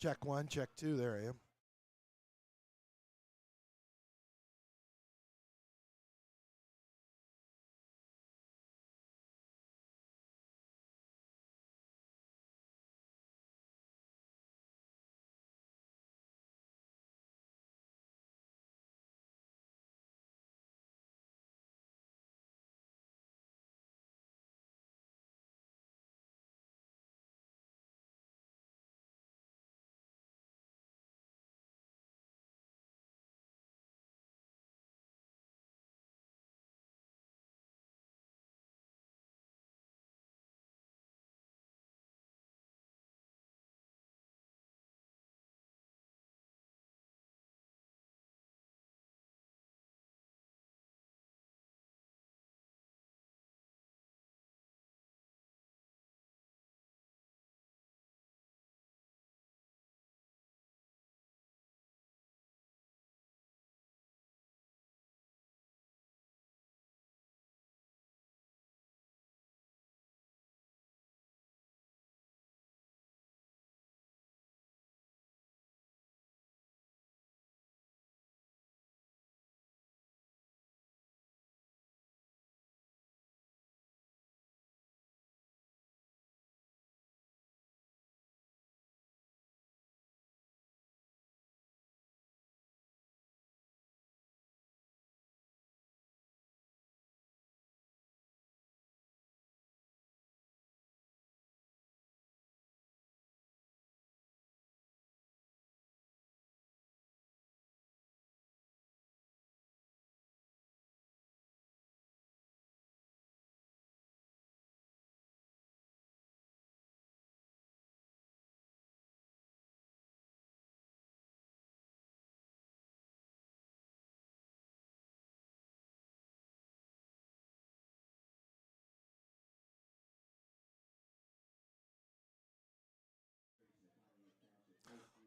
Check one, check two. There I am.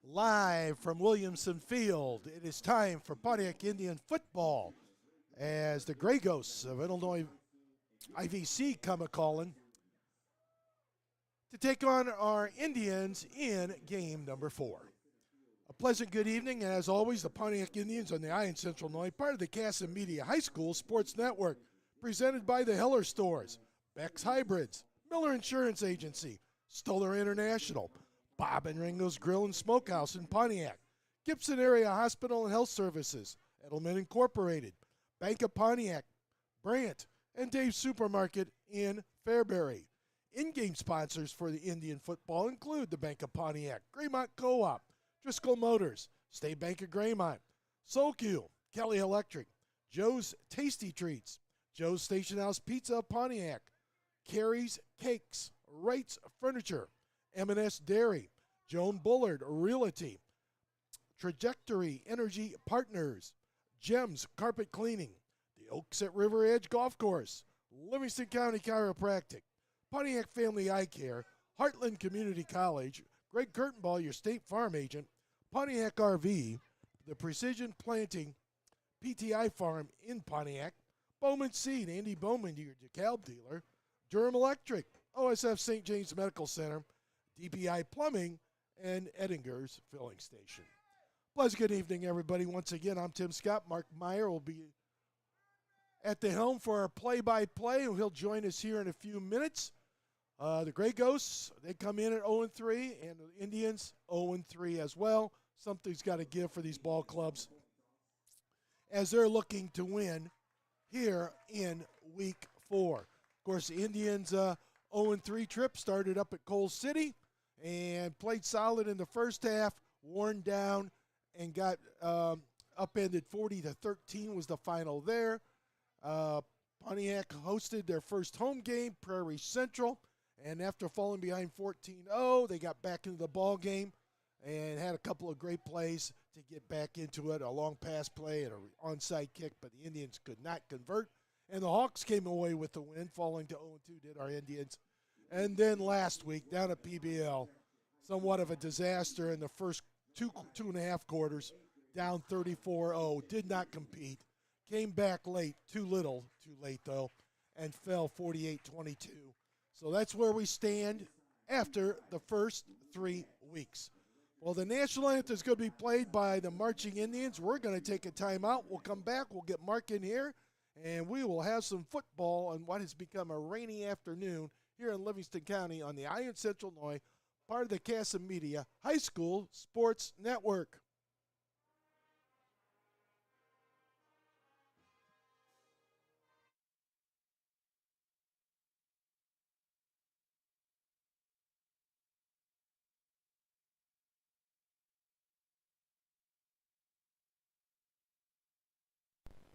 Live from Williamson Field, it is time for Pontiac Indian football as the Gray Ghosts of Illinois IVC come a-calling to take on our Indians in game number 4. A pleasant good evening, and as always, the Pontiac Indians on the Eye in Central Illinois, part of the Casa Media High School Sports Network, presented by the Heller Stores, Beck's Hybrids, Miller Insurance Agency, Stoller International, Bob and Ringo's Grill and Smokehouse in Pontiac, Gibson Area Hospital and Health Services, Edelman Incorporated, Bank of Pontiac, Brant, and Dave's Supermarket in Fairbury. In-game sponsors for the Indian football include the Bank of Pontiac, Graymont Co-op, Driscoll Motors, State Bank of Graymont, SoulQ, Kelly Electric, Joe's Tasty Treats, Joe's Station House Pizza of Pontiac, Carrie's Cakes, Wright's Furniture, M&S Dairy, Joan Bullard Realty, Trajectory Energy Partners, Gems Carpet Cleaning, the Oaks at River Edge Golf Course, Livingston County Chiropractic, Pontiac Family Eye Care, Heartland Community College, Greg Kurtenball, your State Farm agent, Pontiac RV, the Precision Planting PTI Farm in Pontiac, Bowman Seed, Andy Bowman, your DeKalb dealer, Durham Electric, OSF St. James Medical Center, DPI Plumbing, and Edinger's Filling Station. Pleasant good evening, everybody. Once again, I'm Tim Scott. Mark Meyer will be at the helm for our play-by-play, and he'll join us here in a few minutes. The Gray Ghosts, they come in at 0-3, and the Indians 0-3 as well. Something's got to give for these ball clubs as they're looking to win here in Week 4. Of course, the Indians' 0-3 trip started up at Coal City and played solid in the first half, worn down, and got upended 40-13 was the final there. Pontiac hosted their first home game, Prairie Central, and after falling behind 14-0, they got back into the ball game and had a couple of great plays to get back into it, a long pass play and an onside kick, but the Indians could not convert. And the Hawks came away with the win, falling to 0-2, did our Indians. And then last week, down at PBL, somewhat of a disaster in the first two and a half quarters, down 34-0, did not compete, came back late, too little, too late though, and fell 48-22. So that's where we stand after the first 3 weeks. Well, the national anthem is going to be played by the Marching Indians. We're going to take a timeout. We'll come back. We'll get Mark in here, and we will have some football on what has become a rainy afternoon here in Livingston County on the Iron Central Illinois, part of the Casa Media High School Sports Network.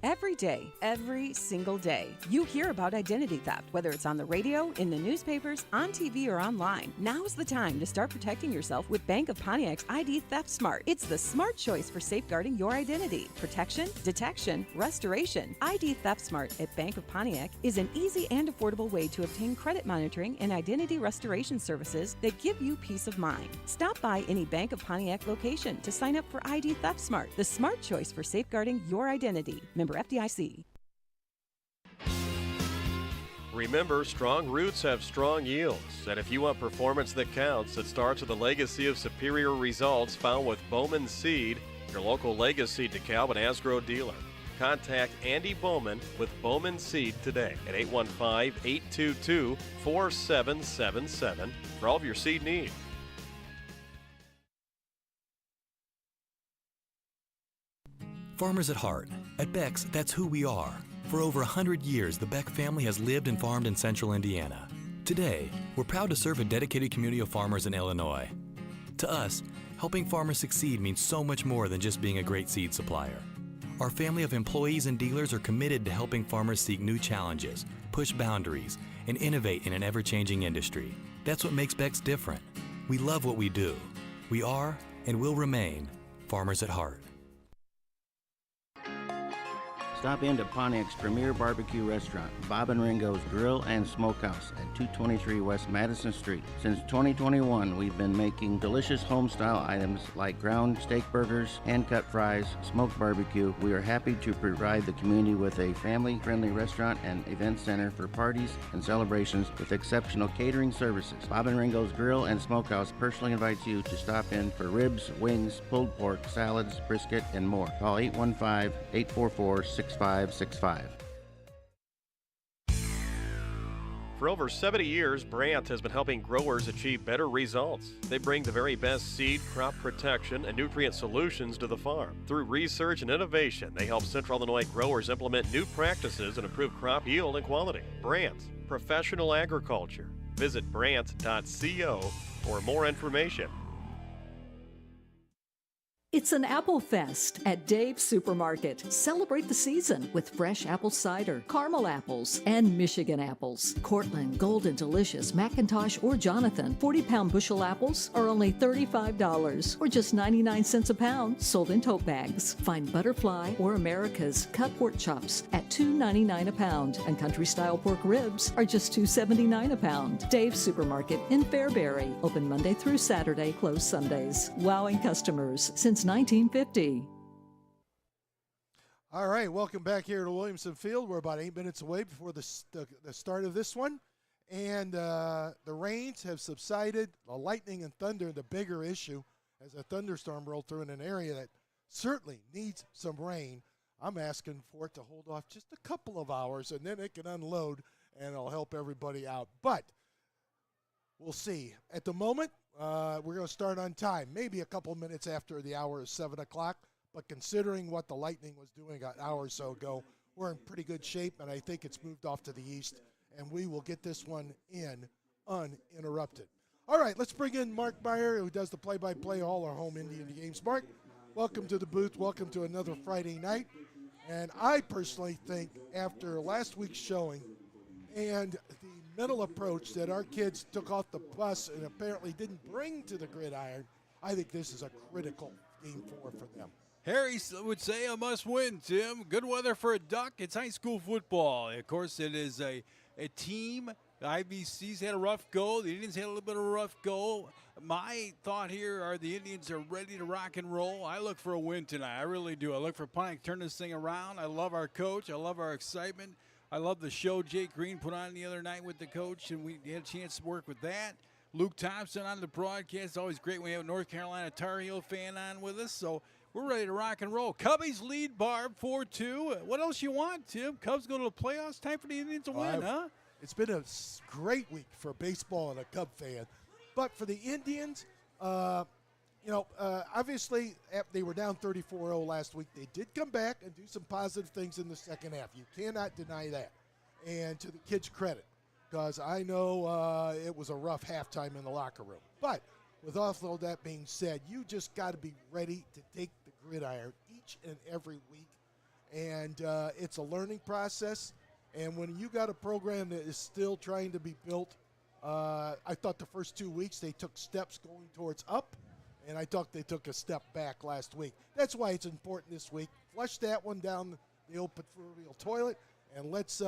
Every day, every single day, you hear about identity theft, whether it's on the radio, in the newspapers, on TV, or online. Now's the time to start protecting yourself with Bank of Pontiac's ID Theft Smart. It's the smart choice for safeguarding your identity. Protection, detection, restoration. ID Theft Smart at Bank of Pontiac is an easy and affordable way to obtain credit monitoring and identity restoration services that give you peace of mind. Stop by any Bank of Pontiac location to sign up for ID Theft Smart, the smart choice for safeguarding your identity. Member FDIC. Remember, strong roots have strong yields, and if you want performance that counts, it starts with a legacy of superior results found with Bowman Seed, your local Legacy DeKalb and Asgrow dealer. Contact Andy Bowman with Bowman Seed today at 815-822-4777 for all of your seed needs. Farmers at heart. At Beck's, that's who we are. For over 100 years, the Beck family has lived and farmed in central Indiana. Today, we're proud to serve a dedicated community of farmers in Illinois. To us, helping farmers succeed means so much more than just being a great seed supplier. Our family of employees and dealers are committed to helping farmers seek new challenges, push boundaries, and innovate in an ever-changing industry. That's what makes Beck's different. We love what we do. We are and will remain farmers at heart. Stop into Pontiac's premier barbecue restaurant, Bob and Ringo's Grill and Smokehouse at 223 West Madison Street. Since 2021, we've been making delicious home-style items like ground steak burgers, hand-cut fries, smoked barbecue. We are happy to provide the community with a family-friendly restaurant and event center for parties and celebrations with exceptional catering services. Bob and Ringo's Grill and Smokehouse personally invites you to stop in for ribs, wings, pulled pork, salads, brisket, and more. Call 815-844-6565. For over 70 years, Brandt has been helping growers achieve better results. They bring the very best seed, crop protection, and nutrient solutions to the farm. Through research and innovation, they help Central Illinois growers implement new practices and improve crop yield and quality. Brandt, professional agriculture. Visit brandt.co for more information. It's an Apple Fest at Dave's Supermarket. Celebrate the season with fresh apple cider, caramel apples, and Michigan apples. Cortland, Golden Delicious, McIntosh, or Jonathan 40-pound bushel apples are only $35 or just 99 cents a pound, sold in tote bags. Find Butterfly or America's cut pork chops at $2.99 a pound, and country-style pork ribs are just $2.79 a pound. Dave's Supermarket in Fairbury, open Monday through Saturday, closed Sundays. Wowing customers since 1950. All right, welcome back here to Williamson Field. We're about 8 minutes away before the start of this one. And the rains have subsided. The lightning and thunder, the bigger issue, as a thunderstorm rolled through in an area that certainly needs some rain. I'm asking for it to hold off just a couple of hours, and then it can unload, and it'll help everybody out. But we'll see. At the moment, we're going to start on time, maybe a couple minutes after the hour is 7 o'clock. But considering what the Lightning was doing an hour or so ago, we're in pretty good shape, and I think it's moved off to the east, and we will get this one in uninterrupted. All right, let's bring in Mark Meyer, who does the play-by-play all our home Indian games. Mark, welcome to the booth. Welcome to another Friday night. And I personally think after last week's showing and the mental approach that our kids took off the bus and apparently didn't bring to the gridiron, I think this is a critical game 4 for them. Harry would say a must-win, Tim. Good weather for a duck. It's high school football. Of course, it is a team. The IVC's had a rough go. The Indians had a little bit of a rough go. My thought here are the Indians are ready to rock and roll. I look for a win tonight. I really do. I look for Pontiac to turn this thing around. I love our coach. I love our excitement. I love the show Jake Green put on the other night with the coach, and we had a chance to work with that. Luke Thompson on the broadcast. Always great when we have a North Carolina Tar Heel fan on with us. So we're ready to rock and roll. Cubbies lead Barb 4-2. What else you want, Tim? Cubs go to the playoffs. Time for the Indians to win, huh? It's been a great week for baseball and a Cub fan. But for the Indians, obviously they were down 34-0 last week. They did come back and do some positive things in the second half. You cannot deny that. And to the kids' credit, because I know it was a rough halftime in the locker room. But with all that being said, you just got to be ready to take the gridiron each and every week. And it's a learning process. And when you got a program that is still trying to be built, I thought the first 2 weeks they took steps going towards up, and I thought they took a step back last week. That's why it's important this week. Flush that one down the old proverbial toilet, and let's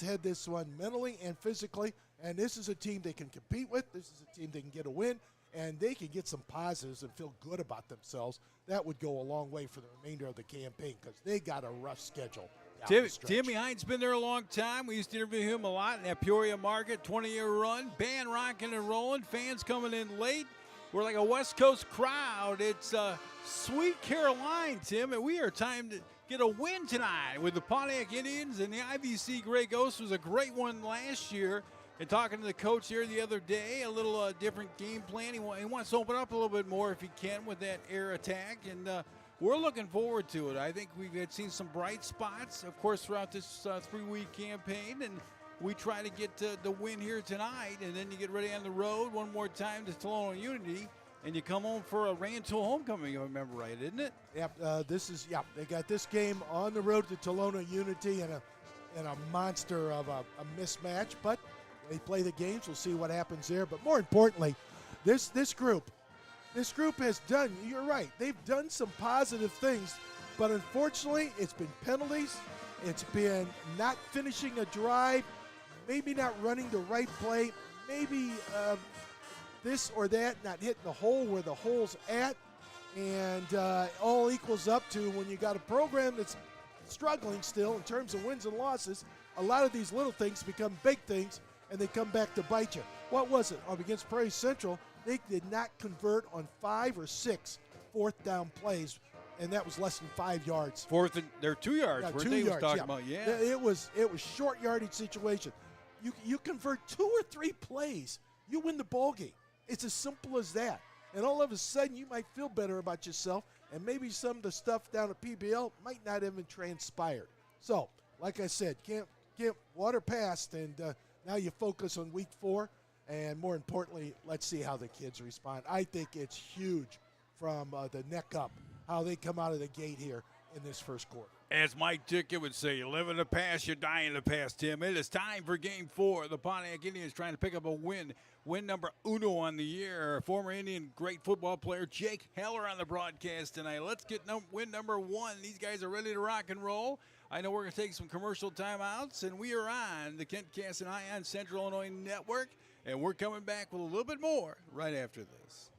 head this one mentally and physically. And this is a team they can compete with. This is a team they can get a win, and they can get some positives and feel good about themselves. That would go a long way for the remainder of the campaign because they got a rough schedule. Timmy Hines been there a long time. We used to interview him a lot in that Peoria market, 20-year run. Band rocking and rolling. Fans coming in late. We're like a West Coast crowd. It's Sweet Caroline, Tim, and we are timed to get a win tonight with the Pontiac Indians. And the IVC Grey Ghost was a great one last year. And talking to the coach here the other day, a little different game plan. He wants to open up a little bit more if he can with that air attack. And we're looking forward to it. I think we've seen some bright spots, of course, throughout this 3-week campaign. And we try to get the win here tonight. And then you get ready on the road one more time to Tolono Unity. And you come home for a Rantoul homecoming, if I remember right, isn't it? Yep. They got this game on the road to Tolono Unity and a monster of a mismatch. But they play the games. We'll see what happens there. But more importantly, this group has done, you're right, they've done some positive things, but unfortunately it's been penalties, it's been not finishing a drive, maybe not running the right play, maybe this or that, not hitting the hole where the hole's at, and all equals up to when you got a program that's struggling still in terms of wins and losses, a lot of these little things become big things, and they come back to bite you. What was it? Against Prairie Central, they did not convert on 5 or 6 fourth down plays, and that was less than 5 yards. They're 2 yards. Yeah, weren't 2 they? yards. Was talking about, yeah. It was short yardage situation. You convert 2 or 3 plays, you win the ball game. It's as simple as that. And all of a sudden, you might feel better about yourself, and maybe some of the stuff down at PBL might not have been transpired. So, like I said, can't water past, and now you focus on week 4. And more importantly, let's see how the kids respond. I think it's huge from the neck up, how they come out of the gate here in this first quarter. As Mike Dickett would say, you live in the past, you die in the past, Tim. It is time for Game 4. The Pontiac Indians trying to pick up a win number uno on the year. Former Indian great football player Jake Heller on the broadcast tonight. Let's get win number 1. These guys are ready to rock and roll. I know we're going to take some commercial timeouts, and we are on the Kent Cass and Ion Central Illinois Network. And we're coming back with a little bit more right after this.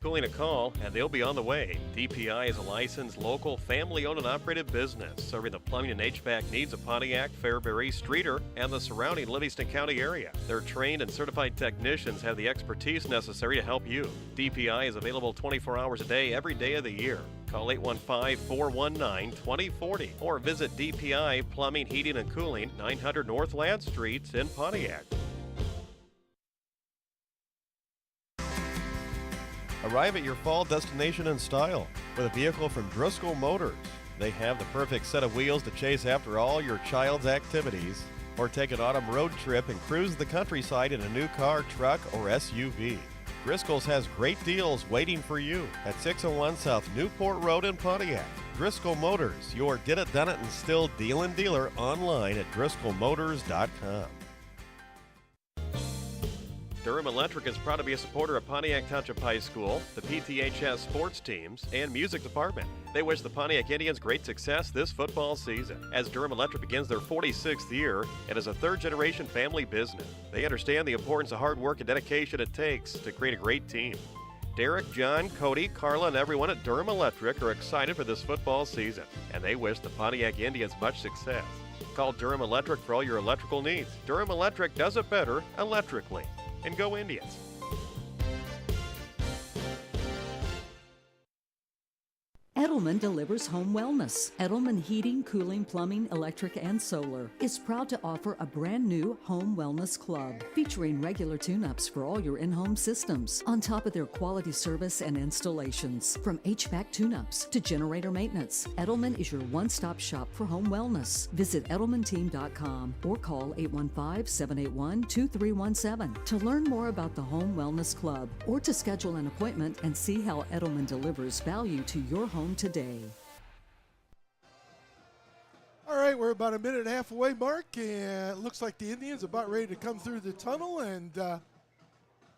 Cooling a call, and they'll be on the way. DPI is a licensed, local, family-owned and operated business, serving the plumbing and HVAC needs of Pontiac, Fairbury, Streator, and the surrounding Livingston County area. Their trained and certified technicians have the expertise necessary to help you. DPI is available 24 hours a day, every day of the year. Call 815-419-2040 or visit DPI Plumbing, Heating, and Cooling, 900 North Ladd Street in Pontiac. Arrive at your fall destination in style with a vehicle from Driscoll Motors. They have the perfect set of wheels to chase after all your child's activities, or take an autumn road trip and cruise the countryside in a new car, truck, or SUV. Driscoll's has great deals waiting for you at 601 South Newport Road in Pontiac. Driscoll Motors, your get it, done it, and still dealin' dealer online at DriscollMotors.com. Durham Electric is proud to be a supporter of Pontiac Township High School, the PTHS sports teams, and music department. They wish the Pontiac Indians great success this football season, as Durham Electric begins their 46th year and is a third-generation family business. They understand the importance of hard work and dedication it takes to create a great team. Derek, John, Cody, Carla, and everyone at Durham Electric are excited for this football season, and they wish the Pontiac Indians much success. Call Durham Electric for all your electrical needs. Durham Electric does it better electrically. And go Indians. Edelman delivers home wellness. Edelman Heating, Cooling, Plumbing, Electric, and Solar is proud to offer a brand new home wellness club featuring regular tune-ups for all your in-home systems on top of their quality service and installations. From HVAC tune-ups to generator maintenance, Edelman is your one-stop shop for home wellness. Visit edelmanteam.com or call 815-781-2317 to learn more about the Home Wellness Club or to schedule an appointment and see how Edelman delivers value to your home today. All right, we're about a minute and a half away, Mark, and it looks like the Indians are about ready to come through the tunnel. And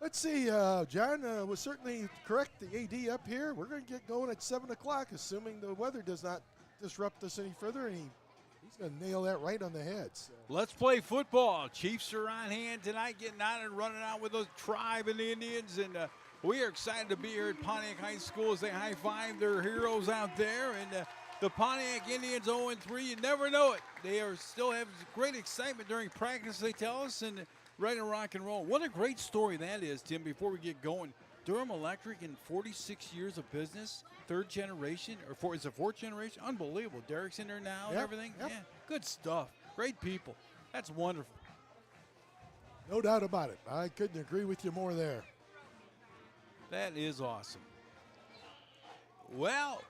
let's see, John was certainly correct. The AD up here, we're going to get going at 7 o'clock, assuming the weather does not disrupt us any further. And he's going to nail that right on the head. So. Let's play football. Chiefs are on hand tonight, getting out and running out with those Tribe and the Indians. And we are excited to be here at Pontiac High School as they high-five their heroes out there. And the Pontiac Indians 0-3, you never know it. They are still have great excitement during practice, they tell us, and ready to rock and roll. What a great story that is, Tim, before we get going. Durham Electric in 46 years of business, third generation, or is it fourth generation? Unbelievable. Derek's in there now and everything. Yep. Yeah, good stuff. Great people. That's wonderful. No doubt about it. I couldn't agree with you more there. That is awesome. Well,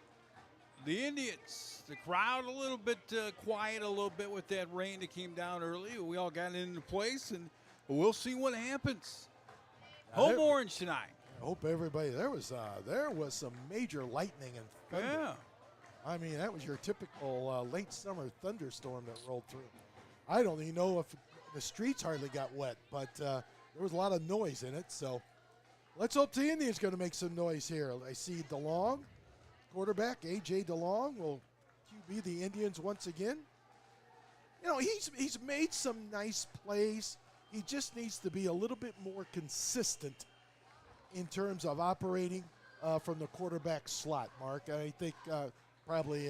the Indians, the crowd a little bit quiet a little bit with that rain that came down early. We all got into place, and we'll see what happens. Home orange tonight. I hope everybody, there was some major lightning and thunder. Yeah. I mean, that was your typical late summer thunderstorm that rolled through. I don't even know if the streets hardly got wet, but there was a lot of noise in it, so let's hope the Indians going to make some noise here. I see DeLong, quarterback, A.J. DeLong will QB the Indians once again. You know, he's made some nice plays. He just needs to be a little bit more consistent in terms of operating from the quarterback slot, Mark. I think probably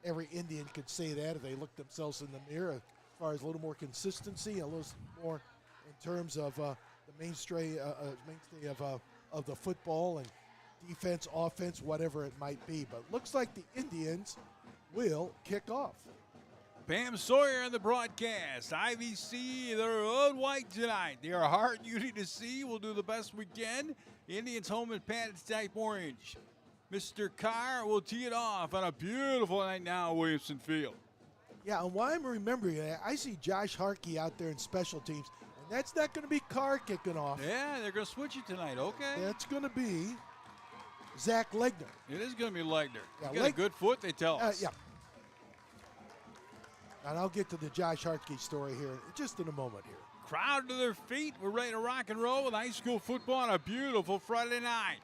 every Indian could say that if they look themselves in the mirror as far as a little more consistency, a little more in terms of the mainstay of the football and defense, offense, whatever it might be. But looks like the Indians will kick off. Pam Sawyer on the broadcast. IVC, they're old white tonight. They are a hard duty to see. We'll do the best we can. Indians home and Pontiac orange. Mr. Carr will tee it off on a beautiful night now at Williamson Field. Yeah, and while I'm remembering that, I see Josh Harkey out there in special teams. And that's not going to be Carr kicking off. Yeah, they're going to switch it tonight, okay. That's going to be Zach Legner. It is going to be Legner. Yeah, He got a good foot, they tell us. Yeah. And I'll get to the Josh Harkey story here just in a moment here. Crowd to their feet. We're ready to rock and roll with high school football on a beautiful Friday night.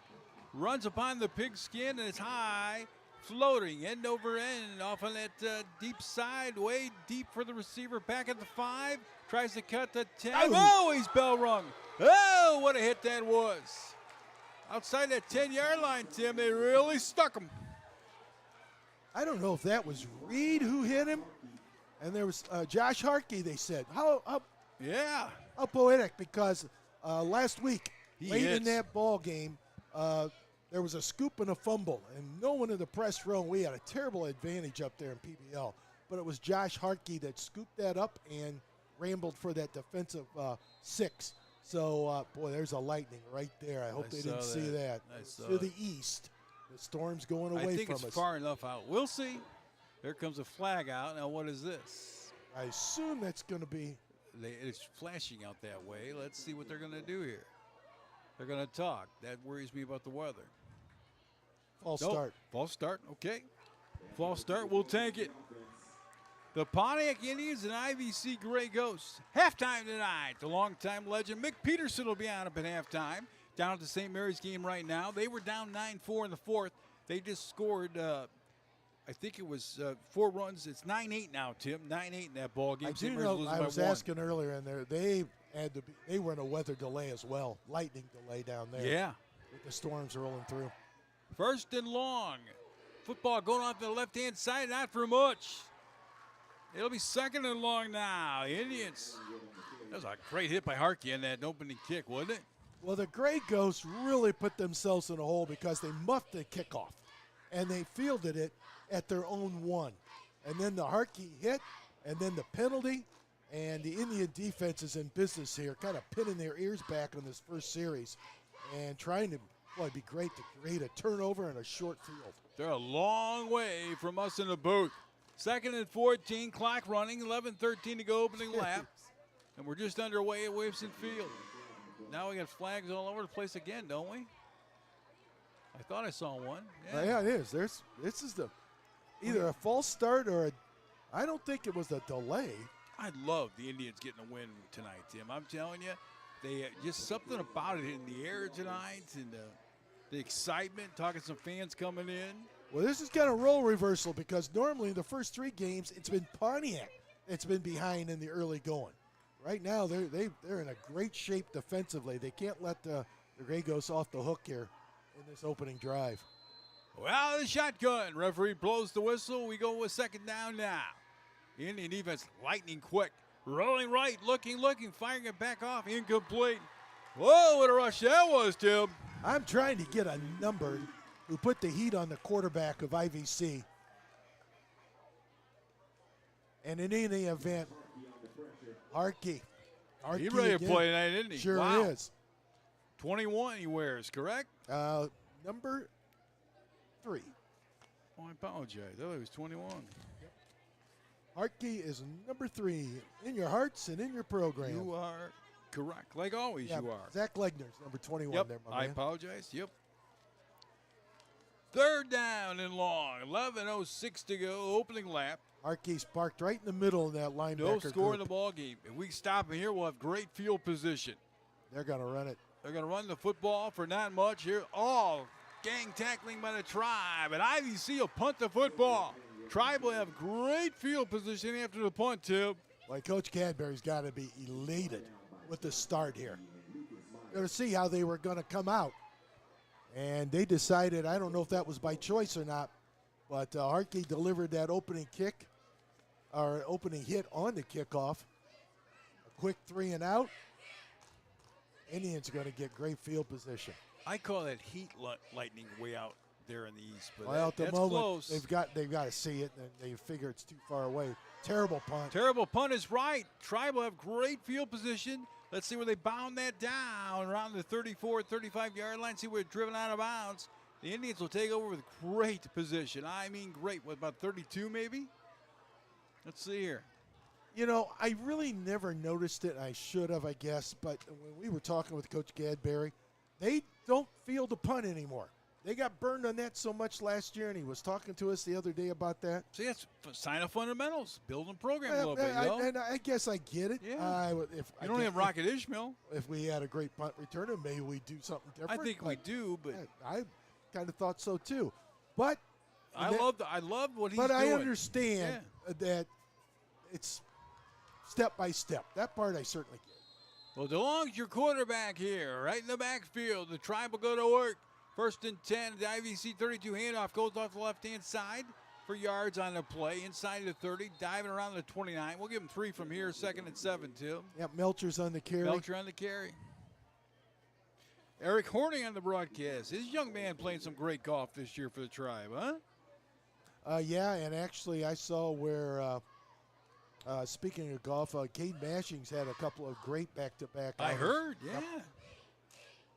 Runs upon the pigskin, and it's high, floating end over end off on that deep side, way deep for the receiver. Back at the 5, tries to cut the 10. Oh, he's bell rung. Oh, what a hit that was. Outside that 10-yard line, Tim, they really stuck him. I don't know if that was Reed who hit him. And there was Josh Harkey, they said. How poetic, because last week, late in that ball game, there was a scoop and a fumble, and no one in the press row. We had a terrible advantage up there in PBL, but it was Josh Harkey that scooped that up and rambled for that defensive 6. So, boy, there's a lightning right there. I hope they didn't see that. To the east, the storm's going away from us. I think it's far enough out. We'll see. There comes a flag out. Now, what is this? I assume that's going to be. It's flashing out that way. Let's see what they're going to do here. They're going to talk. That worries me about the weather. False start. False start. Okay. False start. We'll take it. The Pontiac Indians and IVC Gray Ghosts. Halftime tonight. The longtime legend Mick Peterson will be on up at halftime. Down at the St. Mary's game right now. They were down 9-4 in the fourth. They just scored. I think it was 4 runs. It's 9-8 now, Tim. 9-8 in that ball game. I do know. I was asking earlier, and they were in a weather delay as well, lightning delay down there. Yeah, with the storms rolling through. First and long. Football going off to the left-hand side, not for much. It'll be second and long now. The Indians. That was a great hit by Harkey on that opening kick, wasn't it? Well, the Gray Ghosts really put themselves in a hole because they muffed the kickoff, and they fielded it at their own 1. And then the Harkey hit, and then the penalty, and the Indian defense is in business here, kind of pinning their ears back on this first series and trying to, well, it'd be great to create a turnover and a short field. They're a long way from us in the booth. Second and 14, clock running, 11:13 to go, opening lap. And we're just underway at Waveson Field. Now we got flags all over the place again, don't we? I thought I saw one. Yeah, it is. This is either a false start or I don't think it was a delay. I love the Indians getting a win tonight, Tim. I'm telling you, they just something about it in the air tonight and the excitement, talking some fans coming in. Well, this is kind of role reversal because normally in the first 3 games, it's been Pontiac that's been behind in the early going. Right now, they're in a great shape defensively. They can't let the Gray Ghosts off the hook here in this opening drive. Well, the shotgun. Referee blows the whistle. We go with second down now. Indian defense lightning quick. Rolling right, looking, firing it back off. Incomplete. Whoa, what a rush that was, Tim. I'm trying to get a number who put the heat on the quarterback of IVC. And in any event, Harkey He ready to play tonight, isn't he? Sure wow. is. 21 he wears, correct? Number 3. Oh, I apologize. I thought he was 21. Harkey is number 3 in your hearts and in your program. You are correct. Like always, you are. Zach Legner's number 21 Yep, there, my I man. apologize. Yep. Third down and long. 11:06 to go. Opening lap. Harkey's parked right in the middle of that linebacker No score in the group. ball game. If we stop him here, we'll have great field position. They're going to run it. They're going to run the football for not much here. Oh, gang tackling by the Tribe. And IVC will punt the football. Tribe will have great field position after the punt, Tim. Like Coach Cadbury's got to be elated with the start here. Going to see how they were going to come out. And they decided, I don't know if that was by choice or not, but Harkey delivered that opening kick, or opening hit on the kickoff. A quick 3 and out. Indians are going to get great field position. I call that heat lightning way out there in the east. But Well, at the that's moment, close. they've got to see it, and they figure it's too far away. Terrible punt. Terrible punt is right. Tribe will have great field position. Let's see where they bound that down around the 34, 35-yard line. See where it's driven out of bounds. The Indians will take over with great position. I mean great. What, about 32 maybe? Let's see here. You know, I really never noticed it. I should have, I guess. But when we were talking with Coach Cadbury, they don't field the punt anymore. They got burned on that so much last year, and he was talking to us the other day about that. See, that's a sign of fundamentals. Building program a little bit, And I guess I get it. Yeah. You don't have Rocket Ishmael. If we had a great punt returner, maybe we do something different. I think we do, but I kind of thought so too. But I love what he's doing. But I understand that it's step by step. That part I certainly get. Well, DeLong's your quarterback here, right in the backfield. The Tribe will go to work. First and 10, the IVC 32 handoff goes off the left-hand side for yards on the play. Inside the 30, diving around the 29. We'll give him 3 from here, second and 7, Tim. Yep, Melcher's on the carry. Melcher on the carry. Eric Horning on the broadcast. His young man playing some great golf this year for the Tribe, huh? Yeah, and actually I saw where, speaking of golf, Cade Mashings had a couple of great back-to-back. I heard, yeah. Yep.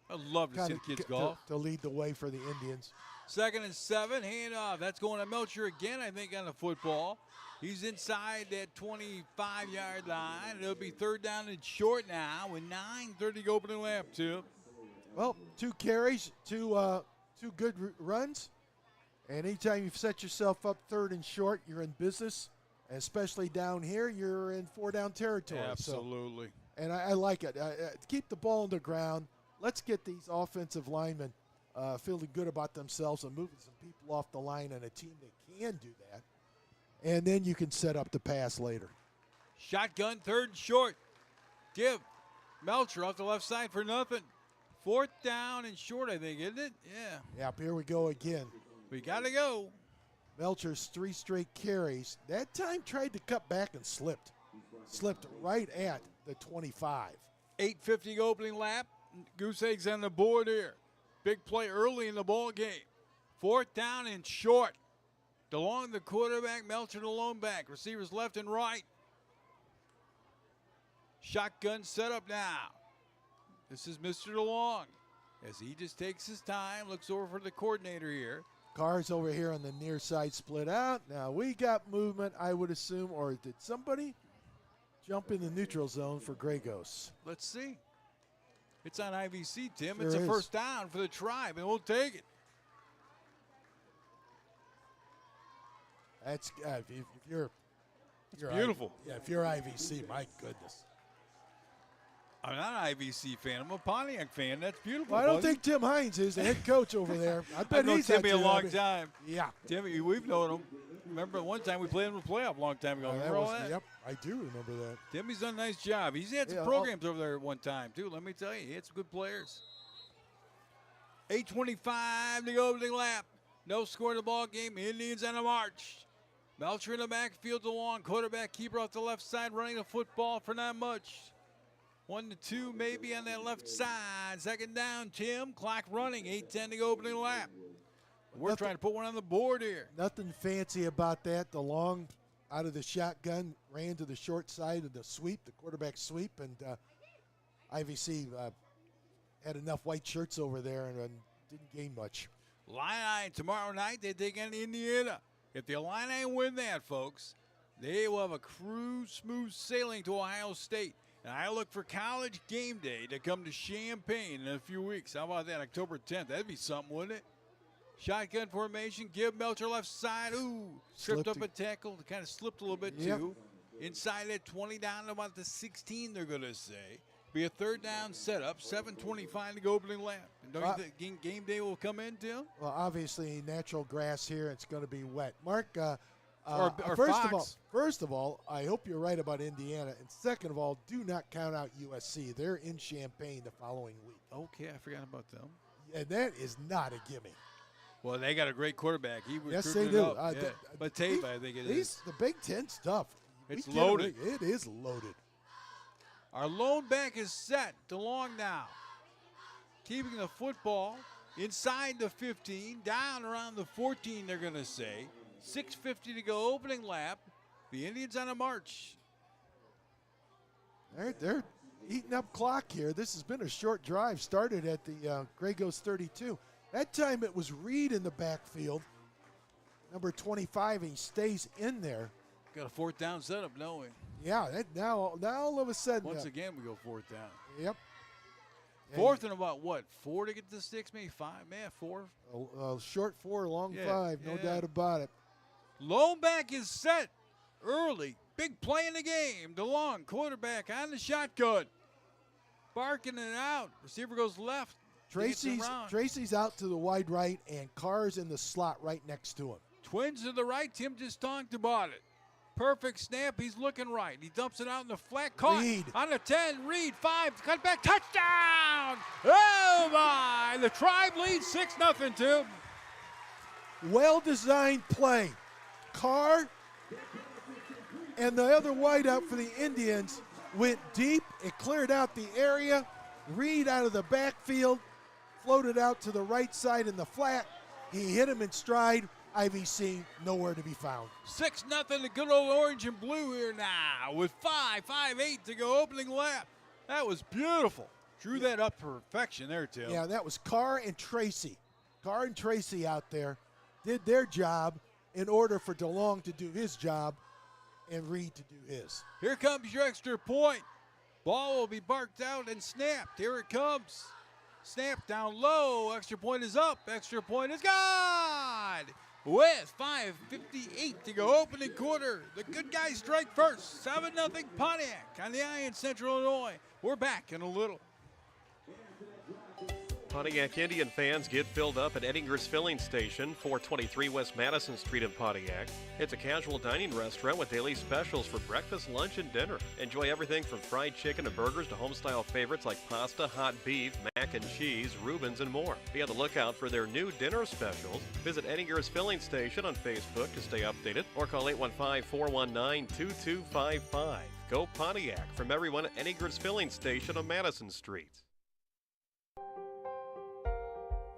I'd love to see the kids golf. To lead the way for the Indians. Second and 7, handoff. That's going to Melcher again, I think, on the football. He's inside that 25-yard line. It'll be third down and short now with 9:30 to go opening lap, Tim. Well, 2 carries, two good runs. And anytime you set yourself up third and short, you're in business. And especially down here, you're in 4-down territory. Absolutely. So, and I like it. Keep the ball on the ground. Let's get these offensive linemen feeling good about themselves and moving some people off the line and a team that can do that. And then you can set up the pass later. Shotgun, third and short. Give Melcher off the left side for nothing. 4th down and short, I think, isn't it? Yeah. Yep, here we go again. We got to go. Melcher's 3 straight carries. That time tried to cut back and slipped. Slipped right at the 25. 8:50 opening lap. Goose Eggs on the board here. Big play early in the ball game. 4th down and short. DeLong, the quarterback. Melcher, the lone back. Receivers left and right. Shotgun set up now. This is Mr. DeLong as he just takes his time, looks over for the coordinator here. Cars over here on the near side split out. Now we got movement, I would assume, or did somebody jump in the neutral zone for Grey Ghosts? Let's see. It's on IVC, Tim. Sure it's a is. first down for the Tribe, and we'll take it. That's if you're beautiful. If you're IVC, my goodness. I'm not an IVC fan. I'm a Pontiac fan. That's beautiful. Well, I don't buddy. think Tim Hines is the head coach over there. I bet I've known he's Timmy a not long too happy. time. Yeah. Timmy, we've known him. Remember one time we played in the playoff a long time ago. Remember all that? Yep, I do remember that. Timmy's done a nice job. He's had some Yeah, programs over there at one time, too. Let me tell you, he had some good players. 8:25 to go opening lap. No score in the ball game. Indians on a march. Melcher in the backfield DeLong. Quarterback keeper off the left side running the football for not much. 1 to 2 maybe on that left side. 2nd down, Tim. Clock running. 8:10 to go opening lap. We're trying to put one on the board here. Nothing fancy about that. The long out of the shotgun ran to the short side of the sweep, the quarterback sweep, and IVC had enough white shirts over there and didn't gain much. Illini tomorrow night, they take on Indiana. If the Illini win that, folks, they will have a cruise smooth sailing to Ohio State. And I look for College Game Day to come to Champaign in a few weeks. How about that, October 10th? That'd be something, wouldn't it? Shotgun formation, give Melcher left side. Ooh, tripped up a tackle, kind of slipped a little bit too. Inside at 20 down to about the 16, they're going to say. Be a 3rd down setup, 7:25 to go opening lap. And don't you think game day will come in, Tim? Well, obviously, natural grass here. It's going to be wet. Mark, Or first of all, I hope you're right about Indiana. And second of all, do not count out USC. They're in Champaign the following week. Okay, I forgot about them. And that is not a gimme. Well, they got a great quarterback. He Yes, recruited they do. up. Yeah. But Tape, I think it is. The Big Ten stuff. It's we can't loaded. really- It is loaded. Our lone back is set. DeLong now. Keeping the football inside the 15, down around the 14, they're going to say. 6:50 to go, opening lap. The Indians on a march. They're eating up clock here. This has been a short drive. Started at the Grey Ghost 32. That time it was Reed in the backfield, number 25, and he stays in there. Got a 4th down setup, don't we? Yeah, now all of a sudden. Once again, we go 4th down. Yep. 4th and about what? 4 to get the sticks, maybe 5? Man, 4. Short 4, long Yeah, 5, no yeah. doubt about it. Lone back is set early. Big play in the game. DeLong, quarterback on the shotgun. Barking it out. Receiver goes left. Tracy's out to the wide right, and Carr's in the slot right next to him. Twins to the right. Tim just talked about it. Perfect snap. He's looking right. He dumps it out in the flat. Caught Reed. on the 10. Reed, 5. Cut back. Touchdown. Oh, my. The Tribe leads 6-0, Tim. Well-designed play. Carr and the other wideout for the Indians went deep. It cleared out the area. Reed out of the backfield, floated out to the right side in the flat. He hit him in stride. IVC nowhere to be found. 6-0 to good old orange and blue here now with 5:58 to go opening lap. That was beautiful. Drew that up to perfection there, Tim. Yeah, that was Carr and Tracy. Carr and Tracy out there did their job in order for DeLong to do his job and Reed to do his. Here comes your extra point. Ball will be barked out and snapped. Here it comes. Snap down low. Extra point is up. Extra point is gone. With 5:58 to go opening quarter. The good guys strike first. 7-0 Pontiac on the eye in Central Illinois. We're back in a little. Pontiac Indian fans get filled up at Eddinger's Filling Station, 423 West Madison Street in Pontiac. It's a casual dining restaurant with daily specials for breakfast, lunch, and dinner. Enjoy everything from fried chicken and burgers to home-style favorites like pasta, hot beef, mac and cheese, Reubens, and more. Be on the lookout for their new dinner specials. Visit Eddinger's Filling Station on Facebook to stay updated or call 815-419-2255. Go Pontiac from everyone at Eddinger's Filling Station on Madison Street.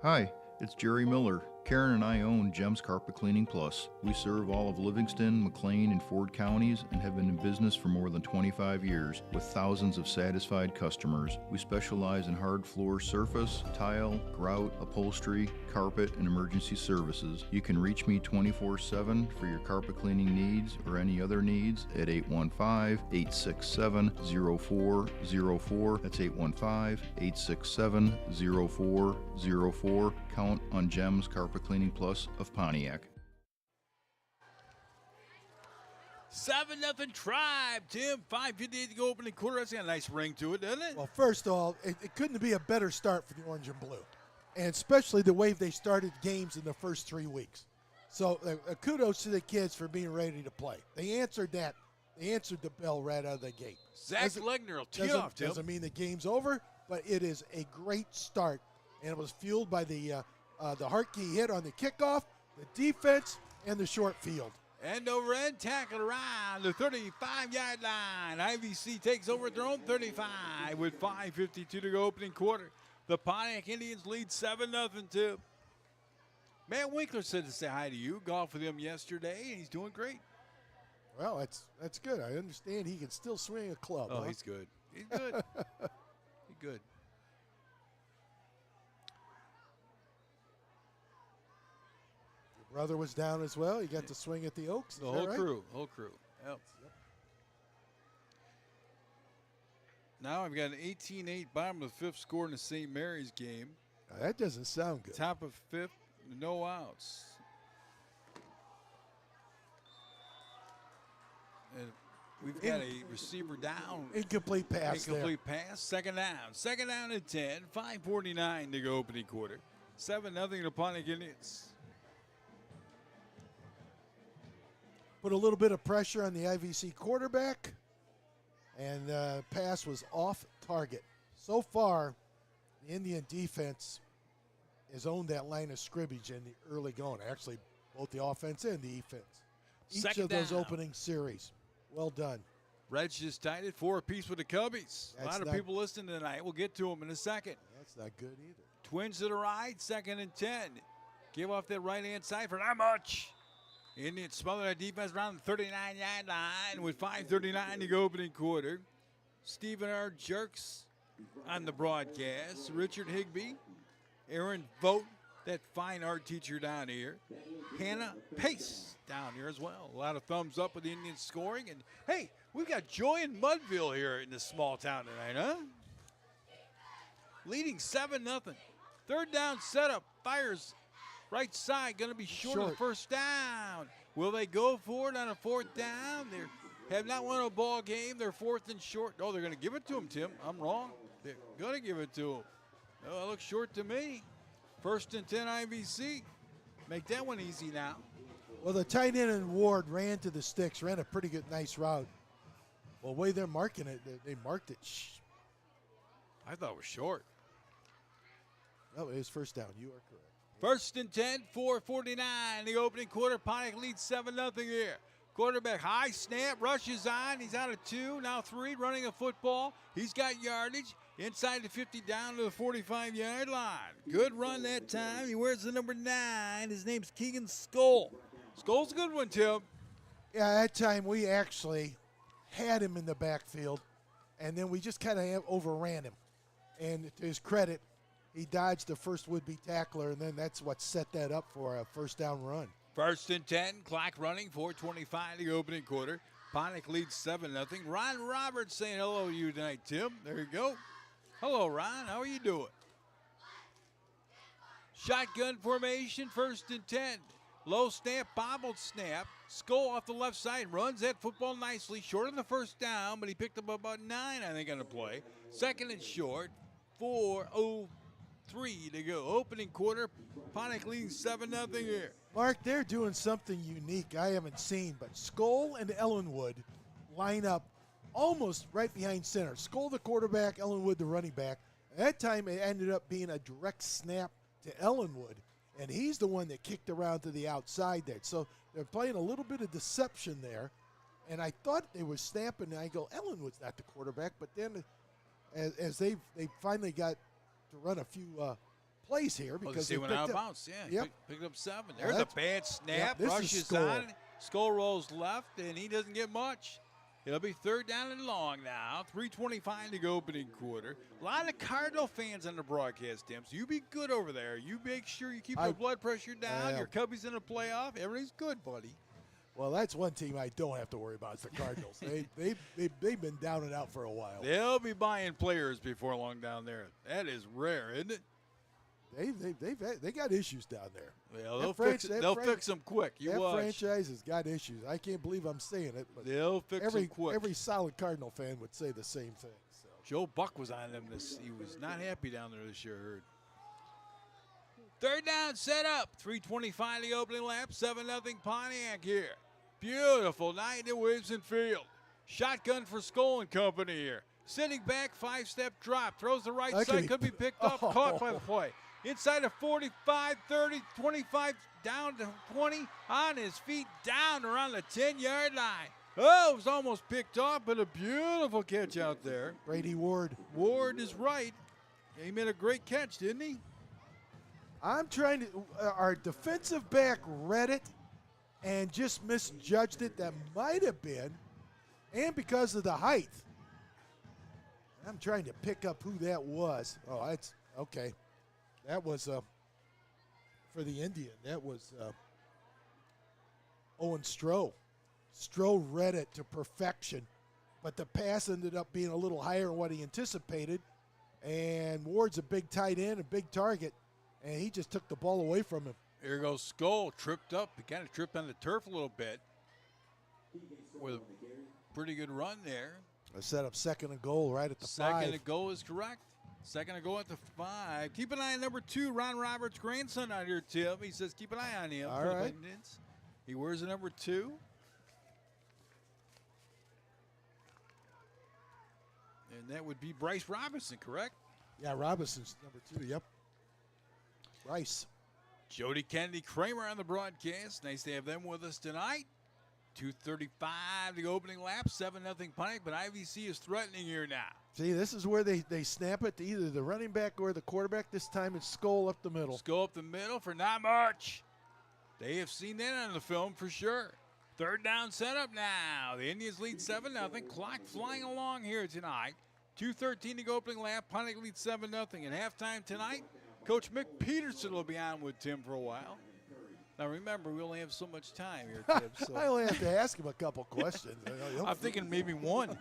Hi, it's Jerry Miller. Karen and I own Gems Carpet Cleaning Plus. We serve all of Livingston, McLean, and Ford counties and have been in business for more than 25 years with thousands of satisfied customers. We specialize in hard floor surface, tile, grout, upholstery, carpet, and emergency services. You can reach me 24/7 for your carpet cleaning needs or any other needs at 815-867-0404. That's 815-867-0404. Count on Gems Carpet Cleaning Plus of Pontiac. 7-0 Tribe, Tim. 5:58 to go opening quarter. That's got a nice ring to it, doesn't it? Well, first of all, it couldn't be a better start for the Orange and Blue, and especially the way they started games in the first 3 weeks. So kudos to the kids for being ready to play. They answered that. They answered the bell right out of the gate. Zach Legner will tee it off, Tim. Doesn't mean the game's over, but it is a great start, and it was fueled by the Hartke hit on the kickoff, the defense, and the short field. End over end tackle around the 35-yard line. IVC takes over at their own 35 with 5:52 to go opening quarter. The Pontiac Indians lead 7-0, Tim. Matt Winkler said to say hi to you. Golfed with him yesterday, and he's doing great. Well, that's good. I understand he can still swing a club. Oh, huh? he's good. He's good. He's good. Brother was down as well. He got to swing at the Oaks. The whole crew. Yep. Now I've got an 18-8 bottom of the fifth score in the St. Mary's game. Now, that doesn't sound good. Top of fifth, no outs. And we've got a receiver down. Incomplete pass. Incomplete pass. Second down. Second down and 10. 5:49 to go opening quarter. 7-0 to Pontiac Indians. Put a little bit of pressure on the IVC quarterback, and pass was off target. So far, the Indian defense has owned that line of scrimmage in the early going. Actually, both the offense and the defense. Each Second of those down. opening series. Well done. Reds just tied it 4 apiece with the Cubbies. A lot of people listening tonight. We'll get to them in a second. That's not good either. Twins to the right, 2nd and 10. Give off that right-hand side for not much. Indians smother that defense around the 39-yard line with 5:39 to go opening quarter. Stephen R. Jerks on the broadcast. Richard Higbee, Aaron Vogt, that fine art teacher down here. Hannah Pace down here as well. A lot of thumbs up with the Indians scoring. And, hey, we've got joy in Mudville here in this small town tonight, huh? Leading 7-0. Third down setup. Fires right side. Going to be short of the first down. Will they go for it on a 4th down? They have not won a ball game. They're 4th and short. Oh, they're going to give it to him, Tim. I'm wrong. They're going to give it to him. Oh, it looks short to me. 1st and 10 IVC. Make that one easy now. Well, the tight end and Ward ran to the sticks, ran a pretty good, nice route. Well, the way they're marking it, they marked it. I thought it was short. No, it was first down. You are correct. 1st and 10, 4:49. The opening quarter. Pontiac leads 7-0 here. Quarterback high snap, rushes on. He's out of 2, now 3, running a football. He's got yardage. Inside the 50, down to the 45-yard line. Good run that time. He wears the number 9. His name's Keegan Skoll. Skoll's a good one, Tim. Yeah, that time we actually had him in the backfield, and then we just kind of overran him. And to his credit, he dodged the first would-be tackler, and then that's what set that up for a first down run. 1st and 10, clock running, 4:25 to the opening quarter. Pontiac leads 7-0. Ron Roberts saying hello to you tonight, Tim. There you go. Hello, Ron. How are you doing? Shotgun formation, 1st and 10. Low snap, bobbled snap. Skoll off the left side, runs that football nicely. Short on the first down, but he picked up about 9, I think, on the play. 2nd and short, 3 to go. Opening quarter, Pontiac leading 7-0 here. Mark, they're doing something unique I haven't seen, but Skoll and Ellenwood line up almost right behind center. Skoll the quarterback, Ellenwood the running back. At that time, it ended up being a direct snap to Ellenwood, and he's the one that kicked around to the outside there. So they're playing a little bit of deception there, and I thought they were snapping, and I go, Ellenwood's not the quarterback, but then as they finally got to run a few plays here because they went out of bounds. Yeah, Yep. picked up 7. There's a bad snap. This is Rushes Skoll. on. Skoll rolls left, and he doesn't get much. It'll be 3rd down and long now. 3:25 to go opening quarter. A lot of Cardinal fans on the broadcast, Tim. So you be good over there. You make sure you keep your blood pressure down. Your Cubbies in the playoff. Everything's good, buddy. Well, that's one team I don't have to worry about. It's the Cardinals. They've been down and out for a while. They'll be buying players before long down there. That is rare, isn't it? They got issues down there. Well, they'll fix them quick. That franchise has got issues. I can't believe I'm saying it, but they'll fix them quick. Every solid Cardinal fan would say the same thing. So. Joe Buck was on them. He was not happy down there this year. I heard. 3rd down, set up. 3:25 the opening lap. 7-0 Pontiac here. Beautiful night at Williamson Field. Shotgun for Skoll and company here. Sitting back, 5-step drop. Throws the right side. Could be picked up. Caught by the play. Inside of 45, 30, 25, down to 20. On his feet, down around the 10-yard line. Oh, it was almost picked off, but a beautiful catch out there. Brady Ward. Ward is right. He made a great catch, didn't he? I'm trying to our defensive back read it and just misjudged it. That might have been, and because of the height. I'm trying to pick up who that was. Oh, that's okay. That was for the Indian. That was Owen Stroh. Stroh read it to perfection, but the pass ended up being a little higher than what he anticipated. And Ward's a big tight end, a big target, and he just took the ball away from him. Here goes Skoll, tripped up. He kind of tripped on the turf a little bit with a pretty good run there. I set up 2nd and goal right at the 5. 2nd and goal is correct. 2nd and goal at the 5. Keep an eye on number 2, Ron Roberts' grandson out here, Tim. He says keep an eye on him. All right. He wears the number 2. And that would be Bryce Robinson, correct? Yeah, Robinson's number 2, yep. Bryce. Jody Kennedy Kramer on the broadcast. Nice to have them with us tonight. 2:35 the opening lap, 7-0 Pontiac, but IVC is threatening here now. See, this is where they snap it to either the running back or the quarterback. This time it's Skoll up the middle. Skoll up the middle for not much. They have seen that on the film for sure. 3rd down setup now. The Indians lead 7-0. Clock flying along here tonight. 2:13 to go opening lap. Pontiac leads 7-0. At halftime tonight, Coach Mick Peterson will be on with Tim for a while. Now, remember, we only have so much time here, Tim. So. I only have to ask him a couple questions. I'm thinking maybe one.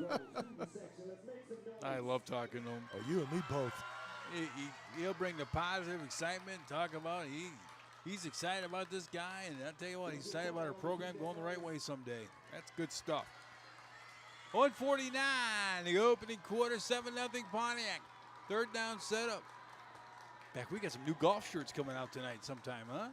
I love talking to him. Oh, you and me both. He'll bring the positive excitement, talk about he's excited about this guy, and I'll tell you what, he's excited about our program going the right way someday. That's good stuff. 1:49, the opening quarter, 7-0 Pontiac. 3rd down setup. In fact, we got some new golf shirts coming out tonight sometime, huh?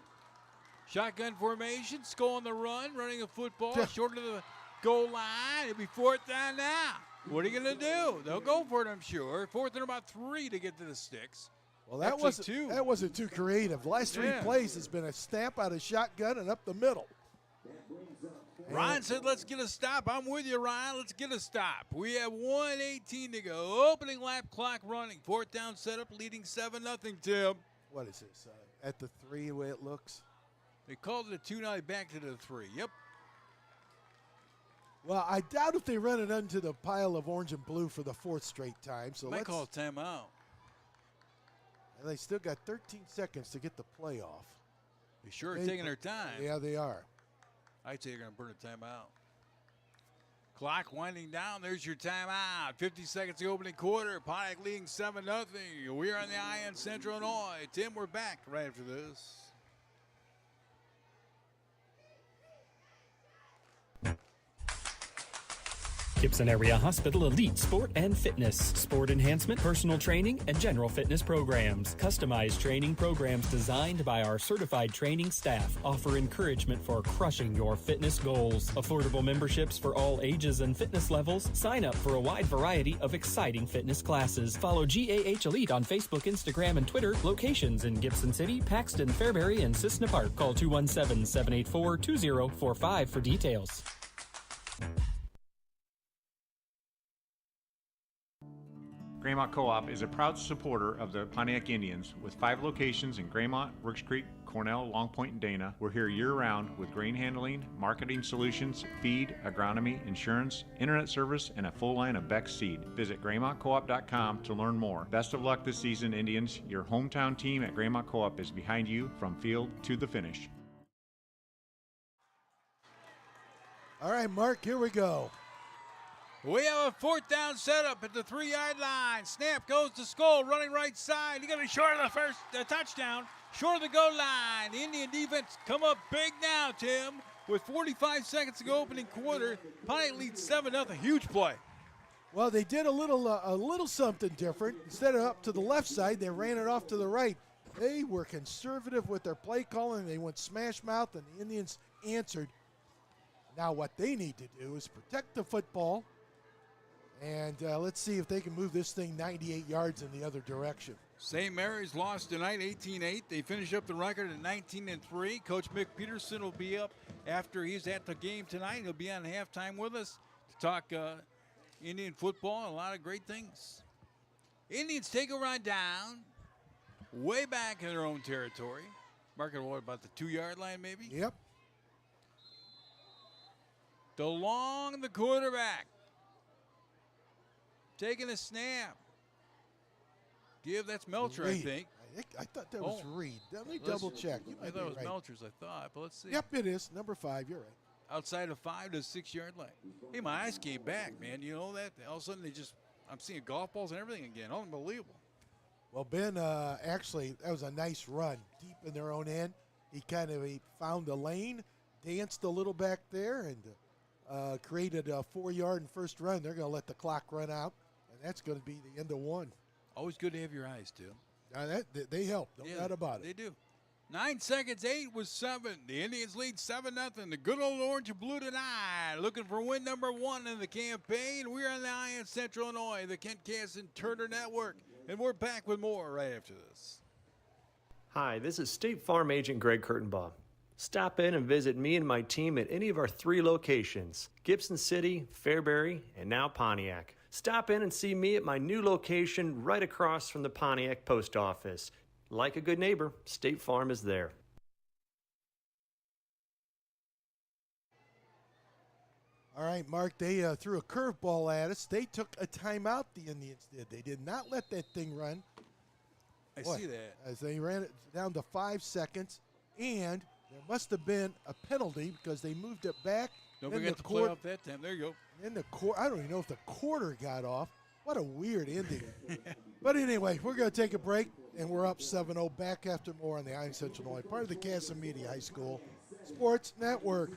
Shotgun formation, Skoll on the run, running a football, short of the goal line. It'll be 4th down now. What are you going to do? They'll go for it, I'm sure. 4th and about 3 to get to the sticks. Well, that wasn't too creative. The last 3 plays has been a snap out of shotgun and up the middle. Ryan said, let's get a stop. I'm with you, Ryan. Let's get a stop. We have 1:18 to go. Opening lap clock running. 4th down setup, leading 7-0, Tim. What is this? At the 3, the way it looks? They called it a 2, now back to the 3. Yep. Well, I doubt if they run it into the pile of orange and blue for the 4th straight time. So might call a timeout. And they still got 13 seconds to get the play off. They sure are taking their time. Yeah, they are. I'd say they're going to burn a timeout. Clock winding down. There's your timeout. 50 seconds the opening quarter. Pontiac leading 7-0. We're on the IN Central Illinois. Tim, we're back right after this. Gibson Area Hospital Elite Sport and Fitness, sport enhancement, personal training, and general fitness programs. Customized training programs designed by our certified training staff offer encouragement for crushing your fitness goals. Affordable memberships for all ages and fitness levels. Sign up for a wide variety of exciting fitness classes. Follow GAH Elite on Facebook, Instagram, and Twitter. Locations in Gibson City, Paxton, Fairbury, and Cissna Park. Call 217-784-2045 for details. Graymont Co-op is a proud supporter of the Pontiac Indians with 5 locations in Graymont, Rooks Creek, Cornell, Long Point, and Dana. We're here year-round with grain handling, marketing solutions, feed, agronomy, insurance, internet service, and a full line of Beck seed. Visit GraymontCoop.com to learn more. Best of luck this season, Indians. Your hometown team at Graymont Co-op is behind you from field to the finish. All right, Mark, here we go. We have a 4th down setup at the 3-yard line. Snap goes to Skull, running right side. He's going to be short of the first touchdown, short of the goal line. The Indian defense come up big now, Tim. With 45 seconds to go opening quarter, Pontiac leads 7-0. Huge play. Well, they did a little something different. Instead of up to the left side, they ran it off to the right. They were conservative with their play calling. They went smash mouth, and the Indians answered. Now what they need to do is protect the football. And let's see if they can move this thing 98 yards in the other direction. St. Mary's lost tonight 18-8. They finish up the record at 19-3. Coach Mick Peterson will be up after he's at the game tonight. He'll be on halftime with us to talk Indian football and a lot of great things. Indians take a run down, way back in their own territory. Marking what, about the 2-yard line maybe? Yep. DeLong, the quarterback. Taking a snap. That's Melcher, Reed. I think. I thought that was Reed. Let me double check. You I might thought it be was right. Melcher's, I thought, but let's see. Yep, it is. Number 5, you're right. Outside of 5 to 6-yard line. Hey, my eyes came back, man. You know that? All of a sudden, I'm seeing golf balls and everything again. Unbelievable. Well, Ben, actually, that was a nice run. Deep in their own end. He found a lane, danced a little back there, and created a 4-yard and first run. They're going to let the clock run out, and that's going to be the end of one. Always good to have your eyes, Tim. They help, no doubt about it. They do. 9 seconds, 8 was 7. The Indians lead 7-0. The good old orange and blue tonight, looking for win number 1 in the campaign. We're on the Ion Central Illinois, the Kent Casson Turner Network, and we're back with more right after this. Hi, this is State Farm Agent Greg Kurtenbaum. Stop in and visit me and my team at any of our 3 locations, Gibson City, Fairbury, and now Pontiac. Stop in and see me at my new location right across from the Pontiac Post Office. Like a good neighbor, State Farm is there. All right, Mark, they threw a curveball at us. They took a timeout, the Indians did. They did not let that thing run. I see that. As they ran it down to 5 seconds, and there must have been a penalty because they moved it back. Nobody got the play off that time. There you go. And I don't even know if the quarter got off. What a weird ending. But anyway, we're going to take a break, and we're up 7-0. Back after more on the Ion Central Illinois, part of the Casson Media High School Sports Network.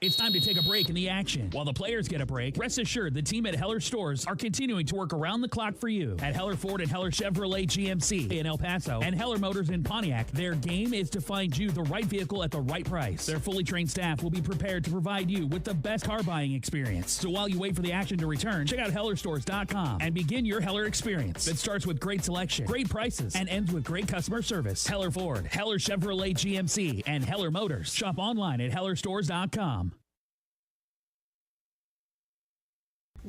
It's time to take a break in the action. While the players get a break, rest assured the team at Heller Stores are continuing to work around the clock for you. At Heller Ford and Heller Chevrolet GMC in El Paso and Heller Motors in Pontiac, their game is to find you the right vehicle at the right price. Their fully trained staff will be prepared to provide you with the best car buying experience. So while you wait for the action to return, check out HellerStores.com and begin your Heller experience that starts with great selection, great prices, and ends with great customer service. Heller Ford, Heller Chevrolet GMC, and Heller Motors. Shop online at HellerStores.com.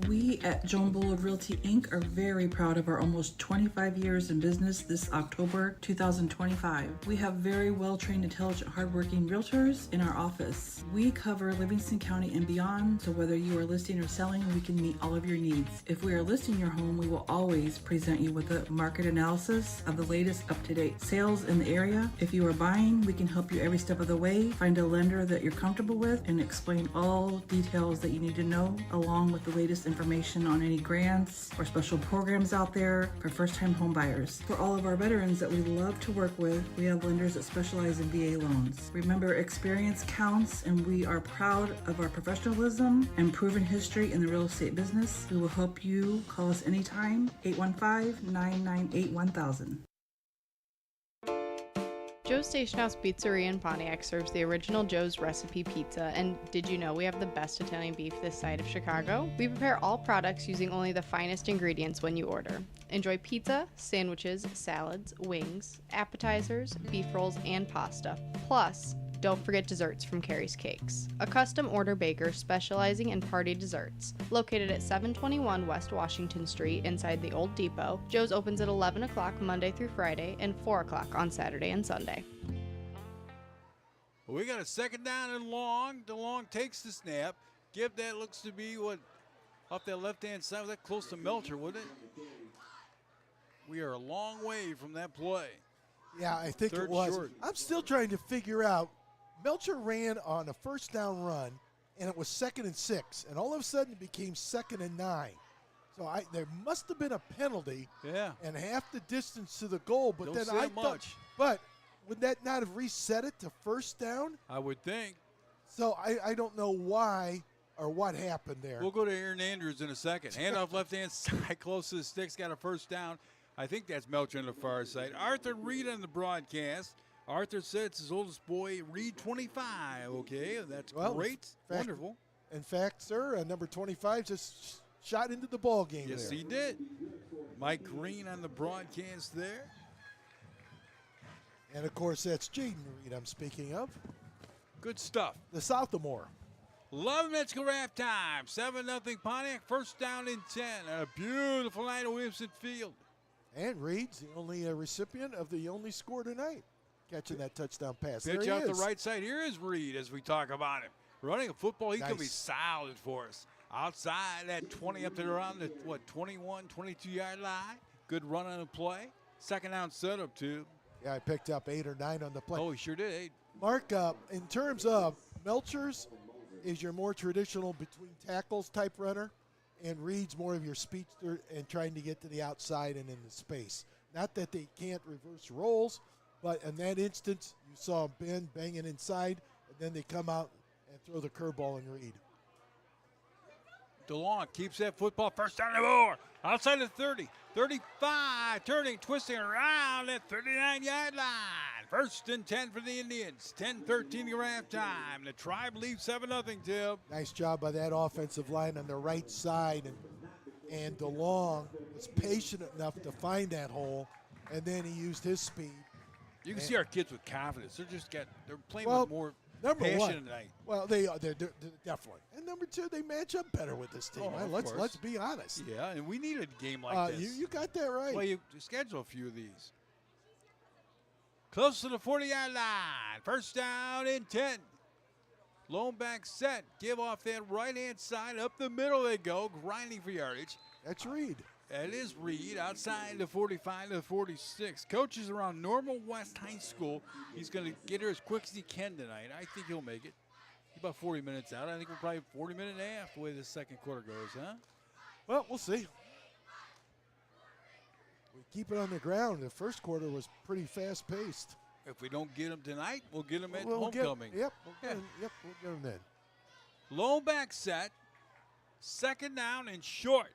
We at Joan Bullard Realty Inc. are very proud of our almost 25 years in business this October 2025. We have very well-trained, intelligent, hardworking realtors in our office. We cover Livingston County and beyond, so whether you are listing or selling, we can meet all of your needs. If we are listing your home, we will always present you with a market analysis of the latest up-to-date sales in the area. If you are buying, we can help you every step of the way, find a lender that you're comfortable with, and explain all details that you need to know, along with the latest us information on any grants or special programs out there for first-time home buyers. For all of our veterans that we love to work with, we have lenders that specialize in VA loans. Remember, experience counts, and we are proud of our professionalism and proven history in the real estate business. We will help you. Call us anytime, 815-998-1000. Joe's Steakhouse Pizzeria in Pontiac serves the original Joe's Recipe Pizza, and did you know we have the best Italian beef this side of Chicago? We prepare all products using only the finest ingredients when you order. Enjoy pizza, sandwiches, salads, wings, appetizers, beef rolls, and pasta. Plus, don't forget desserts from Carrie's Cakes, a custom order baker specializing in party desserts. Located at 721 West Washington Street inside the Old Depot, Joe's opens at 11 o'clock Monday through Friday and 4 o'clock on Saturday and Sunday. Well, we got a second down and long. DeLong takes the snap. Give that looks to be what off that left-hand side. Was that close to Melcher, wouldn't it? We are a long way from that play. Yeah, I think it was. Short. I'm still trying to figure out. Melcher ran on a first down run, and it was 2nd and 6, and all of a sudden it became 2nd and 9. So there must have been a penalty. Yeah. And half the distance to the goal, but Don't then say I much. thought, but would that not have reset it to first down? I would think. So I don't know why or what happened there. We'll go to Aaron Andrews in a second. Handoff left-hand side, close to the sticks, got a first down. I think that's Melcher on the far side. Arthur Reed on the broadcast. Arthur said it's his oldest boy, Reed 25. Okay, that's great. Wonderful. In fact, sir, number 25 just shot into the ball game. Yes, there. he did. Mike Green on the broadcast there. And, of course, that's Jaden Reed I'm speaking of. Good stuff. The sophomore. 11 minutes go halftime. 7-0 Pontiac. First down and 10. And a beautiful night at Williamson Field. And Reed's the only recipient of the only score tonight. Catching that touchdown pass. Pitch out the right side. Here is Reed as we talk about him. Running a football, he can be solid for us. Outside that 20 up to around the, 21, 22-yard line. Good run on the play. Second down setup, too. Yeah, I picked up 8 or 9 on the play. Oh, he sure did. 8. Mark, in terms of Melcher's is your more traditional between tackles type runner, and Reed's more of your speedster and trying to get to the outside and in the space. Not that they can't reverse roles, but in that instance, you saw Ben banging inside, and then they come out and throw the curveball and Reed. DeLong keeps that football. First down the board. Outside the 30. 35. Turning, twisting around that 39-yard line. First and 10 for the Indians. 10-13 to halftime. The Tribe leads 7-0, Tim. Nice job by that offensive line on the right side. And DeLong was patient enough to find that hole, and then he used his speed. You can see our kids with confidence. They're playing with more passion tonight. Well, they're definitely. And number 2, they match up better with this team. Let's be honest. Yeah, and we needed a game like this. You got that right. Well, you schedule a few of these. Close to the 40-yard line. First down and 10. Lone back set. Give off that right-hand side. Up the middle they go. Grinding for yardage. That's Reed. That is Reed outside the 45 to the 46. Coach is around Normal West High School. He's going to get her as quick as he can tonight. I think he'll make it. He's about 40 minutes out. I think we're probably 40-minute and a half the way the second quarter goes, huh? Well, we'll see. We keep it on the ground. The first quarter was pretty fast-paced. If we don't get him tonight, we'll get him at homecoming. We'll get him then. Lone back set. Second down and short.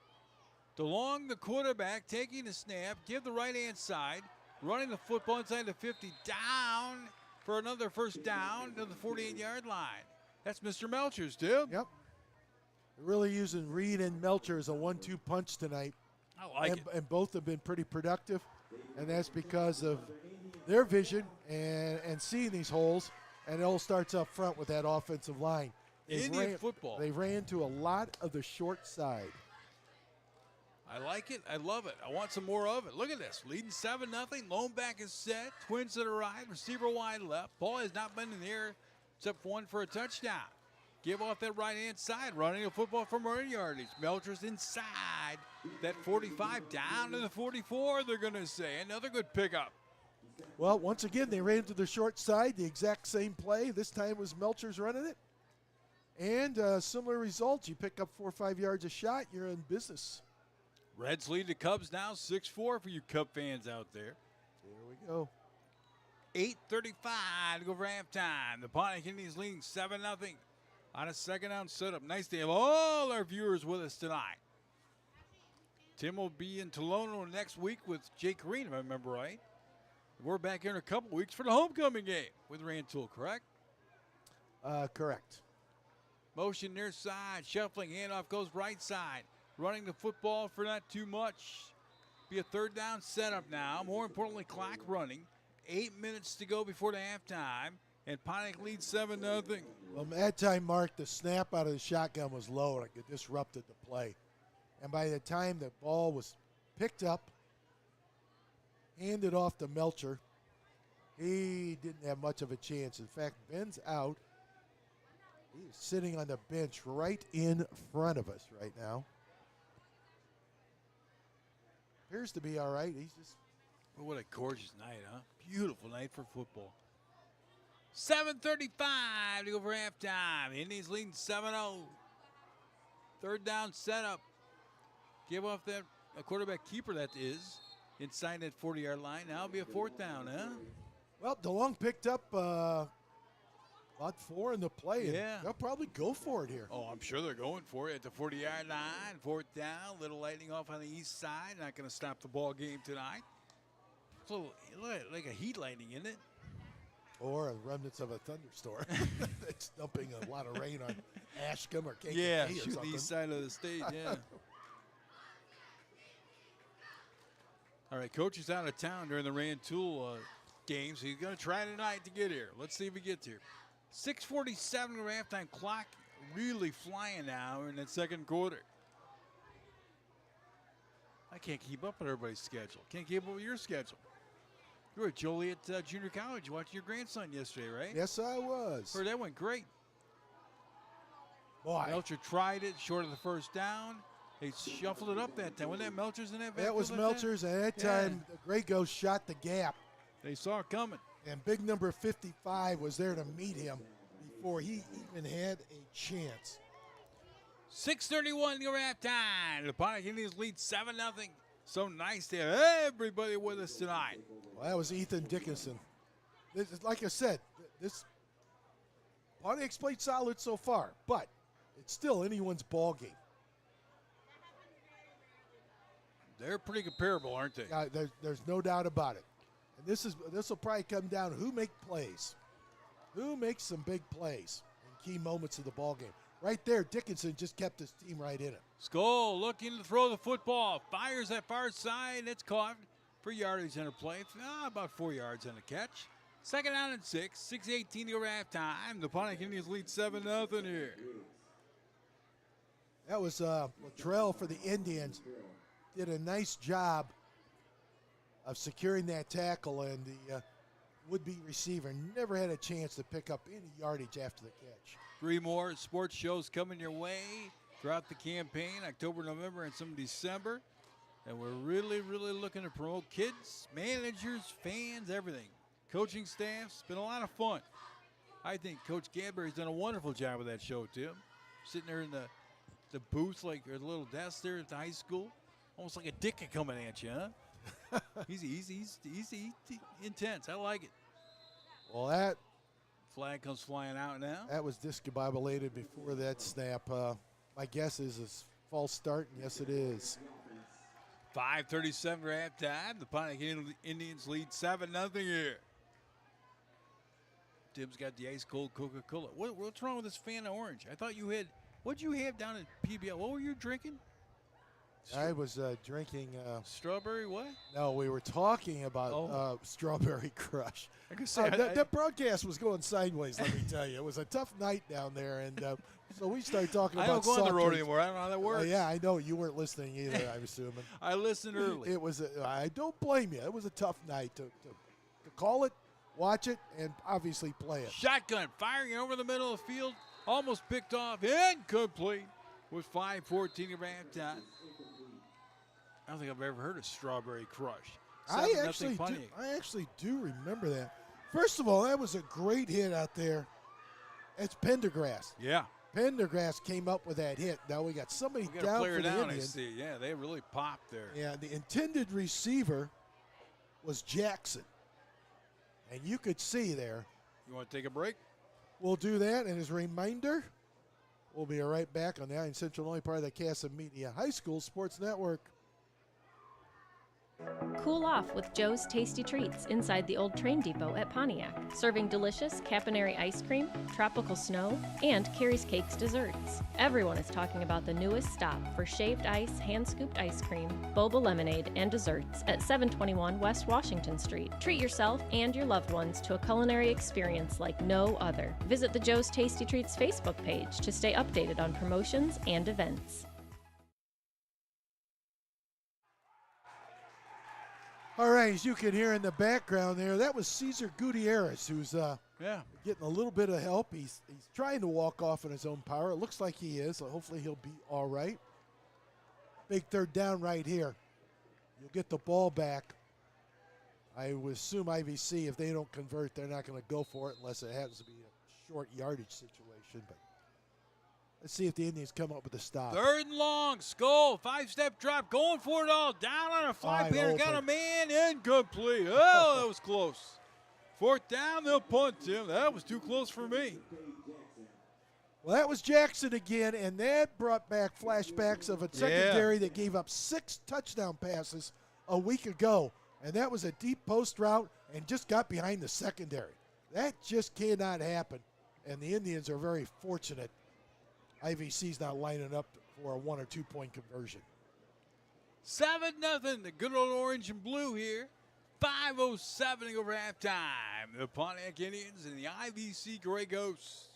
DeLong, the quarterback, taking the snap. Give the right-hand side. Running the football inside the 50. Down for another first down to the 48-yard line. That's Mr. Melcher's, too. Yep. Really using Reed and Melcher as a 1-2 punch tonight. I like it. And both have been pretty productive, and that's because of their vision and seeing these holes, and it all starts up front with that offensive line. Indian football. They ran to a lot of the short side. I like it. I love it. I want some more of it. Look at this. Leading 7-0. Lone back is set. Twins to the right. Receiver wide left. Ball has not been in the air except for one for a touchdown. Give off that right-hand side. Running the football from early yardage. Melcher's inside that 45. Down to the 44, they're going to say. Another good pickup. Well, once again, they ran to the short side. The exact same play. This time was Melcher's running it. And similar results. You pick up 4 or 5 yards a shot, you're in business. Reds lead the Cubs now 6-4 for you Cub fans out there. There we go. 8:35 to go for halftime. The Pontiac Indians leading 7-0 on a second down setup. Nice to have all our viewers with us tonight. Tim will be in Tolono next week with Jake Green, if I remember right. We're back here in a couple weeks for the homecoming game with Rantoul, correct? Correct. Motion near side, shuffling, handoff goes right side. Running the football for not too much. Be a third down setup now. More importantly, clock running. 8 minutes to go before the halftime, and Pontiac leads 7-0. Well, at time, Mark, the snap out of the shotgun was low, and it disrupted the play. And by the time the ball was picked up, handed off to Melcher, he didn't have much of a chance. In fact, Ben's out. He's sitting on the bench right in front of us right now. Appears to be all right. He's just. Well, what a gorgeous night, huh? Beautiful night for football. 7:35 to go for halftime. Indians leading 7-0. Third down setup. Give off that a quarterback keeper that is inside that 40-yard line. Now it'll be a fourth down, huh? Well, DeLong picked up about 4 in the play. And yeah. They'll probably go for it here. Oh, I'm sure they're going for it at the 40-yard line. Fourth down. Little lightning off on the east side. Not going to stop the ball game tonight. It's a little like a heat lightning, isn't it? Or a remnants of a thunderstorm. It's dumping a lot of rain on Ashcombe or Kankakee Yeah, or shoot something. the east side of the state, yeah. All right, coach is out of town during the Rantoul game, so he's going to try tonight to get here. Let's see if he gets here. 6:47 to halftime clock, really flying now in that second quarter. I can't keep up with everybody's schedule. Can't keep up with your schedule. You were at Joliet Junior College watching your grandson yesterday, right? Yes, I was. Heard that went great. Boy. Melcher tried it short of the first down. They shuffled it up that time. Wasn't that Melcher's in that backfield? That was Melcher's, and at that time, the Grey Ghost shot the gap. They saw it coming. And big number 55 was there to meet him before he even had a chance. 6:31 to go halftime. The Pontiac Indians lead 7-0. So nice to have everybody with us tonight. Well, that was Ethan Dickinson. This is, like I said, this Pontiac's played solid so far, but it's still anyone's ball game. They're pretty comparable, aren't they? There's no doubt about it. And this will probably come down to who make plays. Who makes some big plays in key moments of the ball game. Right there, Dickinson just kept his team right in it. Skull looking to throw the football. Fires that far side. It's caught for yardage and a play. About 4 yards and a catch. Second down and 6. 6:18 to go halftime. The Pontiac Indians lead 7-0 here. That was Luttrell for the Indians. Did a nice job of securing that tackle, and the would-be receiver never had a chance to pick up any yardage after the catch. 3 more sports shows coming your way throughout the campaign, October, November, and some December. And we're really, really looking to promote kids, managers, fans, everything. Coaching staffs. It's been a lot of fun. I think Coach Gadbury's done a wonderful job with that show, Tim. Sitting there in the booth, like a little desk there at the high school. Almost like a dick coming at you, huh? He's intense. I like it. Well, that flag comes flying out now. That was discombobulated before that snap. My guess is a false start, and yes, it is. 5:37 for halftime. The Pontiac Indians lead 7-0 here. Tim's got the ice cold Coca-Cola. What's wrong with this fan of orange? I thought you had. What'd you have down at PBL? What were you drinking? I was drinking strawberry what? No, we were talking about Strawberry Crush. I could say that broadcast was going sideways, let me tell you. It was a tough night down there, and so we started talking about I don't go on the road anymore. I don't know how that works. Yeah, I know. You weren't listening either, I'm assuming. I listened early. It was. I don't blame you. It was a tough night to call it, watch it, and obviously play it. Shotgun firing over the middle of the field. Almost picked off. Incomplete with 5:14 of halftime. I don't think I've ever heard of Strawberry Crush. I actually do remember that. First of all, that was a great hit out there. It's Pendergrass. Yeah. Pendergrass came up with that hit. Now we got somebody We got a down player for the down, I Indians. see. Yeah, they really popped there. Yeah, the intended receiver was Jackson. And you could see there. You want to take a break? We'll do that. And as a reminder, we'll be right back on the Iron Central Illinois part of the Casa Media High School Sports Network. Cool off with Joe's Tasty Treats inside the old train depot at Pontiac, serving delicious Caponari ice cream, tropical snow, and Carrie's Cakes desserts. Everyone is talking about the newest stop for shaved ice, hand-scooped ice cream, boba lemonade, and desserts at 721 West Washington Street. Treat yourself and your loved ones to a culinary experience like no other. Visit the Joe's Tasty Treats Facebook page to stay updated on promotions and events. All right, as you can hear in the background there, that was Cesar Gutierrez, who's getting a little bit of help. He's trying to walk off on his own power. It looks like he is, so hopefully he'll be all right. Big third down right here. You'll get the ball back. I would assume IVC, if they don't convert, they're not going to go for it unless it happens to be a short yardage situation. But let's see if the Indians come up with a stop. Third and long, Skull, 5-step drop, going for it all, down on a five-hitter, got a man, incomplete. Oh, that was close. Fourth down, they'll punt, Tim. That was too close for me. Well, that was Jackson again, and that brought back flashbacks of a secondary that gave up 6 touchdown passes a week ago, and that was a deep post route and just got behind the secondary. That just cannot happen, and the Indians are very fortunate. IVC's not lining up for a 1 or 2 point conversion. 7-0, the good old orange and blue here. 5:07 to go for halftime. The Pontiac Indians and the IVC Grey Ghosts.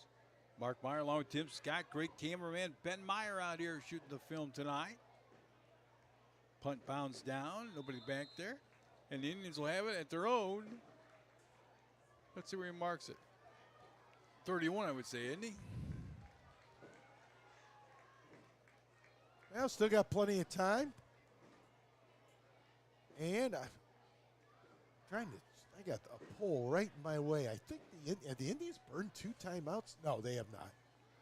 Mark Meyer along with Tim Scott. Great cameraman Ben Meyer out here shooting the film tonight. Punt bounds down. Nobody back there. And the Indians will have it at their own. Let's see where he marks it. 31, I would say, isn't he? Well, still got plenty of time. And I got a pole right in my way. I think the Indians burned 2 timeouts. No, they have not.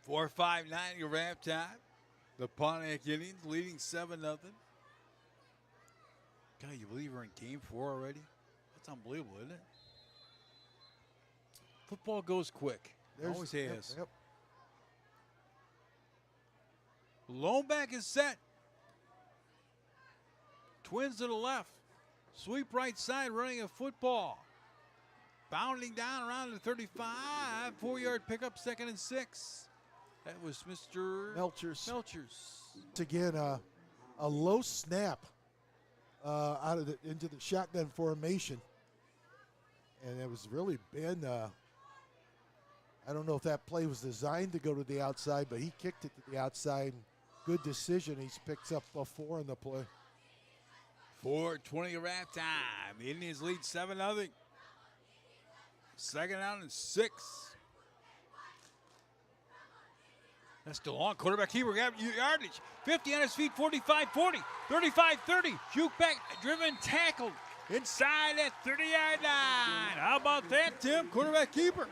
4-5-9 to halftime. The Pontiac Indians leading 7-0. God, you believe we're in game 4 already? That's unbelievable, isn't it? Football goes quick. Always has. Yep. Lone back is set. Twins to the left. Sweep right side, running a football. Bounding down around the 35. 4-yard pickup, 2nd and 6. That was Mr. Melchers. Melchers. Again, a low snap into the shotgun formation. And it was really been, I don't know if that play was designed to go to the outside, but he kicked it to the outside. Good decision. He picks up a 4 in the play. 4:20 of halftime. The Indians lead 7-0. 2nd down and 6. That's DeLong. Quarterback keeper got yardage. 50 on his feet, 45-40, 35-30. Juke back, driven, tackled inside that 30-yard line. How about that, Tim? Quarterback keeper.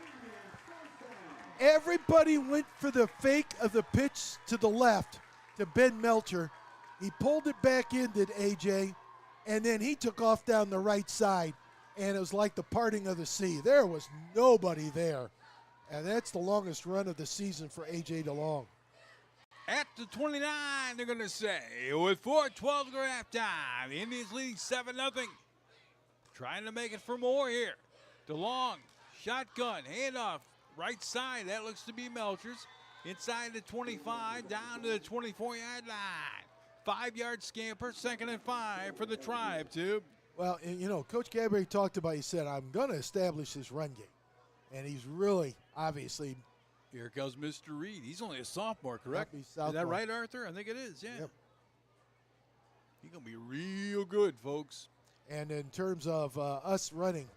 Everybody went for the fake of the pitch to the left to Ben Melcher. He pulled it back in, did AJ, and then he took off down the right side, and it was like the parting of the sea. There was nobody there, and that's the longest run of the season for AJ DeLong. At the 29, they're going to say, with 4:12 to go halftime. The Indians leading 7-0. Trying to make it for more here. DeLong, shotgun, handoff. Right side, that looks to be Melchers. Inside the 25, down to the 24-yard line. 5-yard scamper, 2nd and 5 for the Tribe, too. Well, you know, Coach Gadbury talked about, he said, I'm going to establish this run game. And he's really, obviously. Here comes Mr. Reed. He's only a sophomore, correct? Is Sophomore. that right, Arthur? I think it is, yeah. Yep. He's going to be real good, folks. And in terms of us running,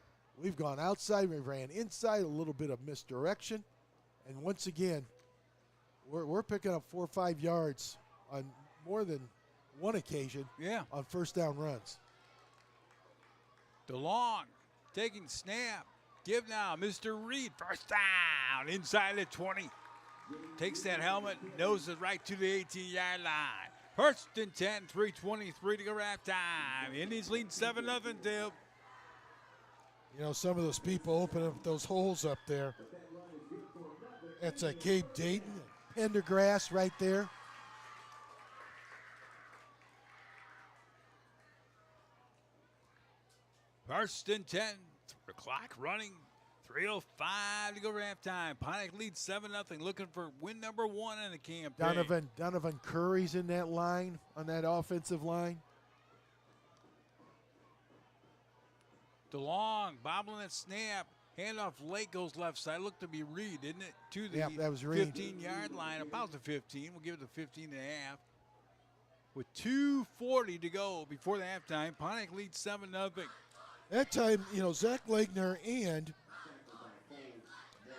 we've gone outside, we ran inside, a little bit of misdirection. And once again, we're picking up 4 or 5 yards on more than one occasion on first down runs. DeLong taking snap. Give now, Mr. Reed. First down inside the 20. takes that helmet, noses right to the 18-yard line. First and 10, 3:23 to go halftime. Indians lead 7-0, Dale. You know, some of those people open up those holes up there. That's a Cape Dayton, Pendergrass right there. First and 10, the clock running, 3:05 to go for halftime. Pontiac leads 7-0, looking for win number 1 in the campaign. Donovan Curry's in that line, on that offensive line. DeLong bobbling that snap. Handoff late goes left side. Looked to be Reed, didn't it? To the that was Reed. 15-yard line, about the 15. We'll give it the 15 and a half. With 2:40 to go before the halftime, Pontiac leads 7-0. That time, you know, Zach Legner and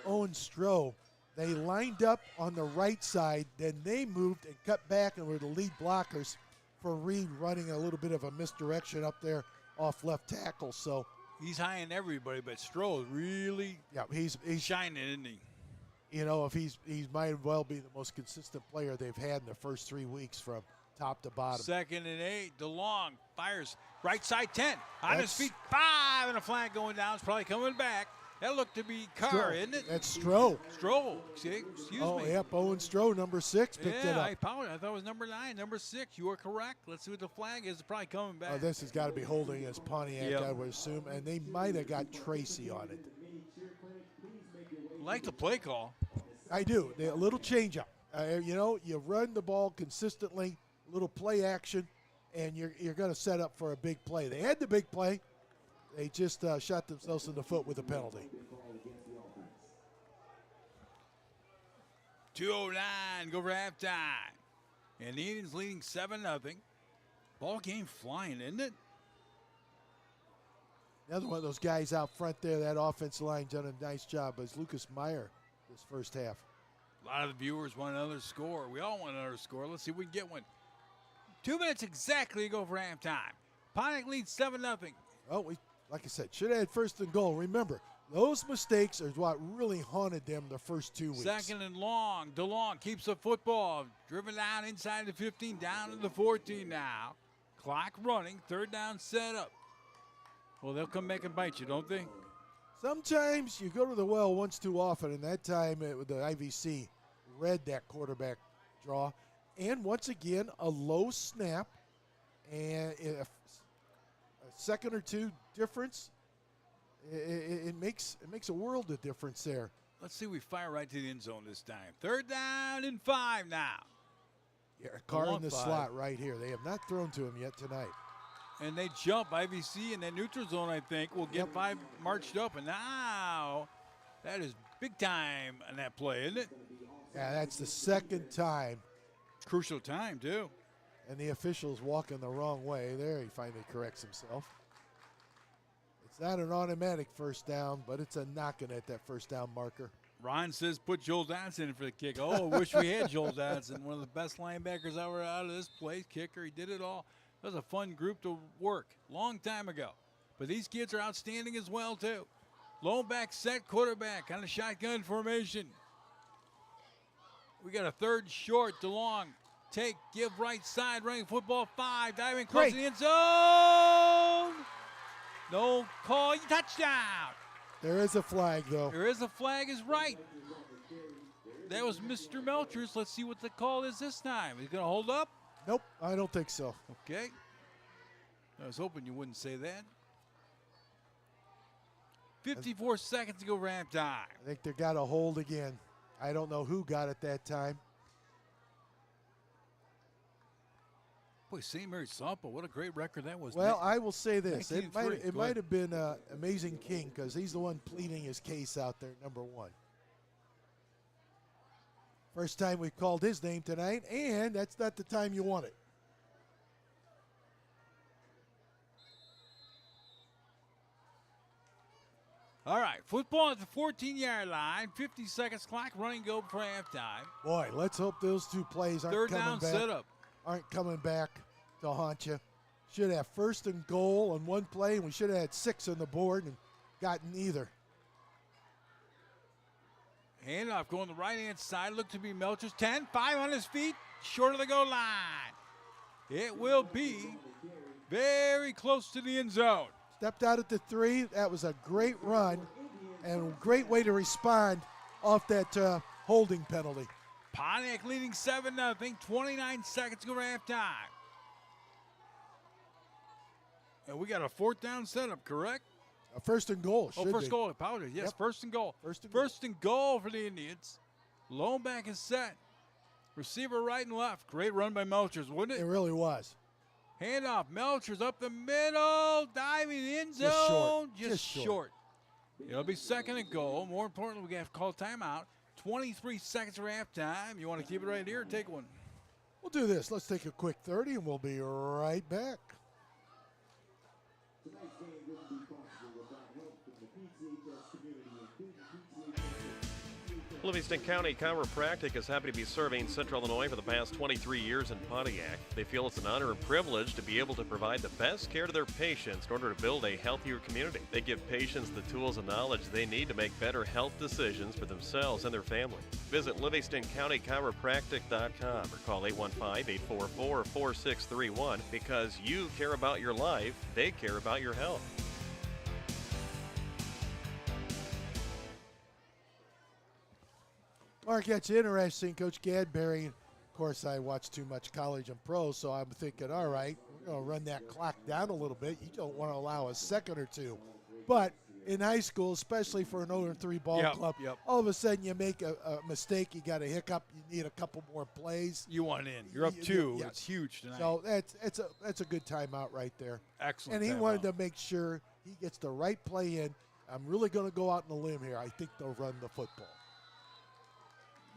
Owen Stroh, they lined up on the right side, then they moved and cut back and were the lead blockers for Reed running a little bit of a misdirection up there off left tackle. So he's high in everybody, but Stroh really he's shining, isn't he? You know, if he might well be the most consistent player they've had in the first 3 weeks from top to bottom. 2nd and 8. DeLong fires right side 10. On his feet, 5, and a flag going down. It's probably coming back. That looked to be Carr, isn't it? That's Stroh. Stroh. Excuse me. Oh, yep. Owen Stroh, number 6, picked it up. I apologize. I thought it was number 9. Number 6. You are correct. Let's see what the flag is. It's probably coming back. This has got to be holding as Pontiac, I would assume. And they might have got Tracy on it. Like the play call. I do. A little change up. You know, you run the ball consistently, little play action, and you're going to set up for a big play. They had the big play. They just shot themselves in the foot with a penalty. 2:09, go for halftime. And the Indians leading 7-0. Ball game flying, isn't it? Another one of those guys out front there, that offensive line done a nice job, is Lucas Meyer this first half. A lot of the viewers want another score. We all want another score. Let's see if we can get one. 2 minutes exactly to go for halftime. Pontiac leads 7-0. Well, like I said, should have had first and goal. Remember, those mistakes are what really haunted them the first 2 weeks. 2nd and long. DeLong keeps the football. Driven down inside the 15, down to the 14 now. Clock running. 3rd down set up. Well, they'll come back and bite you, don't they? Sometimes you go to the well once too often, and that time the IVC read that quarterback draw. And once again, a low snap and a second or two difference. It makes a world of difference there. Let's see, we fire right to the end zone this time. 3rd down and 5 now. Yeah, Carr in the slot right here. They have not thrown to him yet tonight. And they jump IVC in that neutral zone, I think. Will get 5 marched up. And now that is big time on that play, isn't it? Yeah, that's the 2nd time. Crucial time, too. And the official's walking the wrong way. There he finally corrects himself. It's not an automatic first down, but it's a knocking at that first down marker. Ron says put Joel Dodson in for the kick. Oh, I wish we had Joel Dodson, one of the best linebackers ever out of this place. Kicker, he did it all. That was a fun group to work long time ago. But these kids are outstanding as well, too. Lone back set, quarterback on a shotgun formation. We got a 3rd short, DeLong. Take, give right side, running football 5, diving close to the end zone. No call, touchdown. There is a flag, though. There is a flag, is right. That was Mr. Melchers. Let's see what the call is this time. He's going to hold up? Nope, I don't think so. Okay. I was hoping you wouldn't say that. 54 seconds to go ramp time. I think they got a hold again. I don't know who got it that time. Boy, St. Mary's softball, what a great record that was. Well, I will say this. It 19-3. might have been Amazing King because he's the one pleading his case out there, number 1. First time we've called his name tonight, and that's not the time you want it. All right, football at the 14-yard line. 50 seconds clock, running go for halftime. Boy, let's hope those 2 plays aren't 3rd coming down back. setup. Aren't coming back to haunt you. Should have first and goal on one play, and we should have had 6 on the board and gotten either. Handoff going to the right-hand side. Look to be Melcher's 10. 5 on his feet. Short of the goal line. It will be very close to the end zone. Stepped out at the 3. That was a great run and a great way to respond off that holding penalty. Pontiac leading 7-0. 29 seconds to go to halftime. And we got a 4th down setup, correct? A first and goal. First goal. Apologies. Yes, Yep. first and goal. First and goal for the Indians. Lone back is set. Receiver right and left. Great run by Melchers, wouldn't it? It really was. Handoff. Melchers up the middle. Diving end zone. Just short. It'll be 2nd and goal. More importantly, we have to call timeout. 23 seconds for halftime. You want to keep it right here or take one? We'll do this. Let's take a quick 30 and we'll be right back. Livingston County Chiropractic is happy to be serving Central Illinois for the past 23 years in Pontiac. They feel it's an honor and privilege to be able to provide the best care to their patients in order to build a healthier community. They give patients the tools and knowledge they need to make better health decisions for themselves and their families. Visit LivingstonCountyChiropractic.com or call 815-844-4631 because you care about your life, they care about your health. Mark, that's interesting. Coach Gadberry, of course, I watch too much college and pro, so I'm thinking, all right, we're going to run that clock down a little bit. You don't want to allow a second or two. But in high school, especially for an 0-3 ball club, all of a sudden you make a mistake, you got a hiccup, you need a couple more plays. You want in. You're up 2. It's huge tonight. So that's a good timeout right there. Excellent. And he wanted to make sure he gets the right play in. I'm really going to go out on a limb here. I think they'll run the football.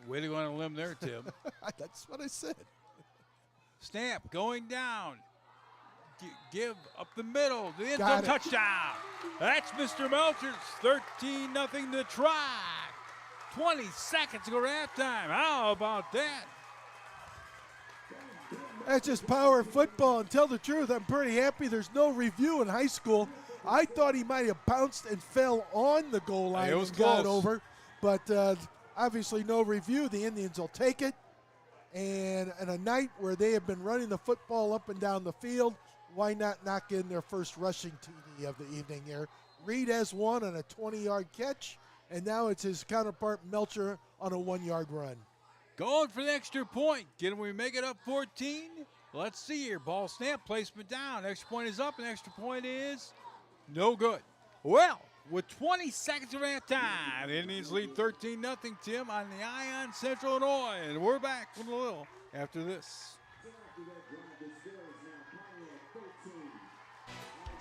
Way to go on a limb there, Tim. That's what I said. Stamp going down. Give up the middle. The end zone touchdown. That's Mr. Melchers. 13-0 to try. 20 seconds to go to halftime. How about that? That's just power football. And tell the truth, I'm pretty happy there's no review in high school. I thought he might have bounced and fell on the goal line and got over. But obviously no review. The Indians will take it. And on a night where they have been running the football up and down the field, why not knock in their first rushing TD of the evening here? Reed has one on a 20-yard catch, and now it's his counterpart Melcher on a 1-yard run. Going for the extra point. Can we make it up 14? Let's see here. Ball snap, placement down. Extra point is up, and extra point is no good. Well, with 20 seconds of halftime, the Indians lead 13-0, Tim, on the Ion Central Illinois. And we're back with a little after this.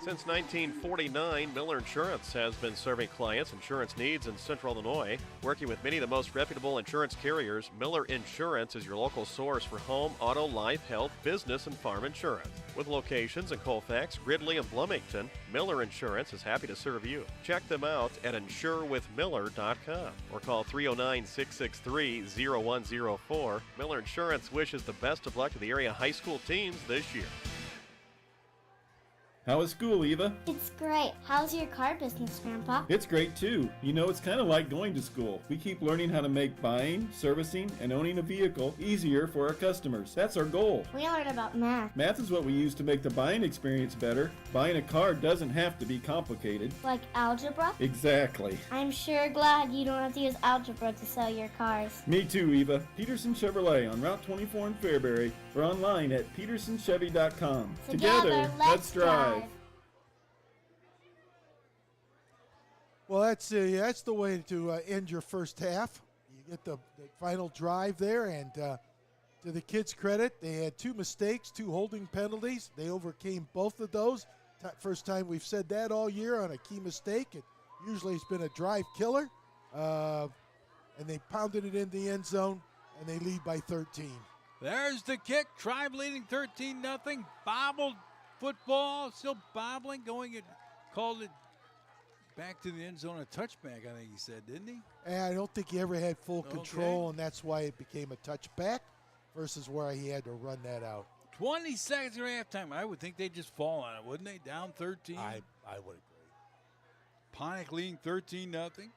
Since 1949, Miller Insurance has been serving clients' insurance needs in Central Illinois. Working with many of the most reputable insurance carriers, Miller Insurance is your local source for home, auto, life, health, business, and farm insurance. With locations in Colfax, Gridley, and Bloomington, Miller Insurance is happy to serve you. Check them out at insurewithmiller.com or call 309-663-0104. Miller Insurance wishes the best of luck to the area high school teams this year. How was school, Eva? It's great. How's your car business, Grandpa? It's great too. You know, it's kind of like going to school. We keep learning how to make buying, servicing, and owning a vehicle easier for our customers. That's our goal. We learn about math. Math is what we use to make the buying experience better. Buying a car doesn't have to be complicated. Like algebra? Exactly. I'm sure glad you don't have to use algebra to sell your cars. Me too, Eva. Peterson Chevrolet on Route 24 in Fairbury or online at petersonchevy.com. Together, let's drive. Well, that's the way to end your first half. You get the final drive there, and to the kids' credit, they had 2 mistakes, 2 holding penalties. They overcame both of those. First time we've said that all year on a key mistake. It usually has been a drive killer, and they pounded it in the end zone, and they lead by 13. There's the kick. Tribe leading 13-0. Bobbled football, still bobbling, going and called it back to the end zone, a touchback, I think he said, didn't he? And I don't think he ever had full control, and that's why it became a touchback versus where he had to run that out. 20 seconds or halftime. I would think they'd just fall on it, wouldn't they? Down 13. I would agree. Pontiac leading 13-0.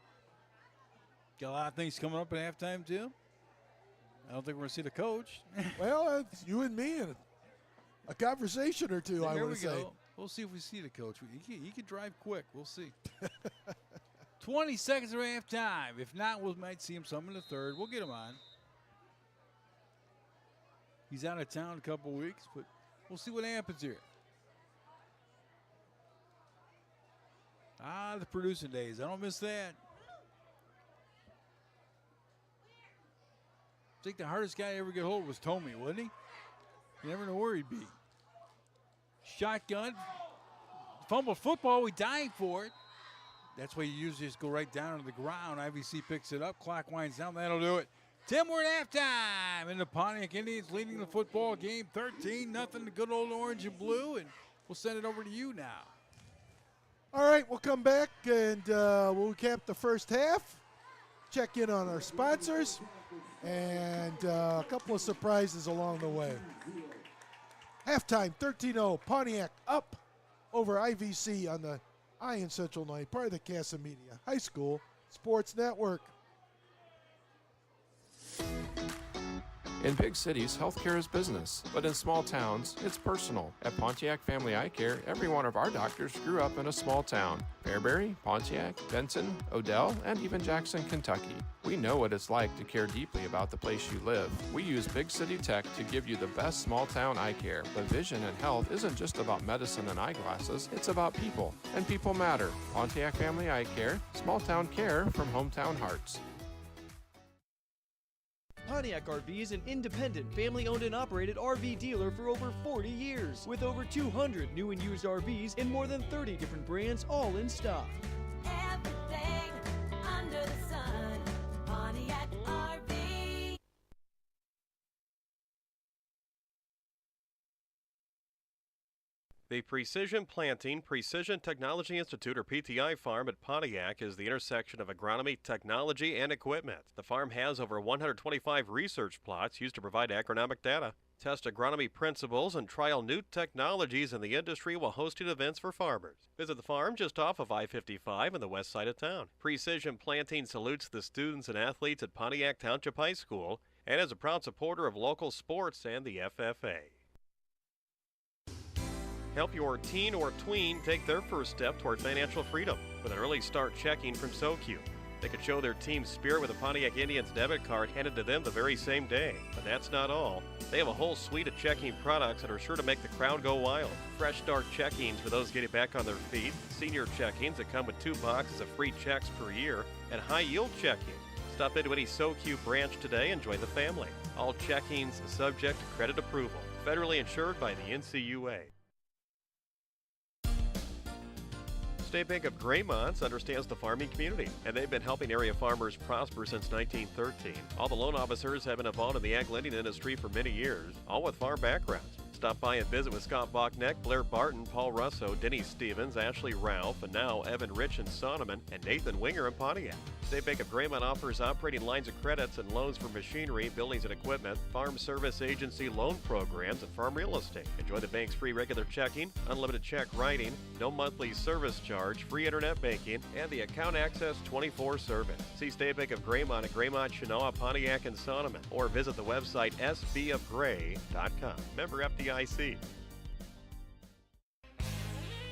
Got a lot of things coming up at halftime, Tim. I don't think we're going to see the coach. Well, it's you and me and a conversation or two, I would say. Go. We'll see if we see the coach. He can drive quick. We'll see. 20 seconds of halftime. If not, we might see him some in the third. We'll get him on. He's out of town a couple weeks, but we'll see what happens here. The producing days. I don't miss that. I think the hardest guy to ever get hold of was Tommy, wasn't he? You never know where he'd be. Shotgun. Fumble football. We dive for it. That's why you usually just go right down to the ground. IVC picks it up. Clock winds down. That'll do it. Tim, we're at halftime. And the Pontiac Indians leading the football game 13-0. The good old orange and blue. And we'll send it over to you now. All right, we'll come back and we'll recap the first half. Check in on our sponsors. And a couple of surprises along the way. Halftime, 13-0, Pontiac up over IVC on the Iron Central Night, part of the Casa Media High School Sports Network. In big cities, healthcare is business, but in small towns, it's personal. At Pontiac Family Eye Care, every one of our doctors grew up in a small town. Fairbury, Pontiac, Benton, Odell, and even Jackson, Kentucky. We know what it's like to care deeply about the place you live. We use big city tech to give you the best small town eye care. But vision and health isn't just about medicine and eyeglasses, it's about people. And people matter. Pontiac Family Eye Care, small town care from hometown hearts. Pontiac RV is an independent, family-owned and operated RV dealer for over 40 years, with over 200 new and used RVs in more than 30 different brands, all in stock. Everything under the sun, Pontiac RV. The Precision Planting Precision Technology Institute, or PTI farm at Pontiac, is the intersection of agronomy, technology, and equipment. The farm has over 125 research plots used to provide agronomic data, test agronomy principles, and trial new technologies in the industry while hosting events for farmers. Visit the farm just off of I-55 on the west side of town. Precision Planting salutes the students and athletes at Pontiac Township High School and is a proud supporter of local sports and the FFA. Help your teen or tween take their first step toward financial freedom with an early start checking from SoQ. They could show their team spirit with a Pontiac Indians debit card handed to them the very same day. But that's not all. They have a whole suite of checking products that are sure to make the crowd go wild. Fresh start checkings for those getting back on their feet, senior checkings that come with 2 boxes of free checks per year, and high yield checking. Stop into any SoQ branch today and join the family. All checkings subject to credit approval. Federally insured by the NCUA. State Bank of Graymont's understands the farming community, and they've been helping area farmers prosper since 1913. All the loan officers have been involved in the ag lending industry for many years, all with farm backgrounds. Stop by and visit with Scott Bachneck, Blair Barton, Paul Russo, Denny Stevens, Ashley Ralph, and now Evan Rich in Sonneman, and Nathan Winger in Pontiac. State Bank of Graymont offers operating lines of credits and loans for machinery, buildings and equipment, farm service agency loan programs, and farm real estate. Enjoy the bank's free regular checking, unlimited check writing, no monthly service charge, free internet banking, and the account access 24 service. See State Bank of Graymont at Graymont, Chenoa, Pontiac, and Sonneman, or visit the website sbofgray.com. Member FDIC.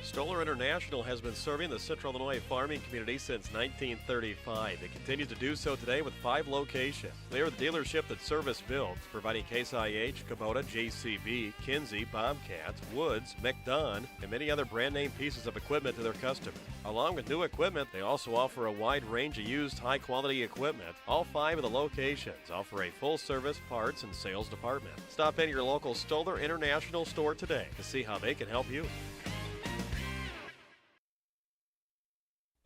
Stoller International has been serving the Central Illinois farming community since 1935. It continues to do so today with 5 locations. They are the dealership that service builds, providing Case IH, Kubota, JCB, Kinsey, Bobcats, Woods, McDon, and many other brand name pieces of equipment to their customers. Along with new equipment, they also offer a wide range of used high-quality equipment. All 5 of the locations offer a full-service parts and sales department. Stop in your local Stoller International store today to see how they can help you.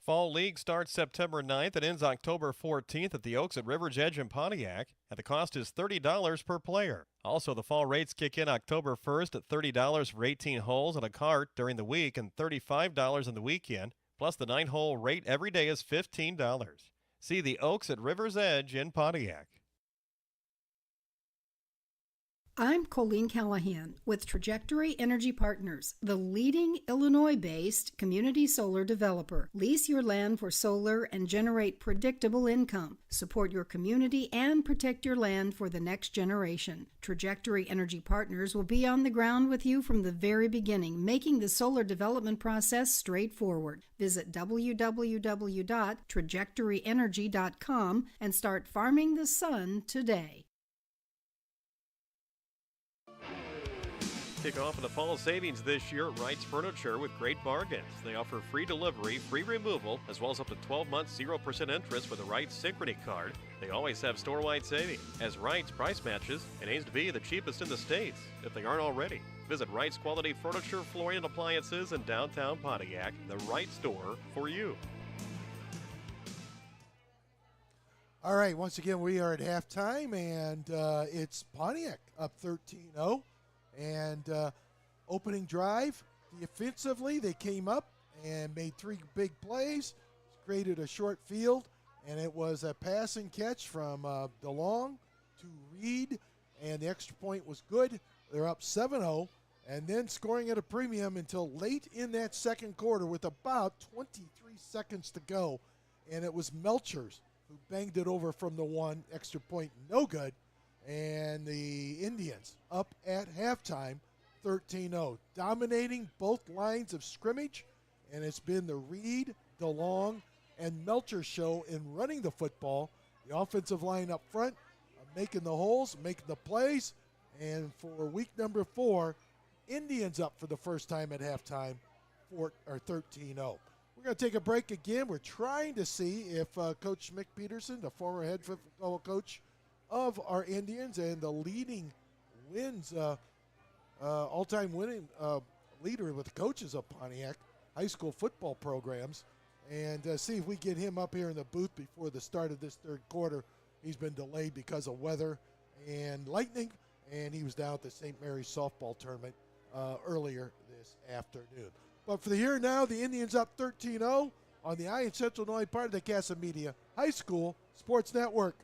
Fall League starts September 9th and ends October 14th at the Oaks at River's Edge in Pontiac, and the cost is $30 per player. Also, the fall rates kick in October 1st at $30 for 18 holes and a cart during the week and $35 on the weekend, plus the 9-hole rate every day is $15. See the Oaks at River's Edge in Pontiac. I'm Colleen Callahan with Trajectory Energy Partners, the leading Illinois-based community solar developer. Lease your land for solar and generate predictable income. Support your community and protect your land for the next generation. Trajectory Energy Partners will be on the ground with you from the very beginning, making the solar development process straightforward. Visit www.trajectoryenergy.com and start farming the sun today. Kick off in the fall savings this year at Wright's Furniture with great bargains. They offer free delivery, free removal, as well as up to 12 months 0% interest with the Wright's Synchrony card. They always have store-wide savings, as Wright's price matches and aims to be the cheapest in the States, if they aren't already. Visit Wright's Quality Furniture, Flooring, and Appliances in downtown Pontiac, the Wright store for you. All right, once again, we are at halftime, and it's Pontiac up 13-0. And opening drive, defensively, they came up and made three big plays, created a short field, and it was a pass and catch from DeLong to Reed, and the extra point was good. They're up 7-0, and then scoring at a premium until late in that second quarter with about 23 seconds to go, and it was Melchers who banged it over from the one, extra point no good. And the Indians up at halftime, 13-0, dominating both lines of scrimmage, and it's been the Reed, DeLong, and Melcher show in running the football. The offensive line up front, making the holes, making the plays, and for week number 4, Indians up for the first time at halftime, 13-0. We're going to take a break again. We're trying to see if Coach Mick Peterson, the former head football coach of our Indians and the leading wins, all-time winning leader with the coaches of Pontiac high school football programs, and see if we get him up here in the booth before the start of this third quarter. He's been delayed because of weather and lightning, and he was down at the St. Mary's softball tournament earlier this afternoon. But for the here and now, the Indians up 13-0 on the Iron Central Illinois part of the Casa Media High School Sports Network.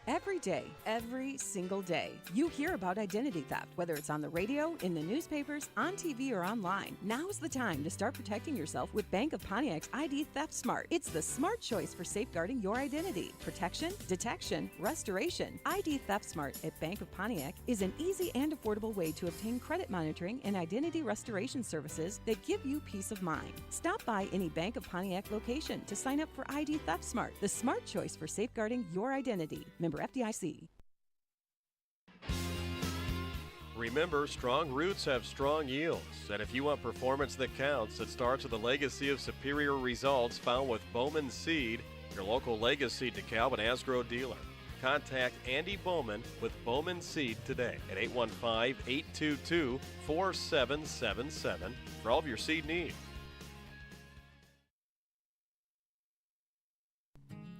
Every day, every single day, you hear about identity theft, whether it's on the radio, in the newspapers, on TV, or online. Now's the time to start protecting yourself with Bank of Pontiac's ID Theft Smart. It's the smart choice for safeguarding your identity. Protection, detection, restoration. ID Theft Smart at Bank of Pontiac is an easy and affordable way to obtain credit monitoring and identity restoration services that give you peace of mind. Stop by any Bank of Pontiac location to sign up for ID Theft Smart, the smart choice for safeguarding your identity. Member FDIC. Remember, strong roots have strong yields, and if you want performance that counts, it starts with a legacy of superior results found with Bowman Seed, your local Legacy DeKalb and Asgrow dealer. Contact Andy Bowman with Bowman Seed today at 815-822-4777 for all of your seed needs.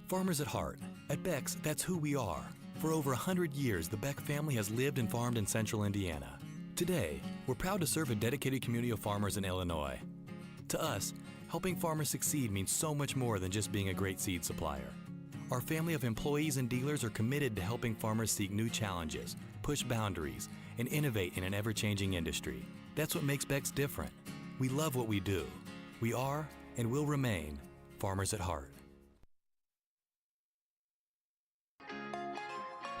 Farmers at heart. At Beck's, that's who we are. For over 100 years, the Beck family has lived and farmed in central Indiana. Today, we're proud to serve a dedicated community of farmers in Illinois. To us, helping farmers succeed means so much more than just being a great seed supplier. Our family of employees and dealers are committed to helping farmers seek new challenges, push boundaries, and innovate in an ever-changing industry. That's what makes Beck's different. We love what we do. We are and will remain farmers at heart.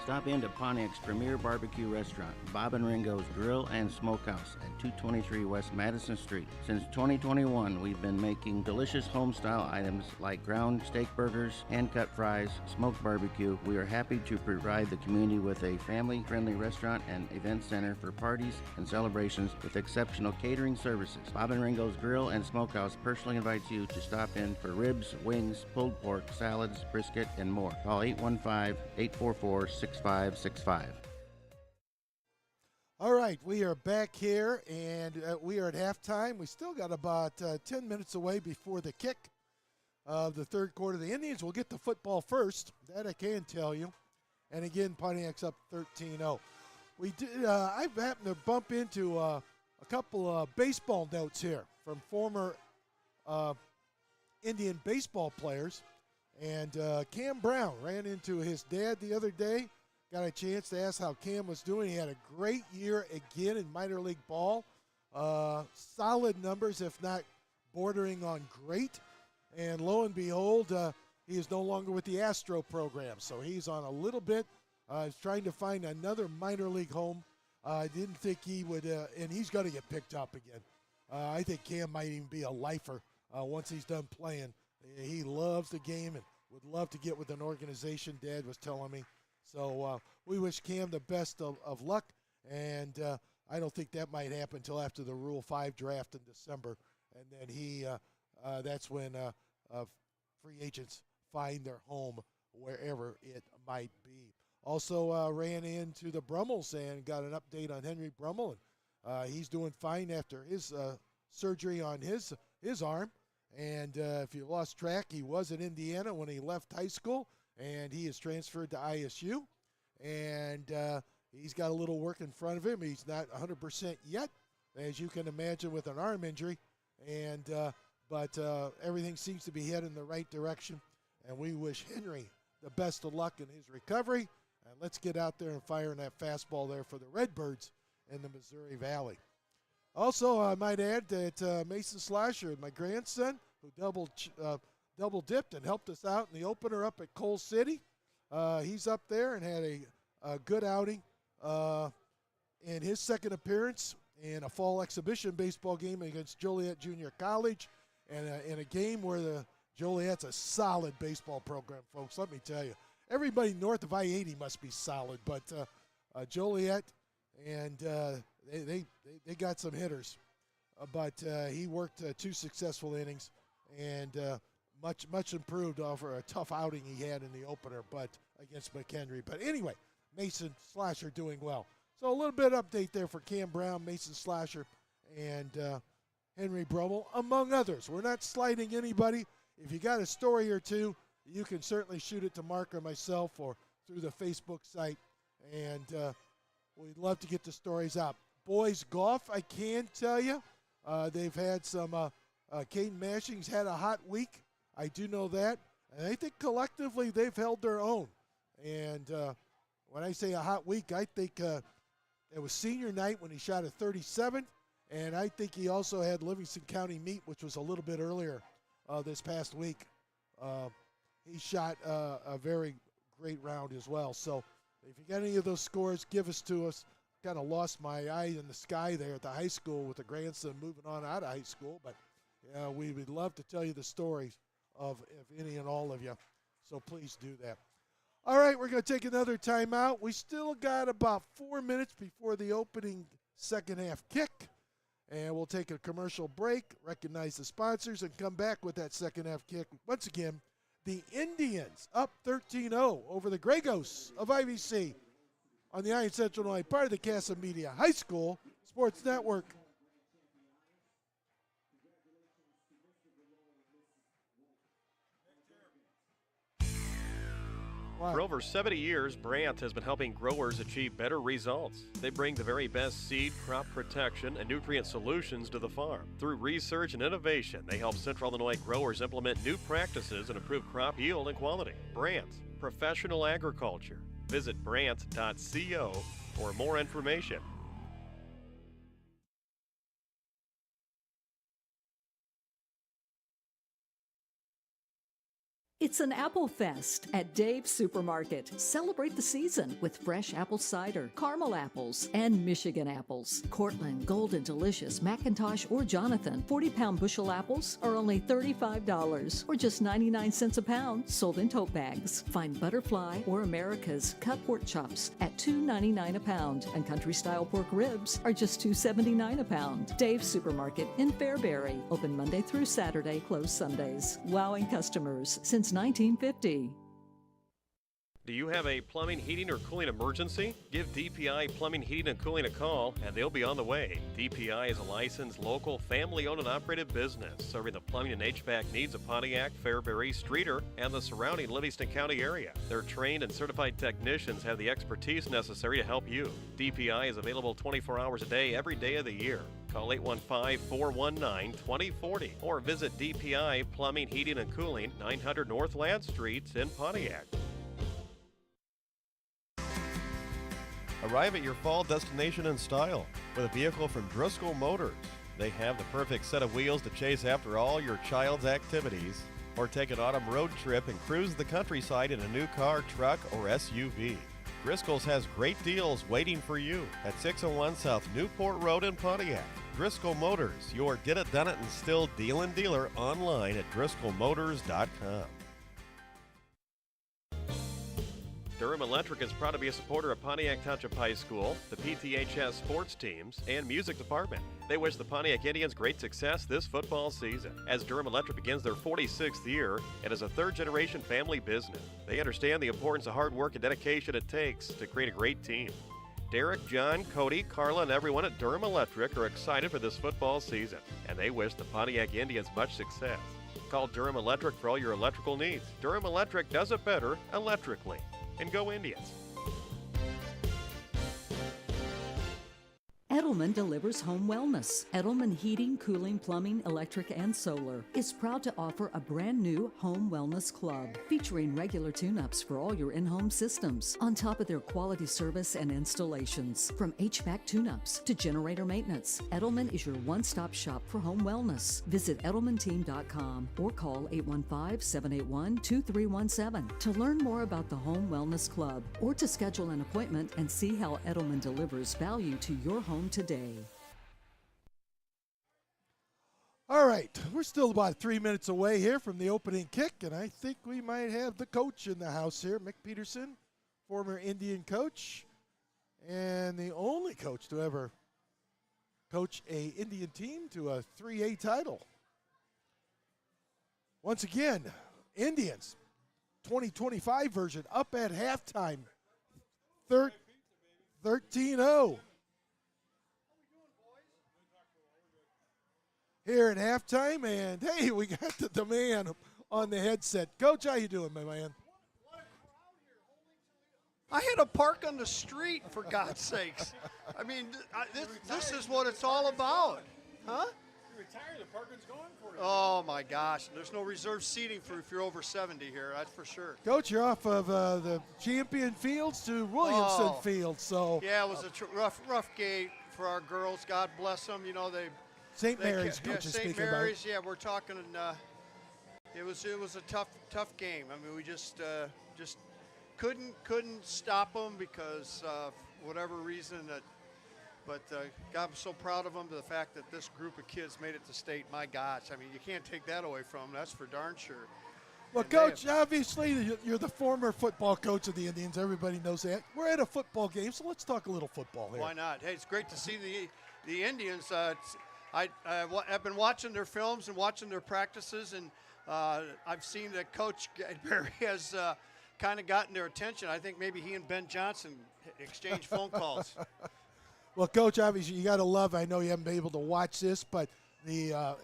Stop into Pontiac's premier barbecue restaurant, Bob and Ringo's Grill and Smokehouse at 223 West Madison Street. Since 2021, we've been making delicious home-style items like ground steak burgers, hand-cut fries, smoked barbecue. We are happy to provide the community with a family-friendly restaurant and event center for parties and celebrations with exceptional catering services. Bob and Ringo's Grill and Smokehouse personally invites you to stop in for ribs, wings, pulled pork, salads, brisket, and more. Call 815-844-6565. All right, we are back here, and we are at halftime. We still got about 10 minutes away before the kick of the third quarter. The Indians will get the football first. That I can tell you. And again, Pontiac's up 13-0. We did. I've happened to bump into a couple of baseball notes here from former Indian baseball players. And Cam Brown ran into his dad the other day. got a chance to ask how Cam was doing. He had a great year again in minor league ball. Solid numbers, if not bordering on great. And lo and behold, he is no longer with the Astro program. So he's on a little bit. He's trying to find another minor league home. I didn't think he would, and he's going to get picked up again. I think Cam might even be a lifer once he's done playing. He loves the game and would love to get with an organization, Dad was telling me. So we wish Cam the best of luck, and I don't think that might happen until after the Rule 5 draft in December. And then that's when free agents find their home wherever it might be. Also ran into the Brummels and got an update on Henry Brummel. And he's doing fine after his surgery on his arm. And if you lost track, he was in Indiana when he left high school, and he is transferred to ISU. And he's got a little work in front of him. He's not 100% yet, as you can imagine, with an arm injury. And but everything seems to be heading in the right direction. And we wish Henry the best of luck in his recovery. And let's get out there and fire in that fastball there for the Redbirds in the Missouri Valley. Also, I might add that Mason Slasher, my grandson, who double dipped and helped us out in the opener up at Coal City, he's up there and had a good outing in his second appearance in a fall exhibition baseball game against Joliet Junior College, and in a game where the Joliet's a solid baseball program, folks. Let me tell you, everybody north of I-80 must be solid, but Joliet and they got some hitters. But he worked 2 successful innings and much improved over a tough outing he had in the opener, but against McHenry. But anyway, Mason Slasher doing well. So a little bit of update there for Cam Brown, Mason Slasher, and Henry Brummel, among others. We're not slighting anybody. If you got a story or two, you can certainly shoot it to Mark or myself or through the Facebook site, and we'd love to get the stories out. Boys golf, I can tell you, they've had some, Caden Mashing's had a hot week. I do know that. And I think collectively they've held their own. And when I say a hot week, I think it was senior night when he shot a 37. And I think he also had Livingston County meet, which was a little bit earlier this past week. He shot a very great round as well. So if you got any of those scores, give us to us. Kind of lost my eye in the sky there at the high school with the grandson moving on out of high school. But we would love to tell you the stories of any and all of you. So please do that. All right, we're going to take another timeout. We still got about 4 minutes before the opening second half kick. And we'll take a commercial break, recognize the sponsors, and come back with that second half kick. Once again, the Indians up 13-0 over the Grey Ghosts of IVC on the Iron Central Illinois, part of the Casa Media High School Sports Network. Wow. For over 70 years, Brandt has been helping growers achieve better results. They bring the very best seed, crop protection, and nutrient solutions to the farm. Through research and innovation, they help Central Illinois growers implement new practices and improve crop yield and quality. Brandt, professional agriculture. Visit brandt.co for more information. It's an Apple Fest at Dave's Supermarket. Celebrate the season with fresh apple cider, caramel apples, and Michigan apples. Cortland, Golden Delicious, McIntosh, or Jonathan 40-pound bushel apples are only $35 or just 99 cents a pound, sold in tote bags. Find Butterfly or America's cut pork chops at $2.99 a pound, and country-style pork ribs are just $2.79 a pound. Dave's Supermarket in Fairbury, open Monday through Saturday, closed Sundays. Wowing customers since 1950. Do you have a plumbing, heating, or cooling emergency? Give DPI Plumbing, Heating, and Cooling a call, and they'll be on the way. DPI is a licensed, local, family-owned and operated business, serving the plumbing and HVAC needs of Pontiac, Fairbury, Streator, and the surrounding Livingston County area. Their trained and certified technicians have the expertise necessary to help you. DPI is available 24 hours a day, every day of the year. Call 815-419-2040 or visit DPI Plumbing, Heating, and Cooling, 900 North Ladd Street in Pontiac. Arrive at your fall destination in style with a vehicle from Driscoll Motors. They have the perfect set of wheels to chase after all your child's activities, or take an autumn road trip and cruise the countryside in a new car, truck, or SUV. Driscoll's has great deals waiting for you at 601 South Newport Road in Pontiac. Driscoll Motors, your get it, done it, and still dealin' dealer online at driscollmotors.com. Durham Electric is proud to be a supporter of Pontiac Township High School, the PTHS sports teams, and music department. They wish the Pontiac Indians great success this football season, as Durham Electric begins their 46th year and is a third-generation family business. They understand the importance of hard work and dedication it takes to create a great team. Derek, John, Cody, Carla, and everyone at Durham Electric are excited for this football season, and they wish the Pontiac Indians much success. Call Durham Electric for all your electrical needs. Durham Electric does it better electrically. And go Indians. Edelman delivers home wellness. Edelman Heating, Cooling, Plumbing, Electric, and Solar is proud to offer a brand new home wellness club featuring regular tune-ups for all your in-home systems on top of their quality service and installations. From HVAC tune-ups to generator maintenance, Edelman is your one-stop shop for home wellness. Visit edelmanteam.com or call 815-781-2317 to learn more about the Home Wellness Club or to schedule an appointment and see how Edelman delivers value to your home today. All right, we're still about 3 minutes away here from the opening kick, and I think we might have the coach in the house here, Mick Peterson, former Indian coach, and the only coach to ever coach a Indian team to a 3A title. Once again, Indians, 2025 version, up at halftime, 13-0. Here at halftime, and hey, we got the man on the headset. Coach, how you doing, my man? I had to park on the street, for God's sakes. I mean, this is what it's all about. Huh? You're retired, the parking's gone for you. Oh, my gosh. There's no reserved seating for if you're over 70 here, that's for sure. Coach, you're off of the Champion Fields to Williamson Field, so. Yeah, it was a rough gate for our girls. God bless them. You know, St. Mary's, coach is speaking about. St. Mary's, yeah, we're talking. It was a tough game. I mean, we just couldn't stop them because whatever reason. But God, I'm so proud of them. The fact that this group of kids made it to state. My gosh, I mean, you can't take that away from them. That's for darn sure. Well, Coach, obviously you're the former football coach of the Indians. Everybody knows that. We're at a football game, so let's talk a little football here. Why not? Hey, it's great to see the Indians. I've been watching their films and watching their practices, and I've seen that Coach Barry has kind of gotten their attention. I think maybe he and Ben Johnson exchanged phone calls. Well, Coach, obviously you got to love, I know you haven't been able to watch this, but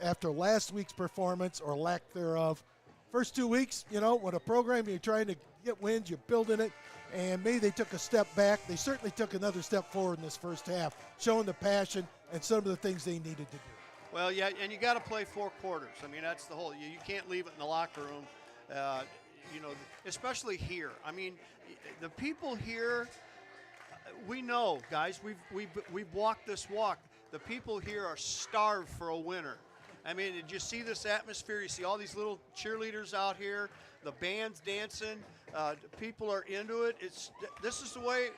after last week's performance or lack thereof, first 2 weeks, you know, when a program you're trying to get wins, you're building it, and maybe they took a step back. They certainly took another step forward in this first half, showing the passion and some of the things they needed to do. Well, yeah, and you got to play 4 quarters. I mean, that's the whole. You can't leave it in the locker room, you know, especially here. I mean, the people here, we know, guys. We've walked this walk. The people here are starved for a winner. I mean, did you see this atmosphere? You see all these little cheerleaders out here, the band's dancing. People are into it. This is the way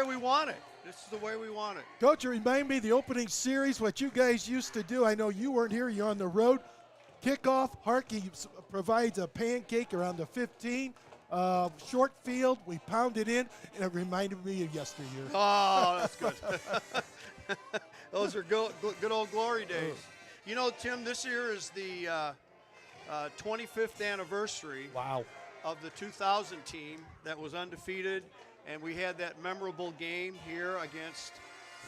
we want it. This is the way we want it. Coach, you remind me of the opening series, what you guys used to do. I know you weren't here. You're on the road. Kickoff, Harkey provides a pancake around the 15. Short field, we pounded in, and it reminded me of yesteryear. Oh, that's good. Those are good old glory days. You know, Tim, this year is the 25th anniversary of the 2000 team that was undefeated, and we had that memorable game here against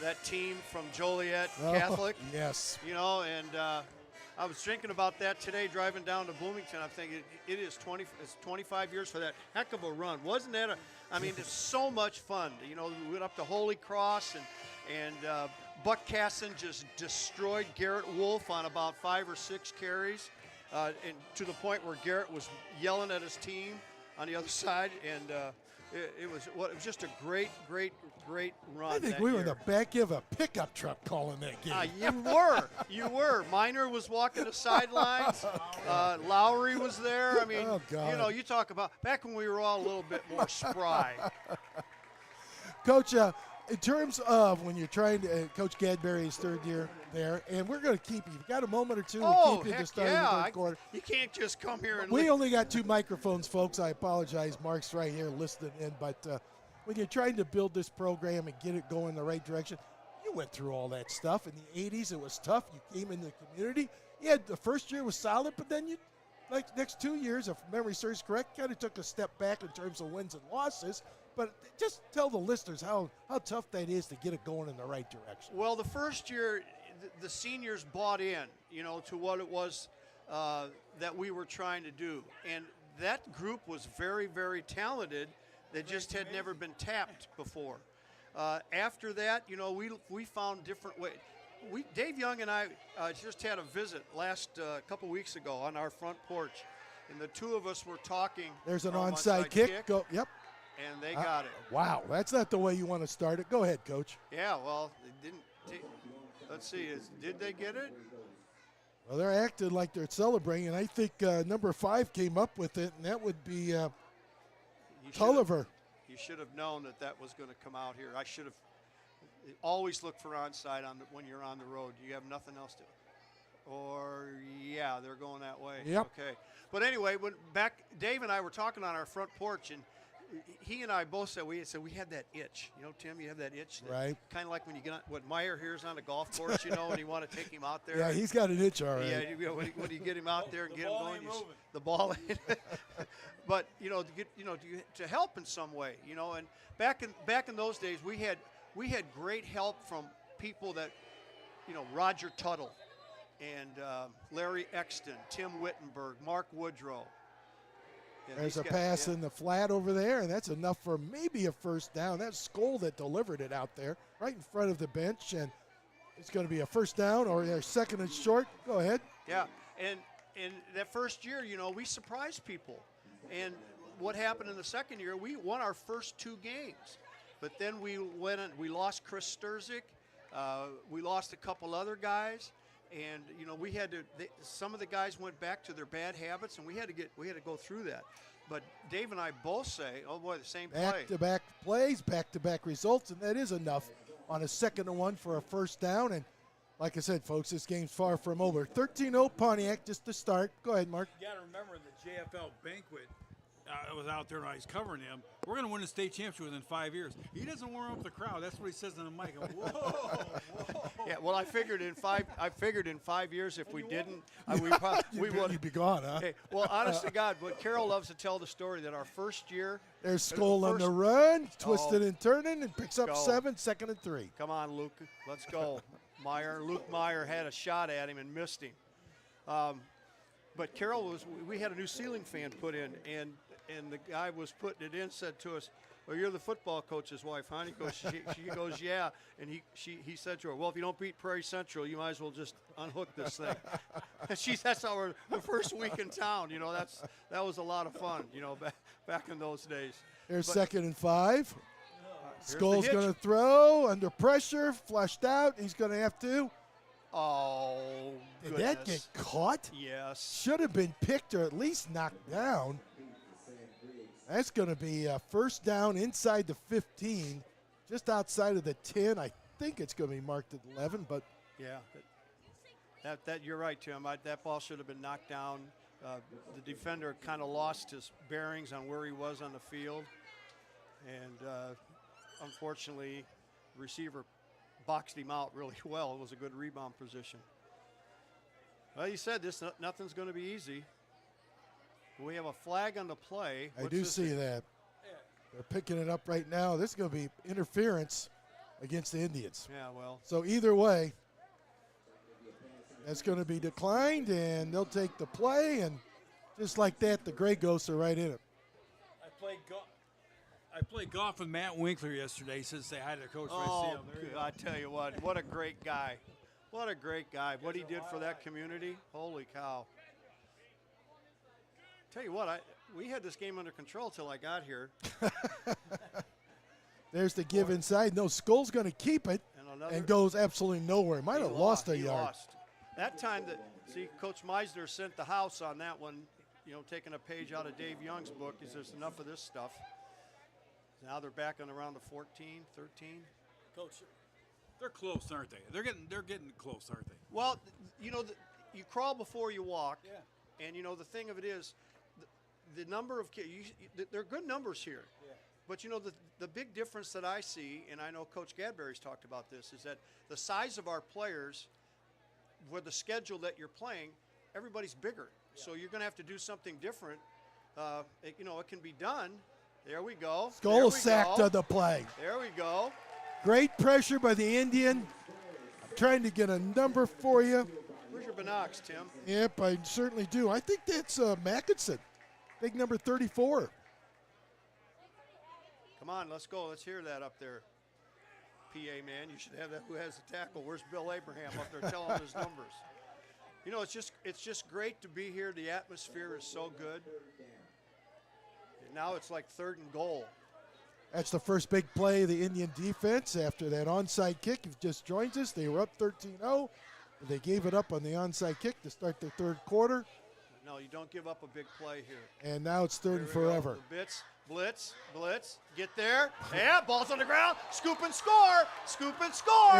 that team from Joliet Catholic. Yes. You know, and I was thinking about that today driving down to Bloomington. I'm thinking it's 25 years for that heck of a run. Wasn't that I mean, it's so much fun. You know, we went up to Holy Cross, and Buck Casson just destroyed Garrett Wolf on about 5 or 6 carries, and to the point where Garrett was yelling at his team on the other side. And it was just a great run. I think that we were in year. the back of a pickup truck calling that game. You were. Miner was walking the sidelines. Lowry was there. I mean, Oh, God. you know, you talk about back when we were all a little bit more spry. Coach, in terms of when you're trying to, Coach Gadberry's third year there, and we're going to keep you. You've got a moment or two to keep you to heck start yeah. the third quarter. You can't just come here and We only got 2 microphones, folks. I apologize. Mark's right here listening in. But when you're trying to build this program and get it going the right direction, you went through all that stuff. In the 80s, it was tough. You came in the community. Yeah, the first year was solid, but then you, like next 2 years, if memory serves correct, kind of took a step back in terms of wins and losses. But just tell the listeners how tough that is to get it going in the right direction. Well, the first year, the seniors bought in, you know, to what it was that we were trying to do. And that group was very, very talented. That just had never been tapped before. After that, you know, we found different ways. Dave Young and I just had a visit last couple weeks ago on our front porch, and the two of us were talking. There's an from onside kick. Go, yep. And they got it. Wow, that's not the way you want to start it. Go ahead, Coach. Yeah, well, they didn't. Let's see. Did they get it? Well, they're acting like they're celebrating, and I think number 5 came up with it, and that would be Tulliver. You should have known that was going to come out here. I should have always look for onside when you're on the road. You have nothing else to. Or yeah, they're going that way. Yep. Okay. But anyway, Dave and I were talking on our front porch, and he and I both said we had that itch. You know, Tim, you have that itch. Right. Kind of like when you get on, what Meyer here's on the golf course, you know, and you want to take him out there. Yeah, he's got an itch already. Yeah, you know, when you get him out there and get him going, the ball ain't. But you know, to help in some way, you know. And back in those days, we had great help from people that, you know, Roger Tuttle and Larry Exton, Tim Wittenberg, Mark Woodrow. Yeah, There's a these pass guys, in the flat over there, and that's enough for maybe a first down. That's Skoll that delivered it out there right in front of the bench, and it's going to be a first down or their second and short. Go ahead. Yeah, and that first year, you know, we surprised people. And what happened in the second year, we won our first 2 games. But then we went and we lost Chris Sturzik. We lost a couple other guys. And, you know, we had to some of the guys went back to their bad habits, and we had to go through that. But Dave and I both say, oh, boy, the same play. Back-to-back plays, back-to-back results, and that is enough on a 2nd and 1 for a first down. And like I said, folks, this game's far from over. 13-0 Pontiac just to start. Go ahead, Mark. You got to remember the JFL banquet. I was out there and I was covering him. We're going to win the state championship within 5 years. He doesn't warm up the crowd. That's what he says on the mic. Whoa, whoa. Yeah, well, I figured in 5 years if we didn't, we would. You'd be gone, huh? Hey, well, honest to God, but Carol loves to tell the story that our first year. There's Skoll on the run, twisted and turning, and picks up 7, 2nd and 3. Come on, Luke. Let's go. Luke Meyer had a shot at him and missed him. But Carol we had a new ceiling fan put in, and the guy was putting it in said to us, well, you're the football coach's wife, huh? He goes, she goes, yeah. And he said to her, well, if you don't beat Prairie Central, you might as well just unhook this thing. And that's our the first week in town. You know, that was a lot of fun. You know, back in those days. There's 2nd and 5. Skoll's going to throw under pressure, flushed out. He's going to have to. Oh, did that get caught? Yes. Should have been picked or at least knocked down. That's going to be a first down inside the 15, just outside of the 10. I think it's going to be marked at 11, but yeah, that you're right, Tim. That ball should have been knocked down. The defender kind of lost his bearings on where he was on the field, and unfortunately, the receiver boxed him out really well. It was a good rebound position. Well, you said nothing's going to be easy. We have a flag on the play. I do see that. They're picking it up right now. This is going to be interference against the Indians. Yeah, well. So either way, that's going to be declined, and they'll take the play, and just like that, the Gray Ghosts are right in it. I played golf with Matt Winkler yesterday. He said say hi to the coach. Oh, I tell you what a great guy. What a great guy. What he did for that community, holy cow. Tell you what, We had this game under control till I got here. There's the give inside. No, Skull's going to keep it and goes absolutely nowhere. Might have lost a yard. Lost. That time, Coach Meisner sent the house on that one, taking a page out of Dave Young's book. He says, enough of this stuff. Now they're back on around the 14, 13. Coach, they're close, aren't they? They're getting close, aren't they? Well, you crawl before you walk. Yeah. And, the thing of it is, the number of kids, they're good numbers here. Yeah. But, the big difference that I see, and I know Coach Gadberry's talked about this, is that the size of our players, with the schedule that you're playing, everybody's bigger. Yeah. So you're going to have to do something different. It can be done. There we go. Skull sacked on the play. There we go. Great pressure by the Indian. I'm trying to get a number for you. Where's your binocs, Tim? Yep, I certainly do. I think that's Mackinson, big number 34. Come on, let's go. Let's hear that up there. PA, man, you should have that. Who has the tackle? Where's Bill Abraham up there telling his numbers? It's just great to be here. The atmosphere is so good. And now it's like 3rd and goal. That's the first big play of the Indian defense after that onside kick. If just joins us, they were up 13-0. They gave it up on the onside kick to start their 3rd quarter. No, you don't give up a big play here. And now it's 3rd and forever. Blitz, get there. Yeah, ball's on the ground. Scoop and score.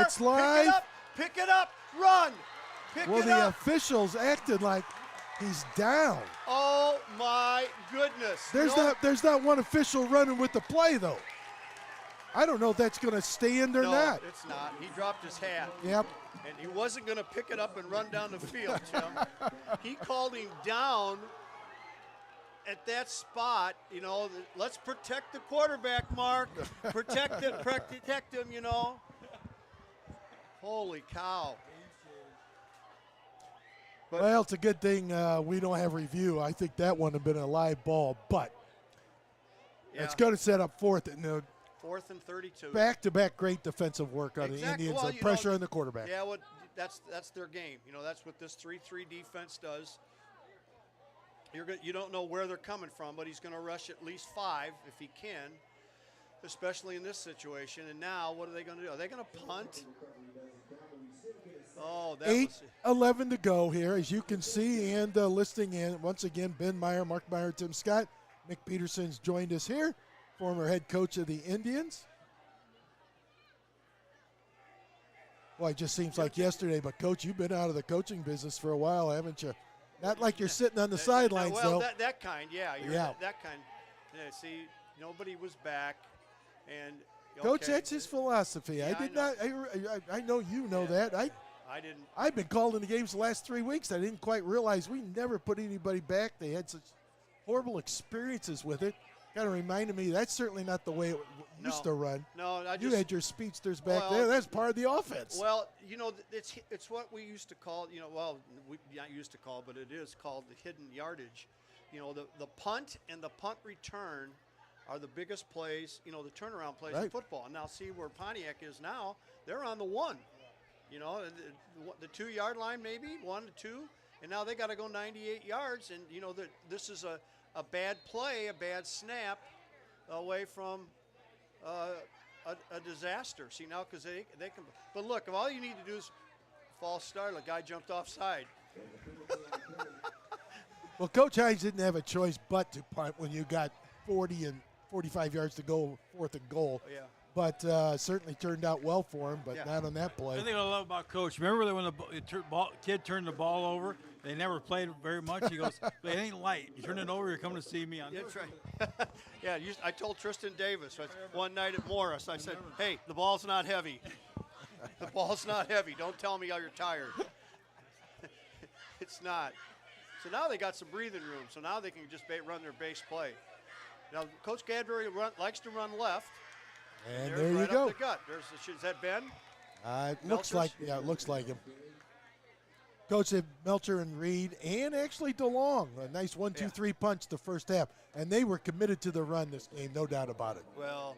It's live. Pick it up, run. Well, the officials acted like he's down. Oh, my goodness. There's not one official running with the play, though. I don't know if that's going to stand or not. No, it's not. He dropped his hat. Yep. And he wasn't going to pick it up and run down the field, Tim. He called him down at that spot. Let's protect the quarterback, Mark. Protect him, Holy cow. But well, it's a good thing we don't have review. I think that one would have been a live ball, but it's going to set up 4th and 4th and 32. Back-to-back great defensive work on the Indians and pressure on the quarterback. Yeah, that's their game. That's what this 3-3 defense does. You don't know where they're coming from, but he's going to rush at least 5 if he can, especially in this situation. And now what are they going to do? Are they going to punt? Oh, 8:11 to go here, as you can see, and listing in once again Ben Meyer, Mark Meyer, Tim Scott. Mick Peterson's joined us here, former head coach of the Indians. Well, it just seems like yesterday, but Coach, you've been out of the coaching business for a while, haven't you? Not like you're sitting on the sidelines, though. Well, that kind, yeah. That kind. Yeah, see, nobody was back, and Coach, that's his philosophy. Yeah, I know you know that. I didn't. I've been called in the games the last 3 weeks. I didn't quite realize we never put anybody back. They had such horrible experiences with it. Kind of reminded me that's certainly not the way it used to run. No, you had your speedsters back there. That's part of the offense. Well, it's what we used to call. We not used to call, but it is called the hidden yardage. The punt and the punt return are the biggest plays. The turnaround plays in football. And now see where Pontiac is now. They're on the 1. The 2-yard line, maybe 1 to 2, and now they got to go 98 yards. And this is a bad play, a bad snap away from a disaster. See now, because they can. But look, if all you need to do is false start, the guy jumped offside. Well, Coach Hines didn't have a choice but to punt when you got 40 and 45 yards to go, 4th and goal. Yeah. But certainly turned out well for him, but not on that play. The thing I love about Coach, remember when the kid turned the ball over? They never played very much. He goes, it ain't light. You turn it over, you're coming to see me on That's right. Yeah, I told Tristan Davis one night at Morris, I said, hey, the ball's not heavy. The ball's not heavy. Don't tell me how you're tired. It's not. So now they got some breathing room. So now they can just run their base play. Now, Coach Gadberry likes to run left. And there you go. Up the gut. Is that Ben? It looks like him. Coach Melcher and Reed, and actually DeLong, a nice 1-2-3 punch the first half, and they were committed to the run this game, no doubt about it. Well,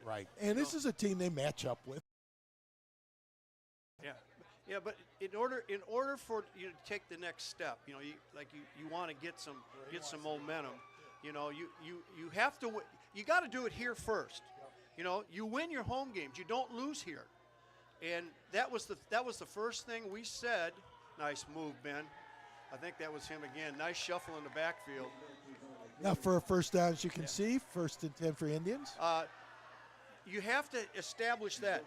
right, and this is a team they match up with. Yeah, but in order for you to take the next step, you want to get some momentum. You have to. You got to do it here first. You win your home games. You don't lose here, and that was the first thing we said. Nice move, Ben. I think that was him again. Nice shuffle in the backfield. Now for a first down, as you can see, 1st and 10 for Indians. You have to establish that.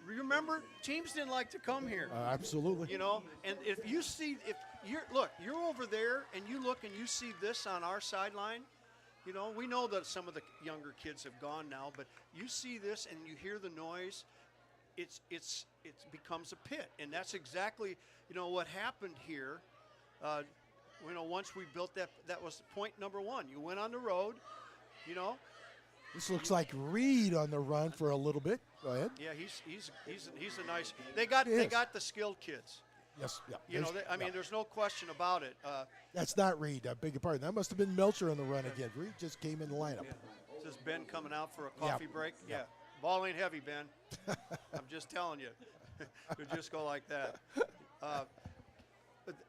Remember, teams didn't like to come here. Absolutely. And if you're over there and you look and you see this on our sideline. We know that some of the younger kids have gone now, but you see this and you hear the noise. It becomes a pit, and that's exactly what happened here. Once we built that was point number one. You went on the road. This looks like Reed on the run for a little bit. Go ahead. Yeah, he's a nice. They got the skilled kids. Yes. Yeah. There's no question about it. That's not Reed. I beg your pardon. That must have been Melcher on the run again. Reed just came in the lineup. Yeah. Is this Ben coming out for a coffee break? Yeah. Ball ain't heavy, Ben. I'm just telling you. It just go like that.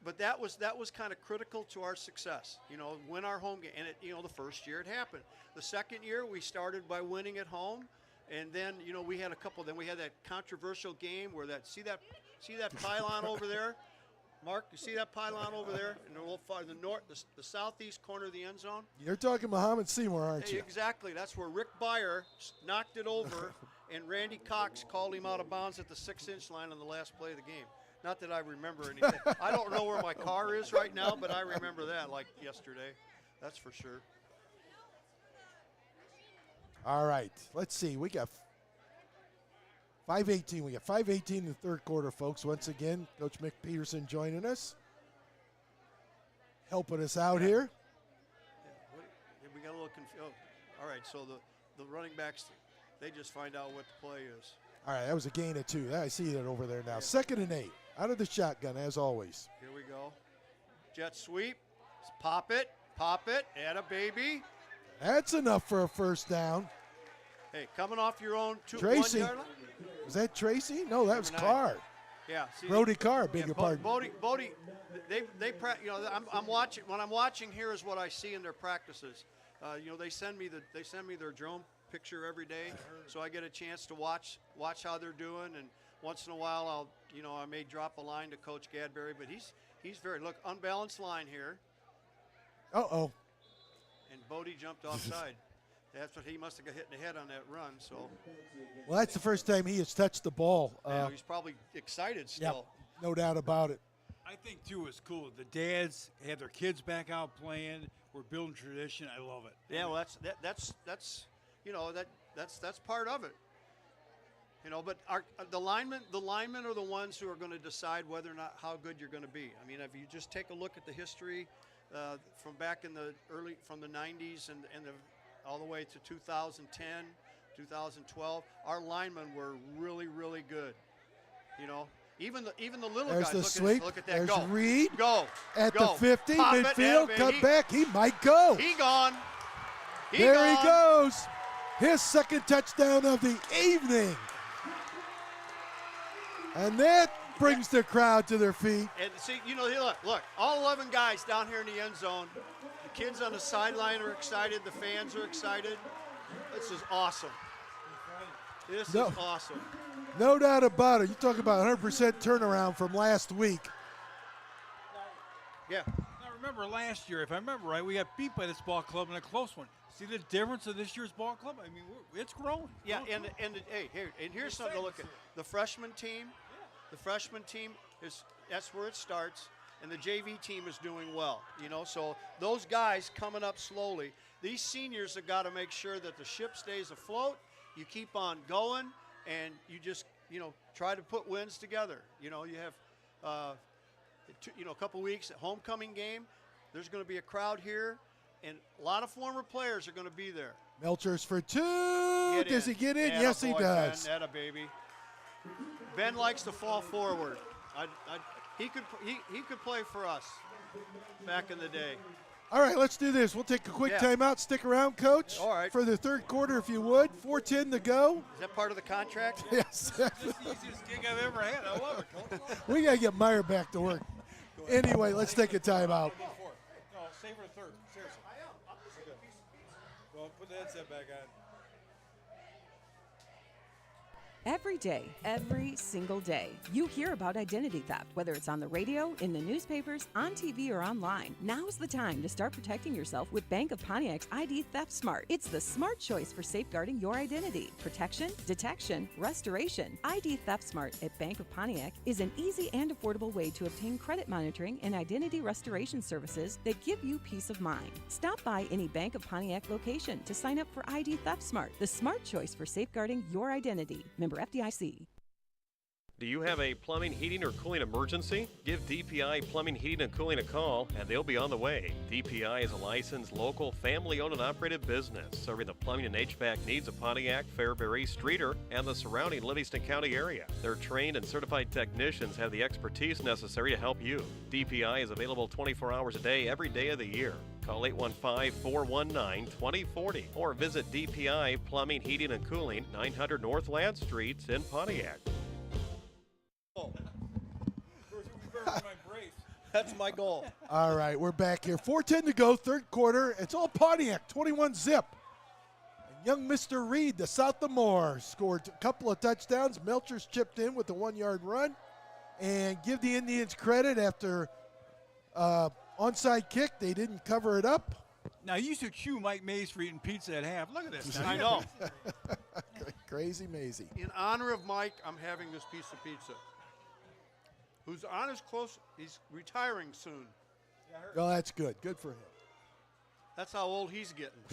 But that was kind of critical to our success. Win our home game, and the first year it happened. The second year we started by winning at home, and then we had a couple. Then we had that controversial game where see that pylon over there, Mark. You see that pylon over there in the southeast corner of the end zone. You're talking Muhammad Seymour, aren't you? Exactly. That's where Rick Byer knocked it over, and Randy Cox called him out of bounds at the 6-inch line on the last play of the game. Not that I remember anything. I don't know where my car is right now, but I remember that like yesterday. That's for sure. All right. Let's see. We got 5:18. We got 5:18 in the third quarter, folks. Once again, Coach Mick Peterson joining us, helping us out here. Yeah, we got a little confused. Oh, all right. So the running backs, they just find out what the play is. All right, that was a gain of 2. I see that over there now. 2nd and 8. Out of the shotgun, as always. Here we go. Jet sweep. Pop it. Add a baby. That's enough for a first down. Hey, coming off your own 1 yard line. Was that Tracy? No, that was Carr. Yeah. Brody Carr, beg your pardon. Bodie, I'm watching. When I'm watching here is what I see in their practices. They send me their drone picture every day, so I get a chance to watch how they're doing, and once in a while I may drop a line to Coach Gadberry, but he's very unbalanced line here. Uh-oh. And Bodie jumped offside. That's what he must have got hit in the head on that run. So. Well, that's the first time he has touched the ball. He's probably excited still. Yep, no doubt about it. I think too it's cool. The dads have their kids back out playing. We're building tradition. I love it. Yeah, well, that's part of it. But the linemen are the ones who are going to decide whether or not how good you're going to be. I mean, if you just take a look at the history from back in from the 90s and all the way to 2010, 2012, our linemen were really, really good. Even the little There's guys. The sweep. Look at that. There's Go. Reed. Go. At Go. the 50, Pop midfield, it, cut back. He might go. He gone. There he goes. His second touchdown of the evening. And that brings the crowd to their feet. And see, look, all 11 guys down here in the end zone. The kids on the sideline are excited. The fans are excited. This is awesome. This is awesome. No doubt about it. You talk about 100% turnaround from last week. Yeah. Now remember last year, if I remember right, we got beat by this ball club in a close one. See the difference of this year's ball club? I mean, it's grown. Yeah, and here's something to look at. The freshman team, that's where it starts, and the JV team is doing well. So those guys coming up slowly. These seniors have got to make sure that the ship stays afloat. You keep on going, and you just try to put wins together. You have a couple weeks at homecoming game. There's going to be a crowd here. And a lot of former players are going to be there. Melcher's for 2. Does he get in? Yes, he does. Ben, baby. Ben likes to fall forward. He could play for us back in the day. All right, let's do this. We'll take a quick timeout. Stick around, Coach. All right. For the third quarter, if you would. 4:10 to go. Is that part of the contract? Yes. That's the easiest gig I've ever had. I love it, Coach. We got to get Meyer back to work. Anyway, let's take a timeout. No, save for third. Seriously. Well, put the headset back on. Every day, every single day, you hear about identity theft, whether it's on the radio, in the newspapers, on TV, or online. Now's the time to start protecting yourself with Bank of Pontiac's ID Theft Smart. It's the smart choice for safeguarding your identity. Protection, detection, restoration. ID Theft Smart at Bank of Pontiac is an easy and affordable way to obtain credit monitoring and identity restoration services that give you peace of mind. Stop by any Bank of Pontiac location to sign up for ID Theft Smart, the smart choice for safeguarding your identity. Member FDIC. Do you have a plumbing, heating, or cooling emergency? Give DPI Plumbing, Heating, and Cooling a call, and they'll be on the way. DPI is a licensed, local, family-owned and operated business, serving the plumbing and HVAC needs of Pontiac, Fairbury, Streator, and the surrounding Livingston County area. Their trained and certified technicians have the expertise necessary to help you. DPI is available 24 hours a day, every day of the year. Call 815-419-2040 or visit DPI Plumbing, Heating, and Cooling, 900 North Ladd Street in Pontiac. That's my goal. All right, we're back here. 4:10 to go, third quarter. It's all Pontiac, 21-zip. And young Mr. Reed, the South of Moore, scored a couple of touchdowns. Melchers chipped in with a 1-yard run. And give the Indians credit after onside kick. They didn't cover it up. Now, you used to chew Mike Mays for eating pizza at half. Look at this. I know. Crazy Maisie. In honor of Mike, I'm having this piece of pizza. Who's on his close, he's retiring soon. Oh, that's good. Good for him. That's how old he's getting.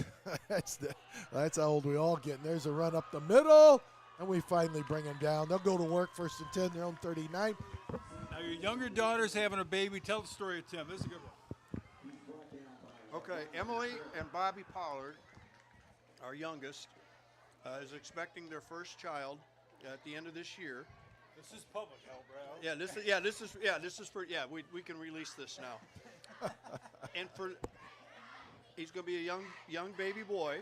that's how old we all get. And there's a run up the middle, and we finally bring him down. They'll go to work, 1st and 10, their own 39. Now, your younger daughter's having a baby. Tell the story of Tim. This is a good one. Okay, Emily and Bobby Pollard, our youngest, is expecting their first child at the end of this year. This is public, Brad. This is for we can release this now. And he's going to be a young baby boy,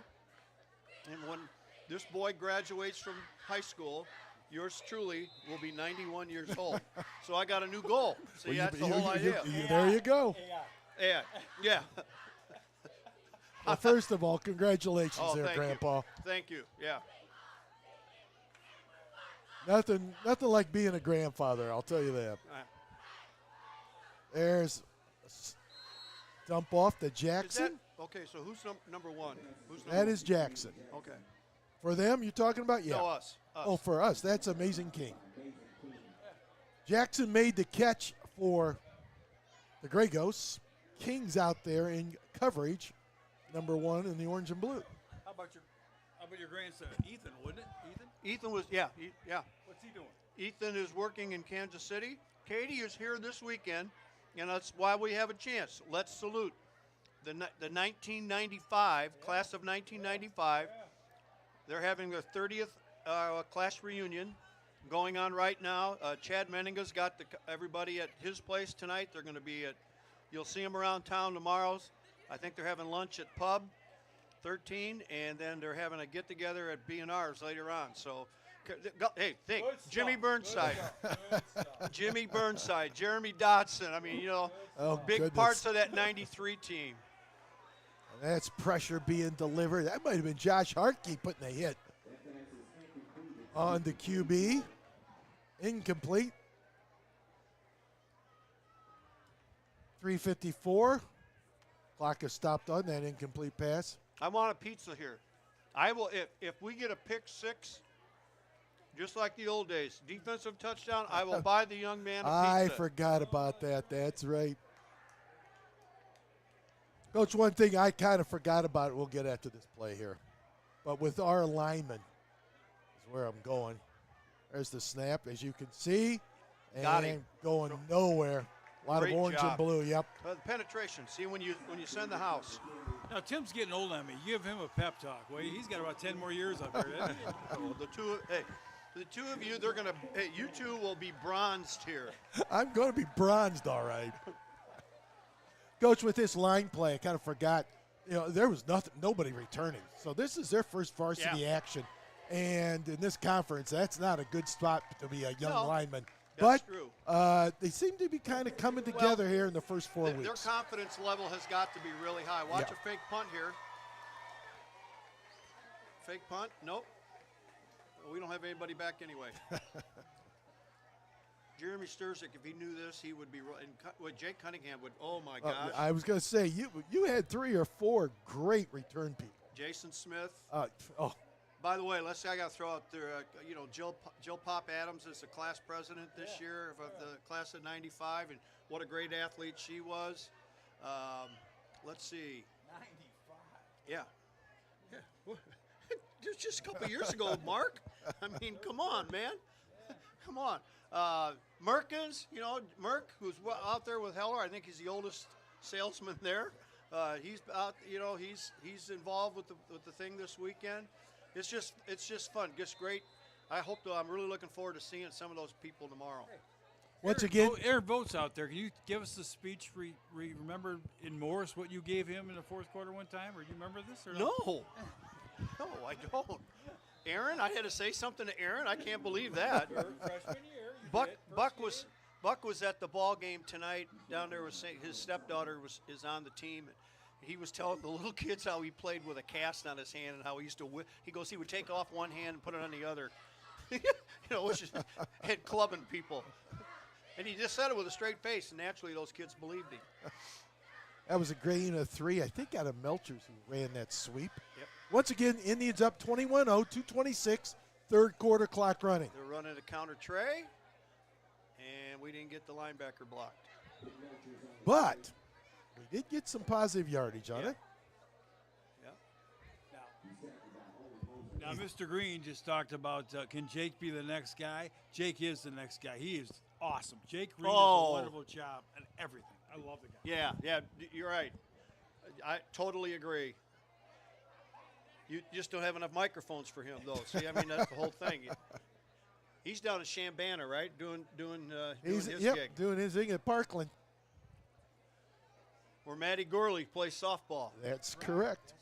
and when this boy graduates from high school, yours truly will be 91 years old. So I got a new goal. See, that's the whole idea. There you go. Yeah. Well, first of all, congratulations there, thank Grandpa. You. Thank you. Yeah. Nothing like being a grandfather, I'll tell you that. There's a dump off to Jackson. Okay, so who's number one? That is Jackson. Okay. For them, you're talking about? Yeah. No, us. Oh, for us. That's Amazing King. Jackson made the catch for the Grey Ghosts. King's out there in coverage, number 1 in the orange and blue. How about your grandson, Ethan, wouldn't it? Ethan was, yeah. What's he doing? Ethan is working in Kansas City. Katie is here this weekend, and that's why we have a chance. Let's salute the 1995, class of 1995. They're having their 30th class reunion going on right now. Chad Menninga's got everybody at his place tonight. They're going to be you'll see them around town tomorrow. I think they're having lunch at Pub 13, and then they're having a get-together at B&R's later on. So, hey, think. Jimmy Burnside. Jimmy Burnside. Jeremy Dotson. I mean, big parts of that 93 team. And that's pressure being delivered. That might have been Josh Hartke putting a hit on the QB. Incomplete. 3:54. Clock is stopped on that incomplete pass. I want a pizza here. I will if we get a pick 6, just like the old days, defensive touchdown, I will buy the young man a pizza. I forgot about that. That's right. Coach, one thing I kind of forgot about, we'll get after this play here, but with our linemen is where I'm going. There's the snap, as you can see, and going nowhere. A lot of orange and blue, yep. The penetration, see when you send the house. Now, Tim's getting old on me. Give him a pep talk. Well, he's got about 10 more years up here, isn't he? The two of you, you two will be bronzed here. I'm going to be bronzed, all right. Coach, with this line play, I kind of forgot, there was nobody returning. So this is their first varsity action. And in this conference, that's not a good spot to be a young lineman. That's but true. they seem to be kind of coming together here in the first 4 Their weeks. confidence level has got to be really high. Watch a fake punt here. Fake punt? Nope. We don't have anybody back anyway. Jeremy Sturzik, if he knew this, he would be. And Jake Cunningham would. Oh my gosh! I was going to say you had 3 or 4 great return people. Jason Smith. Oh. By the way, I got to throw out there. Jill Pop Adams is the class president this year of the class of '95, and what a great athlete she was. Let's see. 95. Yeah. Just a couple years ago, Mark. I mean, come on, man. Come on. Merkins, Merk, who's out there with Heller. I think he's the oldest salesman there. He's out. He's involved with the thing this weekend. It's just fun. Just great. I'm really looking forward to seeing some of those people tomorrow. Once again, Aaron Votes out there. Can you give us the speech? Remember in Morris what you gave him in the fourth quarter one time? Or do you remember this? Or No, I don't. Aaron, I had to say something to Aaron. I can't believe that. Freshman year. Buck was at the ball game tonight down there with his stepdaughter is on the team. He was telling the little kids how he played with a cast on his hand and how he used to he goes he would take off one hand and put it on the other. Which is head clubbing people. And he just said it with a straight face, and naturally those kids believed him. That was a gain of 3, I think, out of Melchers who ran that sweep. Yep. Once again, Indians up 21-0, 2:26, third quarter clock running. They're running a counter tray, and we didn't get the linebacker blocked. But we did get some positive yardage on it. Now, Mr. Green just talked about can Jake be the next guy? Jake is the next guy. He is awesome. Jake Green does a wonderful job and everything. I love the guy. Yeah, you're right. I totally agree. You just don't have enough microphones for him, though. See, I mean, that's the whole thing. He's down in Chambana, right? Doing his gig. Doing his thing at Parkland. Where Matty Gorley plays softball. That's correct.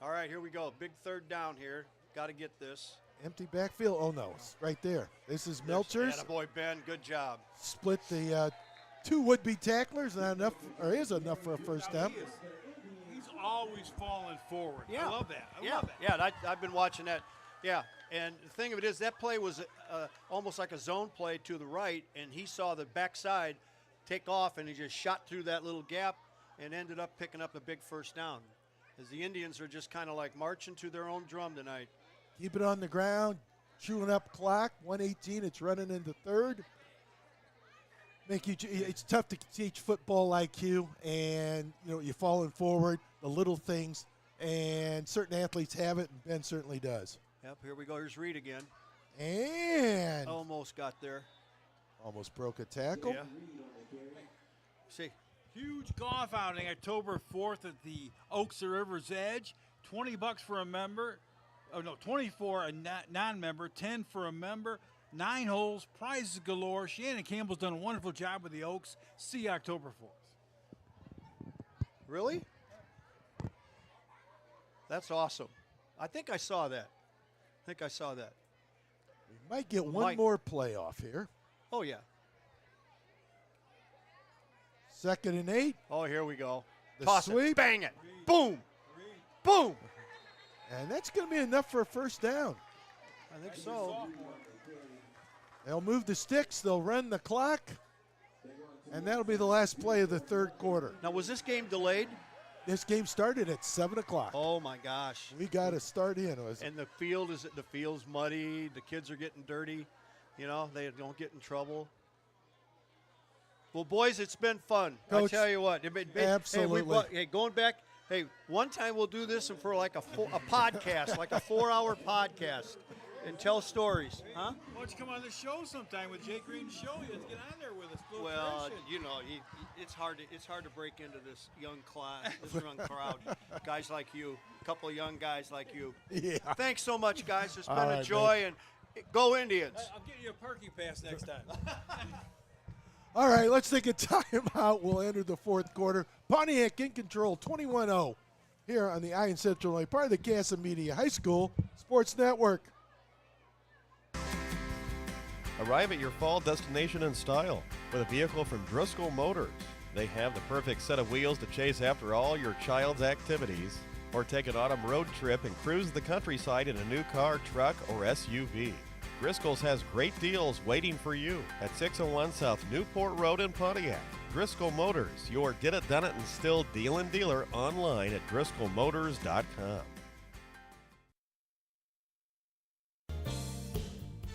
All right, here we go. Big third down here. Got to get this. Empty backfield. Oh, no. It's right there. This is Melchers. Attaboy, Ben. Good job. Split the 2 would-be tacklers. Not enough, or is enough for a first down. He's always falling forward. Yeah. I love that. Yeah, I've been watching that. Yeah, and the thing of it is that play was almost like a zone play to the right, and he saw the backside take off, and he just shot through that little gap and ended up picking up a big first down. As the Indians are just kind of like marching to their own drum tonight. Keep it on the ground, chewing up clock. 1:18. It's running into third. It's tough to teach football IQ, and you're falling forward, the little things, and certain athletes have it, and Ben certainly does. Yep, here we go. Here's Reed again. And almost got there. Almost broke a tackle. Yeah. See. Huge golf outing October 4th at the Oaks of River's Edge. $20 for a member. Oh, no, 20 for a non-member, 10 for a member. 9 holes, prizes galore. Shannon Campbell's done a wonderful job with the Oaks. See you October 4th. Really? That's awesome. I think I saw that. We might get one more playoff here. Oh, yeah. 2nd and 8. Oh, here we go. Toss sweep. It. Bang it. Boom. Boom. And that's going to be enough for a first down. I think so. They'll move the sticks. They'll run the clock. And that'll be the last play of the third quarter. Now, was this game delayed? This game started at 7 o'clock. Oh, my gosh. We got to start in. And the field's muddy. The kids are getting dirty. They don't get in trouble. Well, boys, it's been fun. Coach, I tell you what. Absolutely. Hey, going back, one time we'll do this for like a podcast, like a 4-hour podcast, and tell stories. Huh? Why don't you come on the show sometime with Jake Green's show? You have to get on there with us. Well, it's hard to break into this young class, this young crowd. Guys like you, a couple of young guys like you. Yeah. Thanks so much, guys. It's been All a right, joy, and go Indians. I'll get you a parking pass next time. All right, let's take a timeout. We'll enter the fourth quarter. Pontiac in control, 21-0 here on the Iron Central Illinois, part of the Casa Media High School Sports Network. A Arrive at your fall destination in style with a vehicle from Driscoll Motors. They have the perfect set of wheels to chase after all your child's activities, or take an autumn road trip and cruise the countryside in a new car, truck, or SUV. Driscoll's has great deals waiting for you at 601 South Newport Road in Pontiac. Driscoll Motors, your get-it-done-it and still dealin' dealer online at driscollmotors.com.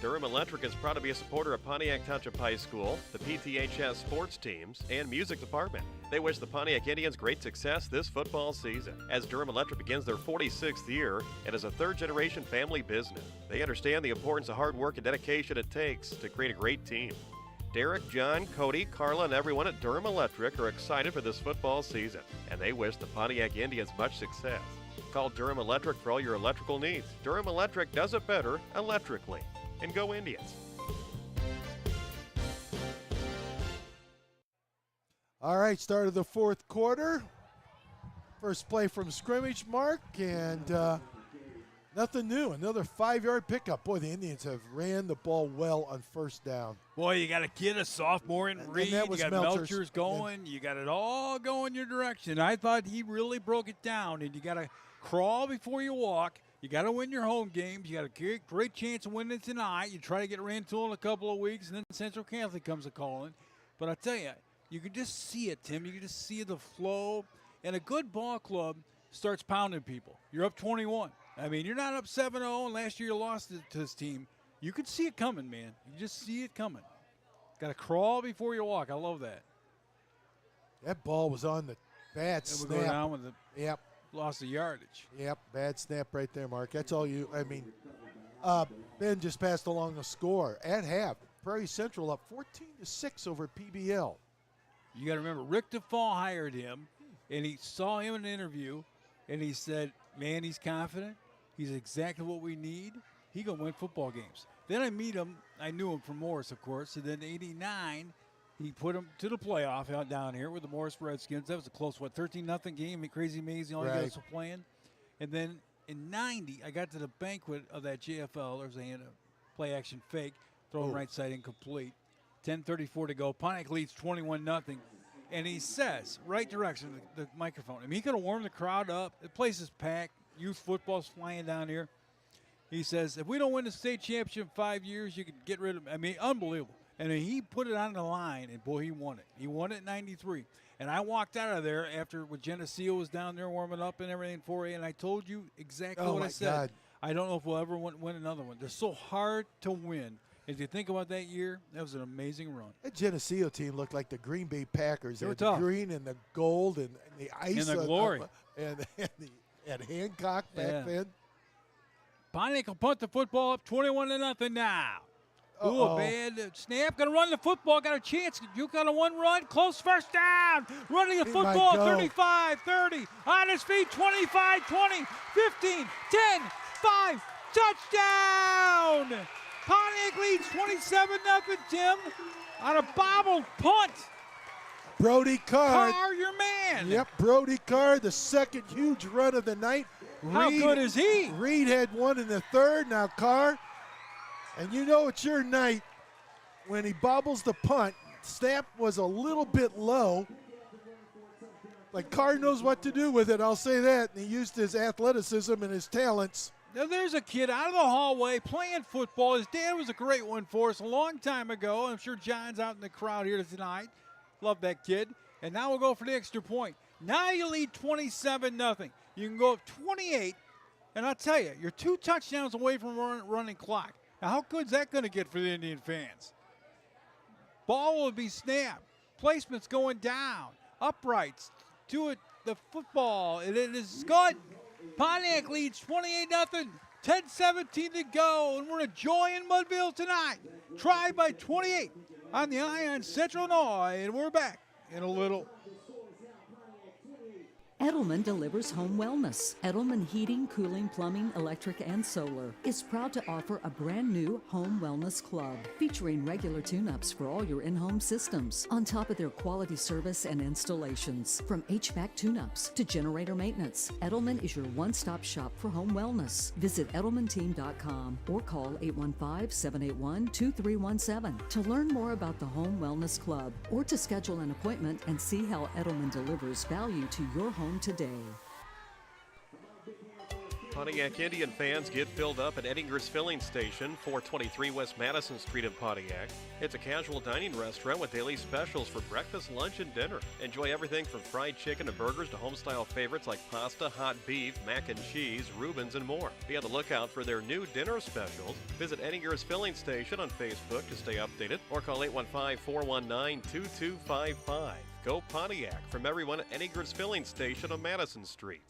Durham Electric is proud to be a supporter of Pontiac Township High School, the PTHS sports teams, and music department. They wish the Pontiac Indians great success this football season, as Durham Electric begins their 46th year and is a third-generation family business. They understand the importance of hard work and dedication it takes to create a great team. Derek, John, Cody, Carla, and everyone at Durham Electric are excited for this football season, and they wish the Pontiac Indians much success. Call Durham Electric for all your electrical needs. Durham Electric does it better electrically. And go Indians. All right, start of the fourth quarter. First play from scrimmage, Mark, and nothing new. Another 5-yard pickup. Boy, the Indians have ran the ball well on first down. Boy, you got a kid, a sophomore in Reed. You got Melchers going. You got it all going your direction. I thought he really broke it down, and you got to crawl before you walk. You got to win your home games. You got a great chance of winning tonight. You try to get Rantoul in a couple of weeks, and then Central Catholic comes a-calling. But I tell you, you can just see it, Tim. You can just see the flow. And a good ball club starts pounding people. You're up 21. I mean, you're not up 7-0, and last year you lost to this team. You can see it coming, man. You just see it coming. Got to crawl before you walk. I love that. That ball was on the bad snap. We'll go down with the Yep. loss of yardage. Yep, bad snap right there, Mark. That's all you, I mean, Ben just passed along the score at half. Prairie Central up 14-6 over PBL. You got to remember, Rick DeFall hired him, and he saw him in an interview, and he said, man, he's confident. He's exactly what we need. He going to win football games. Then I meet him. I knew him from Morris, of course. And then in '89, he put him to the playoff out down here with the Morris Redskins. That was a close, 13-0 game. Crazy amazing, all you guys were playing. And then in '90, I got to the banquet of that JFL. There's a play action fake, throw right side incomplete. 10:34 to go. Pontiac leads 21-0. And he says, right direction, the microphone. I mean, he could have warmed the crowd up. The place is packed. Youth football's flying down here. He says, if we don't win the state championship in 5 years, you could get rid of him. I mean, unbelievable. And he put it on the line, and, boy, he won it. He won it in '93. And I walked out of there after when Geneseo was down there warming up and everything, 4A, and I told you exactly what I said. God. I don't know if we'll ever win another one. They're so hard to win. If you think about that year, that was an amazing run. That Geneseo team looked like the Green Bay Packers. They were had tough. The green and the gold and the ice. And the glory. And Hancock back then. Pontiac will punt the football up 21-0 now. Ooh, a bad snap. Going to run the football. Got a chance. You got a one run. Close first down. Running the football. 35, 30. On his feet. 25, 20, 15, 10, 5. Touchdown. Pontiac leads 27-0, Tim. On a bobbled punt. Brody Carr. Carr, your man. Yep, Brody Carr, the second huge run of the night. How good is he? Reed had one in the third. Now Carr. And you know it's your night when he bobbles the punt. Snap was a little bit low. But Carr knows what to do with it, I'll say that. And he used his athleticism and his talents. Now there's a kid out of the hallway playing football. His dad was a great one for us a long time ago. I'm sure John's out in the crowd here tonight. Love that kid. And now we'll go for the extra point. Now you lead 27-0. You can go up 28. And I'll tell you, you're 2 touchdowns away from running clock. Now, how good's that going to get for the Indian fans? Ball will be snapped. Placement's going down. Uprights to it. The football. It is good. Pontiac leads 28-0. 10:17 to go. And we're enjoying Mudville tonight. Tried by 28 on the eye on Central Illinois. And we're back in a little. Edelman delivers home wellness. Edelman Heating, Cooling, Plumbing, Electric, and Solar is proud to offer a brand new home wellness club featuring regular tune-ups for all your in-home systems, on top of their quality service and installations. From HVAC tune-ups to generator maintenance, Edelman is your one-stop shop for home wellness. Visit edelmanteam.com or call 815-781-2317 to learn more about the Home Wellness Club or to schedule an appointment and see how Edelman delivers value to your home today. Pontiac Indian fans get filled up at Eddinger's Filling Station, 423 West Madison Street in Pontiac. It's a casual dining restaurant with daily specials for breakfast, lunch, and dinner. Enjoy everything from fried chicken and burgers to home-style favorites like pasta, hot beef, mac and cheese, Reubens, and more. Be on the lookout for their new dinner specials. Visit Eddinger's Filling Station on Facebook to stay updated or call 815-419-2255. Go Pontiac from everyone at Eddinger's Filling Station on Madison Street.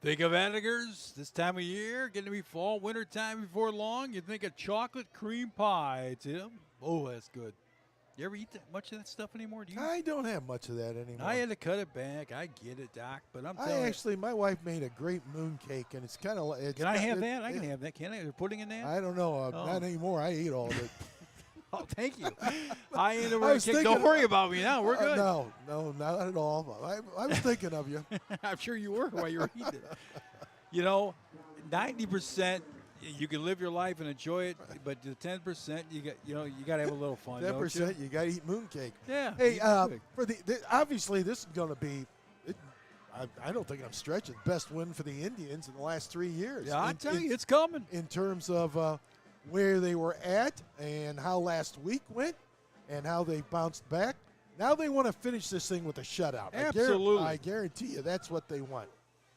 Think of Eddinger's this time of year, getting to be fall, winter time before long. You think of chocolate cream pie, Tim. Oh, that's good. You ever eat much of that stuff anymore? Do you? I don't have much of that anymore. I had to cut it back. I get it, Doc, but I'm telling you. My wife made a great moon cake, and it's kind of. Can I have that? I can have that. Can I? They're putting in that? I don't know. Not anymore. I eat all of it. Oh, thank you. I ain't a kick. Don't worry about me now. We're good. No, not at all. I was thinking of you. I'm sure you were while you were eating it. 90% you can live your life and enjoy it, but the 10% you got to have a little fun. 10% you got to eat mooncake. Yeah. Hey, for obviously this is going to be. I don't think I'm stretching. Best win for the Indians in the last 3 years. Yeah, I tell you, it's coming. In terms of where they were at and how last week went and how they bounced back. Now they want to finish this thing with a shutout. Absolutely. I guarantee you that's what they want.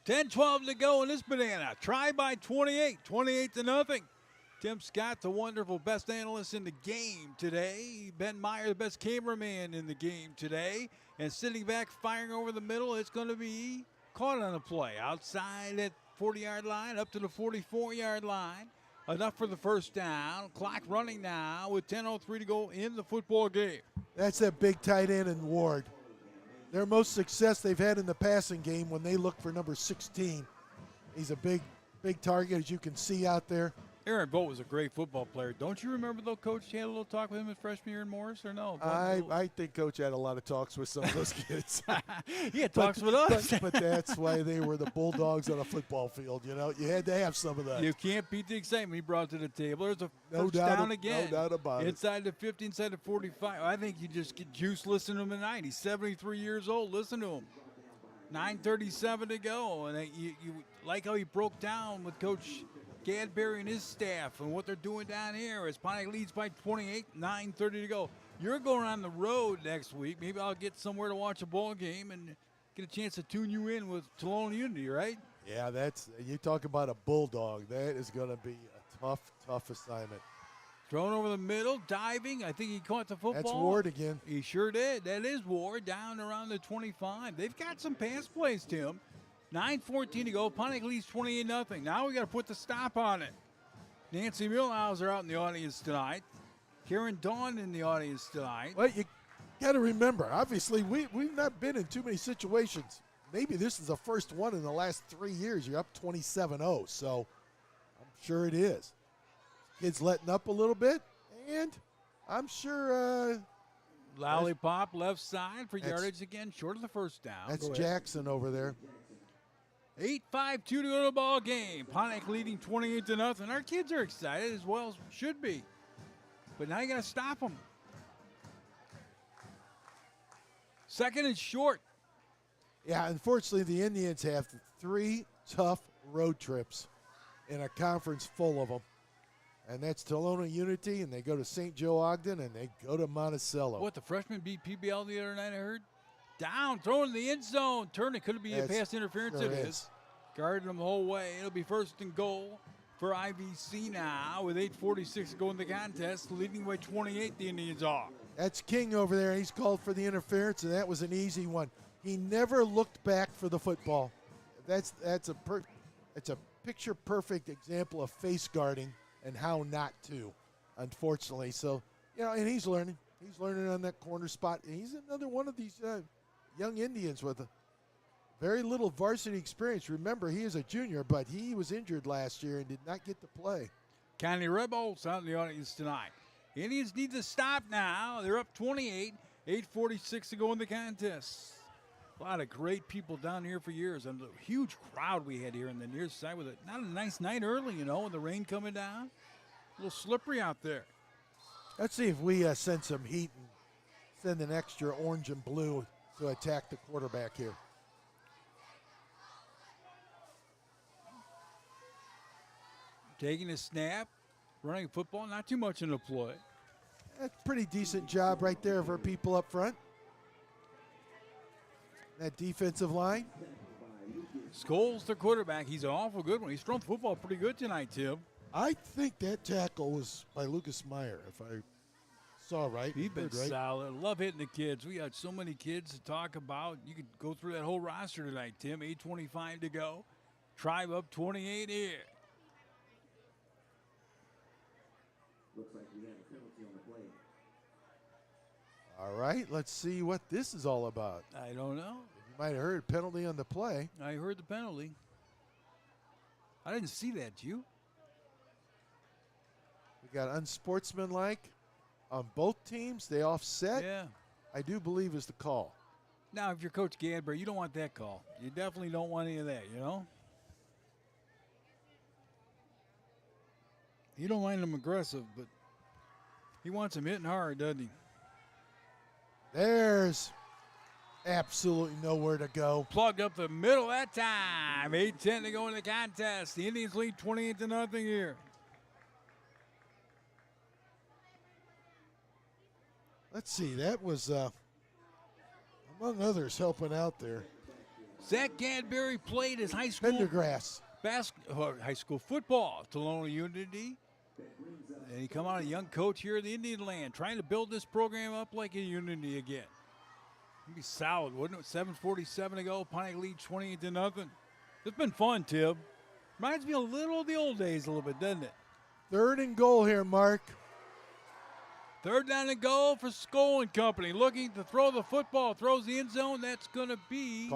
10-12 to go in this banana. Try by 28-0. Tim Scott, the wonderful best analyst in the game today. Ben Meyer, the best cameraman in the game today. And sitting back, firing over the middle, it's going to be caught on a play. Outside at 40-yard line, up to the 44-yard line. Enough for the first down. Clock running now with 10:03 to go in the football game. That's that big tight end in Ward. Their most success they've had in the passing game when they look for number 16. He's a big target, as you can see out there. Aaron Bolt was a great football player. Don't you remember, though, Coach had a little talk with him his freshman year in Morris, or no? I think Coach had a lot of talks with some of those kids. He had talks with us. But that's why they were the Bulldogs on a football field. You had to have some of that. You can't beat the excitement he brought to the table. There's a first doubt down again. No doubt about it. Inside the 50, inside the 45. I think you just get juice listening to him tonight. He's 73 years old. Listen to him. 9:37 to go. And you like how he broke down with Coach Gadberry and his staff and what they're doing down here as Pontiac leads by 28, 9:30 to go. You're going on the road next week. Maybe I'll get somewhere to watch a ball game and get a chance to tune you in with Tolona Unity, right? Yeah, you talk about a bulldog. That is going to be a tough assignment. Thrown over the middle, diving. I think he caught the football. That's Ward again. He sure did. That is Ward down around the 25. They've got some pass plays, Tim. 9:14 to go. Pontiac leads 28-0. Now we got to put the stop on it. Nancy Millhauser out in the audience tonight. Karen Dawn in the audience tonight. Well, you got to remember, obviously, we've not been in too many situations. Maybe this is the first one in the last 3 years. You're up 27-0, so I'm sure it is. Kids letting up a little bit, and I'm sure Lollipop left side for yardage again, short of the first down. That's Jackson over there. 8:52 to go to the ball game. Pontiac leading 28-0. Our kids are excited as well as should be. But now you got to stop them. Second and short. Yeah, unfortunately, the Indians have 3 tough road trips in a conference full of them. And that's Tolona Unity, and they go to St. Joe Ogden, and they go to Monticello. What, the freshman beat PBL the other night, I heard? Down, throwing in the end zone. Turning, could it be a pass interference? Sure it is. Guarding them the whole way. It'll be first and goal for IVC now with 8:46 to go in the contest. Leading by 28, the Indians are. That's King over there. He's called for the interference, and that was an easy one. He never looked back for the football. That's a picture-perfect example of face guarding and how not to, unfortunately. So, and he's learning. He's learning on that corner spot. And he's another one of these young Indians with very little varsity experience. Remember, he is a junior, but he was injured last year and did not get to play. Connie Rebels out in the audience tonight. Indians need to stop now. They're up 28, 8:46 to go in the contest. A lot of great people down here for years. And a huge crowd we had here on the near side with not a nice night early, with the rain coming down. A little slippery out there. Let's see if we send some heat and send an extra orange and blue to attack the quarterback here. Taking a snap, running football, not too much in the play. That's a pretty decent job right there for people up front. That defensive line. Scholes, the quarterback. He's an awful good one. He's thrown football pretty good tonight, Tim. I think that tackle was by Lucas Meyer, if I saw right. He's been right. solid. Love hitting the kids. We had so many kids to talk about. You could go through that whole roster tonight, Tim. 8:25 to go. Tribe up 28 here. Looks like we have a penalty on the play. All right, let's see what this is all about. I don't know. You might have heard penalty on the play. I heard the penalty. I didn't see that, you? We got unsportsmanlike on both teams. They offset. Yeah. I do believe is the call. Now, if you're Coach Gadberry, you don't want that call. You definitely don't want any of that, You don't mind him aggressive, but he wants him hitting hard, doesn't he? There's absolutely nowhere to go. Plugged up the middle that time. 8:10 to go in the contest. The Indians lead 28-0 here. Let's see. That was, among others, helping out there. Zach Gadberry played his high school Pendergrass. high school football at Tolona Unity. And he come out a young coach here in the Indian land, trying to build this program up like a Unity again. It'd be solid, wouldn't it? 7:47 to go. Pontiac leads 28-0. It's been fun, Tim. Reminds me a little of the old days a little bit, doesn't it? 3rd and goal here, Mark. 3rd down and goal for Skoll and company. Looking to throw the football. Throws the end zone. That's going to be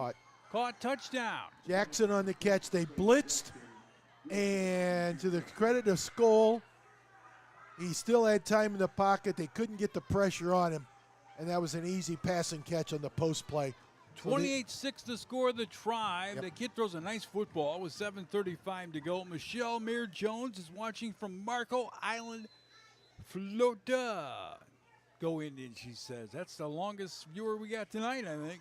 caught touchdown. Jackson on the catch. They blitzed. And to the credit of Skoll, he still had time in the pocket. They couldn't get the pressure on him. And that was an easy pass and catch on the post play. 28-6 to score the Tribe. The kid throws a nice football with 7:35 to go. Michelle Mayer-Jones is watching from Marco Island, Florida. Go Indians, she says. That's the longest viewer we got tonight, I think.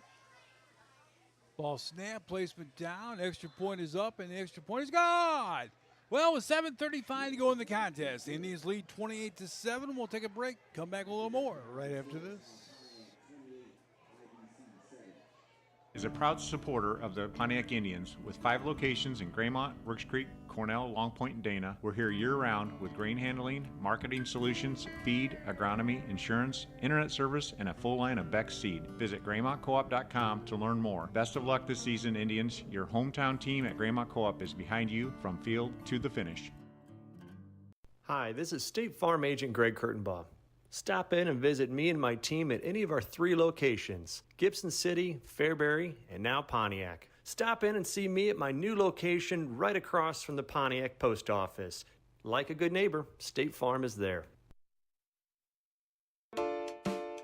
Ball snap, placement down. Extra point is up, and the extra point is gone. Well, with 7:35 to go in the contest, the Indians lead 28-7. We'll take a break. Come back a little more right after this. Is a proud supporter of the Pontiac Indians with 5 locations in Graymont, Rooks Creek, Cornell, Long Point, and Dana. We're here year-round with grain handling, marketing solutions, feed, agronomy, insurance, internet service, and a full line of Beck seed. Visit GraymontCoop.com to learn more. Best of luck this season, Indians. Your hometown team at Graymont Co-op is behind you from field to the finish. Hi, this is State Farm Agent Greg Kurtenbaugh. Stop in and visit me and my team at any of our 3 locations, Gibson City, Fairbury, and now Pontiac. Stop in and see me at my new location right across from the Pontiac Post Office. Like a good neighbor, State Farm is there.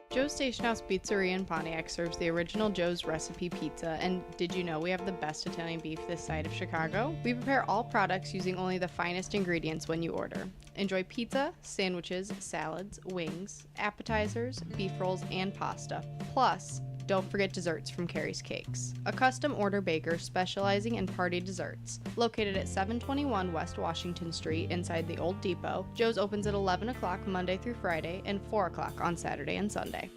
Joe's Station House Pizzeria in Pontiac serves the original Joe's Recipe Pizza, and did you know we have the best Italian beef this side of Chicago? We prepare all products using only the finest ingredients when you order. Enjoy pizza, sandwiches, salads, wings, appetizers, beef rolls, and pasta. Plus, don't forget desserts from Carrie's Cakes, a custom order baker specializing in party desserts. Located at 721 West Washington Street inside the Old Depot, Joe's opens at 11 o'clock Monday through Friday and 4 o'clock on Saturday and Sunday.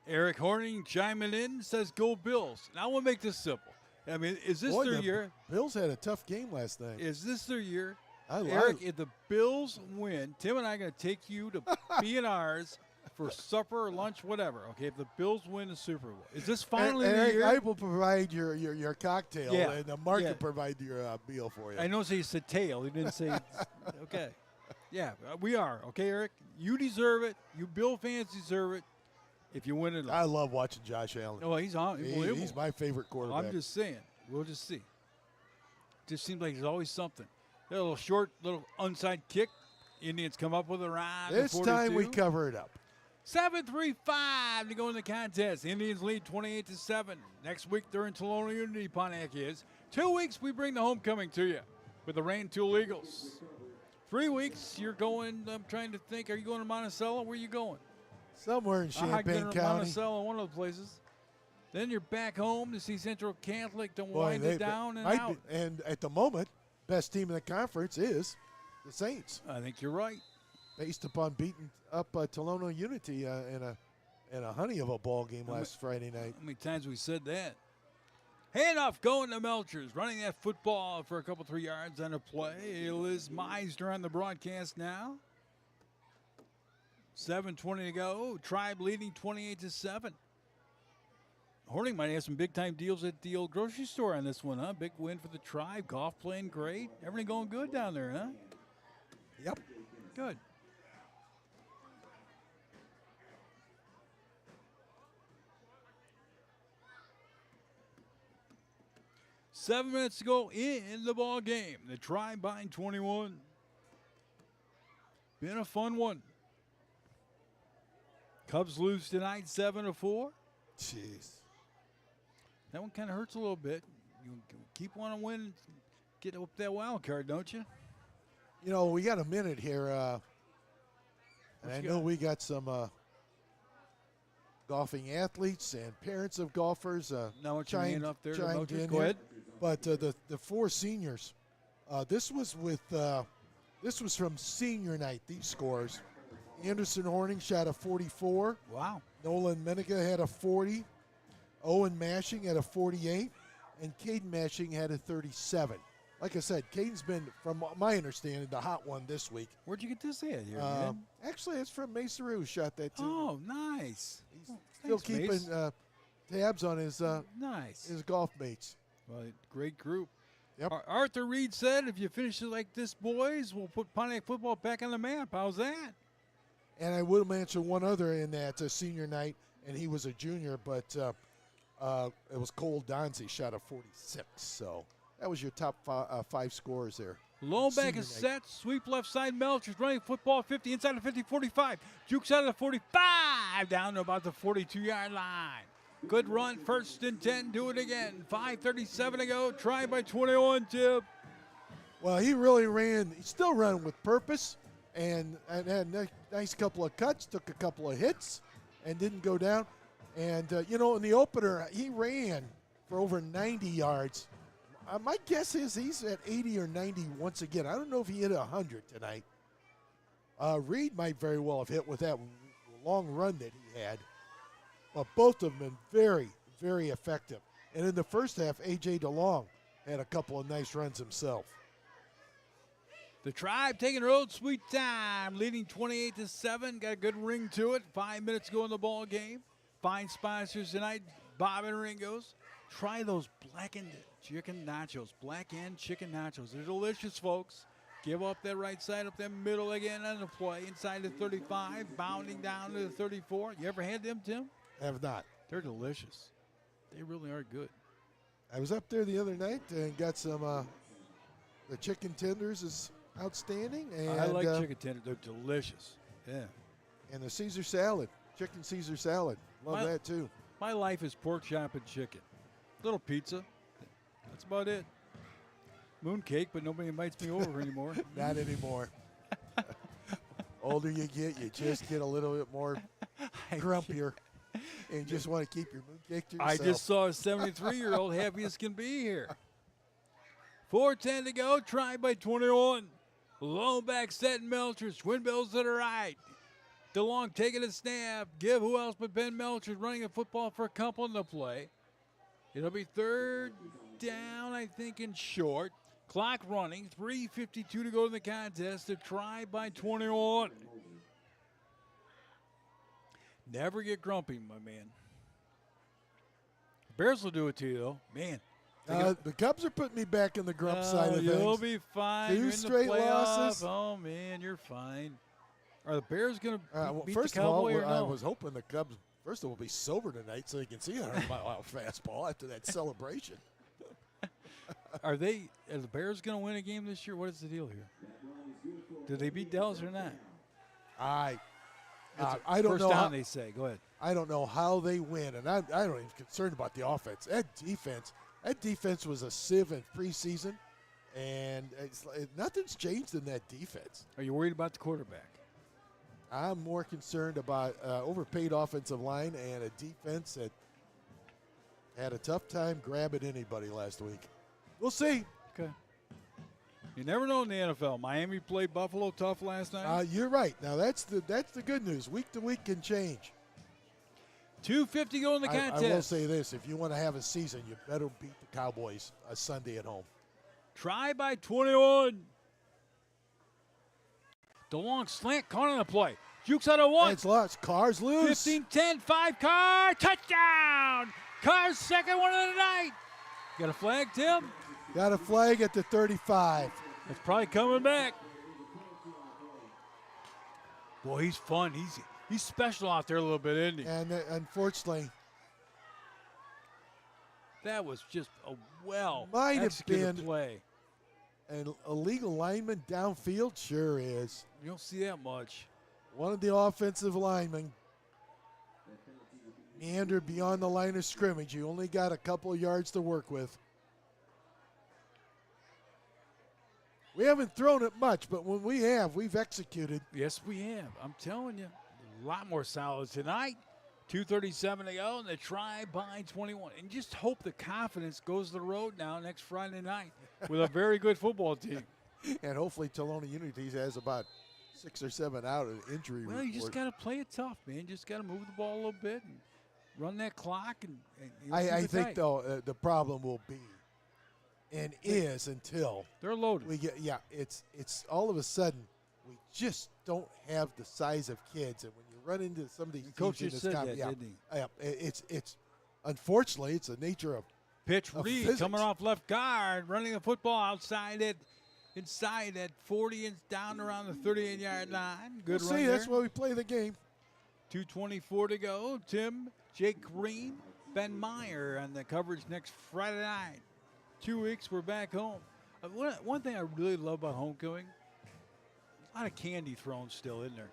Eric Horning chiming in, says go Bills. Now we'll make this simple. I mean, is this their year? Bills had a tough game last night. Is this their year? Eric, Eric, if the Bills win, Tim and I are going to take you to B&R's for supper or lunch, whatever. Okay, if the Bills win the Super Bowl, is this finally the year? I will provide your cocktail, and the Mark will provide your meal for you. I know he said tail. He didn't say. Okay. Yeah, we are. Okay, Eric, you deserve it. You Bill fans deserve it. if you win it. I love watching Josh Allen. Oh, he's on. He's my favorite quarterback. I'm just saying. We'll just see. Just seems like there's always something. A little short, little onside kick. Indians come up with a ride. This time we cover it up. 7-3-5 to go in the contest. Indians lead 28-7. Next week they're in Tolono Unity. Pontiac is. 2 weeks we bring the homecoming to you with the Rain Tool Eagles. 3 weeks you're going. I'm trying to think. Are you going to Monticello? Where are you going? Somewhere in Champaign County. Monticello, one of the places. Then you're back home to see Central Catholic to wind it down and out. And at the moment, best team in the conference is the Saints. I think you're right. Based upon beating up Tolono Unity in a honey of a ball game last Friday night. How many times we said that? Handoff going to Melchers, running that football for a couple 3 yards on a play. Liz Meisner on the broadcast now. 7:20 to go. Tribe leading 28-7. Horning might have some big-time deals at the old grocery store on this one, huh? Big win for the Tribe. Golf playing great. Everything going good down there, huh? Yep. Good. Seven minutes to go in the ball game. The Tribe by 21. Been a fun one. Cubs lose tonight 7-4. Jeez. That one kind of hurts a little bit. You keep wanting to win, get up that wild card, don't you? You know, we got a minute here. And I know we got some golfing athletes and parents of golfers now chimed up there. in. Go ahead. But the four seniors, this was from senior night. These scores: Anderson Horning shot a 44. Wow. Nolan Meniga had a 40. Owen Mashing had a 48, and Caden Mashing had a 37. Like I said, Caden's been, from my understanding, the hot one this week. Where'd you get this at here, man? Actually, it's from Mesa Rue, shot that too. Oh, nice. He's still keeping tabs on his his golf mates. Well, great group. Yep. Arthur Reed said, if you finish it like this, boys, we'll put Pontiac football back on the map. How's that? And I will mention one other in that senior night, and he was a junior, but it was Cole Donzi, shot a 46. So that was your top five scorers there. Low back is set. Sweep left side. Melchers running football 50 inside the 50, 45. Jukes out of the 45 down to about the 42-yard line. Good run. 1st and 10. Do it again. 5:37 to go. Try by 21, Tip. Well, he really ran. He's still running with purpose and had a nice couple of cuts, took a couple of hits, and didn't go down. And, in the opener, he ran for over 90 yards. My guess is he's at 80 or 90 once again. I don't know if he hit 100 tonight. Reed might very well have hit with that long run that he had. But both of them been very, very effective. And in the first half, A.J. DeLong had a couple of nice runs himself. The Tribe taking road sweet time, leading 28-7. Got a good ring to it. 5 minutes to go in the ball game. Fine sponsors tonight, Bob and Ringo's. Try those blackened chicken nachos, blackened chicken nachos. They're delicious, folks. Give up that right side, up that middle again on the play. Inside the 35, bounding down to the 34. You ever had them, Tim? Have not. They're delicious. They really are good. I was up there the other night and got some, the chicken tenders is outstanding. And I like chicken tenders. They're delicious. Yeah. And the Caesar salad, chicken Caesar salad. Love that too. My life is pork chop and chicken. Little pizza. That's about it. Mooncake, but nobody invites me over anymore. Not anymore. Older you get, you just get a little bit more grumpier. And just want to keep your mooncake to yourself. I just saw a 73-year-old happy as can be here. 4:10 to go. Tribe by 21. Low back set Melchers. Twin Bills to the right. DeLong taking a snap. Give who else but Ben Melchers running a football for a couple in the play. It'll be 3rd down, I think, and short. Clock running. 3:52 to go in the contest. The Tribe by 21. Never get grumpy, my man. Bears will do it to you, though. Man. The Cubs are putting me back in the grump side of things. You'll be fine. 2 You're in straight the playoffs. losses. Oh, man, you're fine. Are the Bears going to beat first the of all, Cowboy or no? I was hoping the Cubs First of all, be sober tonight so you can see a 100-mile fastball after that celebration. Are the Bears going to win a game this year? What is the deal here? Did they beat Dallas or not? I don't first know. Down, they say. Go ahead. I don't know how they win, and I don't even concerned about the offense. That defense was a sieve in preseason, and nothing's changed in that defense. Are you worried about the quarterback? I'm more concerned about overpaid offensive line and a defense that had a tough time grabbing anybody last week. We'll see. Okay. You never know in the NFL. Miami played Buffalo tough last night. You're right. Now that's the good news. Week to week can change. 2:50 go in the contest. I will say this: if you want to have a season, you better beat the Cowboys a Sunday at home. Try by 21. The long slant caught on the play. Jukes out of one. It's lost. Carr's loose. 15-10, 5 Carr. Touchdown. Carr's second one of the night. Got a flag, Tim? Got a flag at the 35. It's probably coming back. Boy, he's fun. He's special out there a little bit, isn't he? And unfortunately, that was just a might have executed been play. An illegal lineman downfield. Sure is. You don't see that much. One of the offensive linemen meandered beyond the line of scrimmage. You only got a couple of yards to work with. We haven't thrown it much, but when we have, we've executed. Yes, we have. I'm telling you, a lot more solid tonight. 2:37 to go, and they try by 21. And just hope the confidence goes the road now next Friday night with a very good football team. And hopefully Talona Unities has about 6 or 7 out of injury report. You just got to play it tough, man. Just got to move the ball a little bit and run that clock. And I think, though, the problem will be and is until they're loaded. We get it's all of a sudden we just don't have the size of kids, and when you run into some of these coach teams just in this said time, that, didn't he? It's unfortunately it's the nature of pitch. Reed physics. coming off left guard, running the football inside at 40 and down around the 38-yard line. Good we'll run see, there. that's why we play the game. 2:24 to go. Tim, Jake Green, Ben Meyer on the coverage next Friday night. 2 weeks, we're back home. One thing I really love about homecoming, a lot of candy thrown still in there.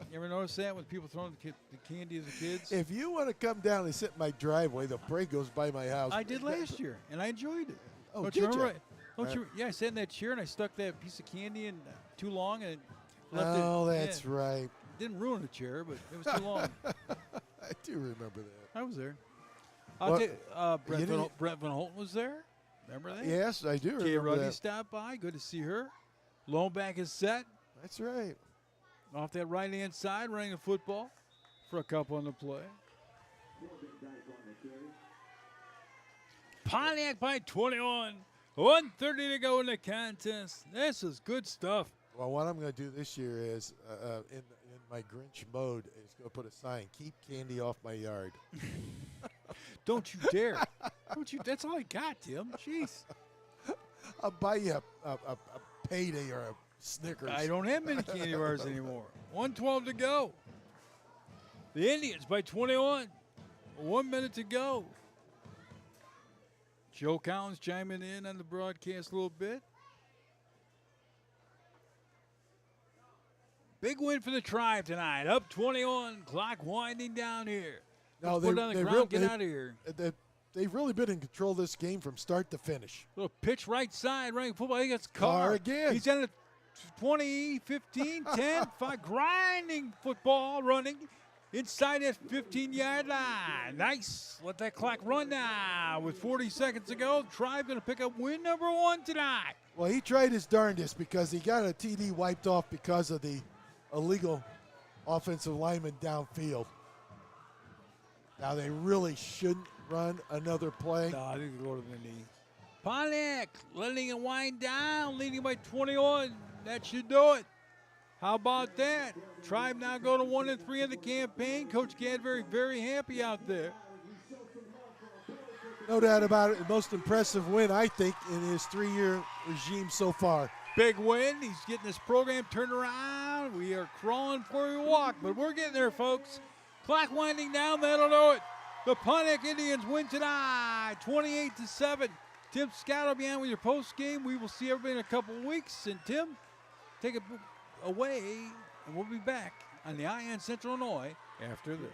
You ever notice that when people throwing the candy as the kids? If you want to come down and sit in my driveway, the parade goes by my house. I did last year, and I enjoyed it. Oh, Don't did you remember? you? Yeah, I sat in that chair and I stuck that piece of candy in too long and left it. Oh, that's right. Didn't ruin the chair, but it was too long. I do remember that. I was there. Brent Van Holten was there. Remember that? Yes, I do Kay remember Ruddy that. stopped by. Good to see her. Lone back is set. That's right. Off that right-hand side, running the football for a couple on the play. Pontiac by 21. 1:30 to go in the contest. This is good stuff. Well, what I'm going to do this year is, in my Grinch mode, is go put a sign: "Keep candy off my yard." Don't you dare! Don't you? That's all I got, Tim. Jeez. I'll buy you a payday or a Snickers. I don't have many candy bars anymore. 1:12 to go. The Indians by 21. 1 minute to go. Joe Collins chiming in on the broadcast a little bit. Big win for the Tribe tonight. Up 21. Clock winding down here. No, put it on the ground. Get out of here. They've really been in control of this game from start to finish. Little pitch right side, running football. He gets Carr again. He's in a 20, 15, 10, 5, grinding football, running inside that 15-yard line. Nice. Let that clock run now. With 40 seconds to go, Tribe going to pick up win number 1 tonight. Well, he tried his darndest because he got a TD wiped off because of the illegal offensive lineman downfield. Now, they really shouldn't run another play. No, I think they go to the knee. Pontiac letting it wind down, leading by 21. That should do it. How about that? Tribe now go to 1-3 in the campaign. Coach Cadbury very happy out there. No doubt about it. The most impressive win, I think, in his 3-year regime so far. Big win. He's getting this program turned around. We are crawling before we walk, but we're getting there, folks. Clock winding down, that'll do it. The Pontiac Indians win tonight, 28-7. Tim Scott will be on with your post game. We will see everybody in a couple of weeks. And Tim, take it away, and we'll be back on the IN Central Illinois after this.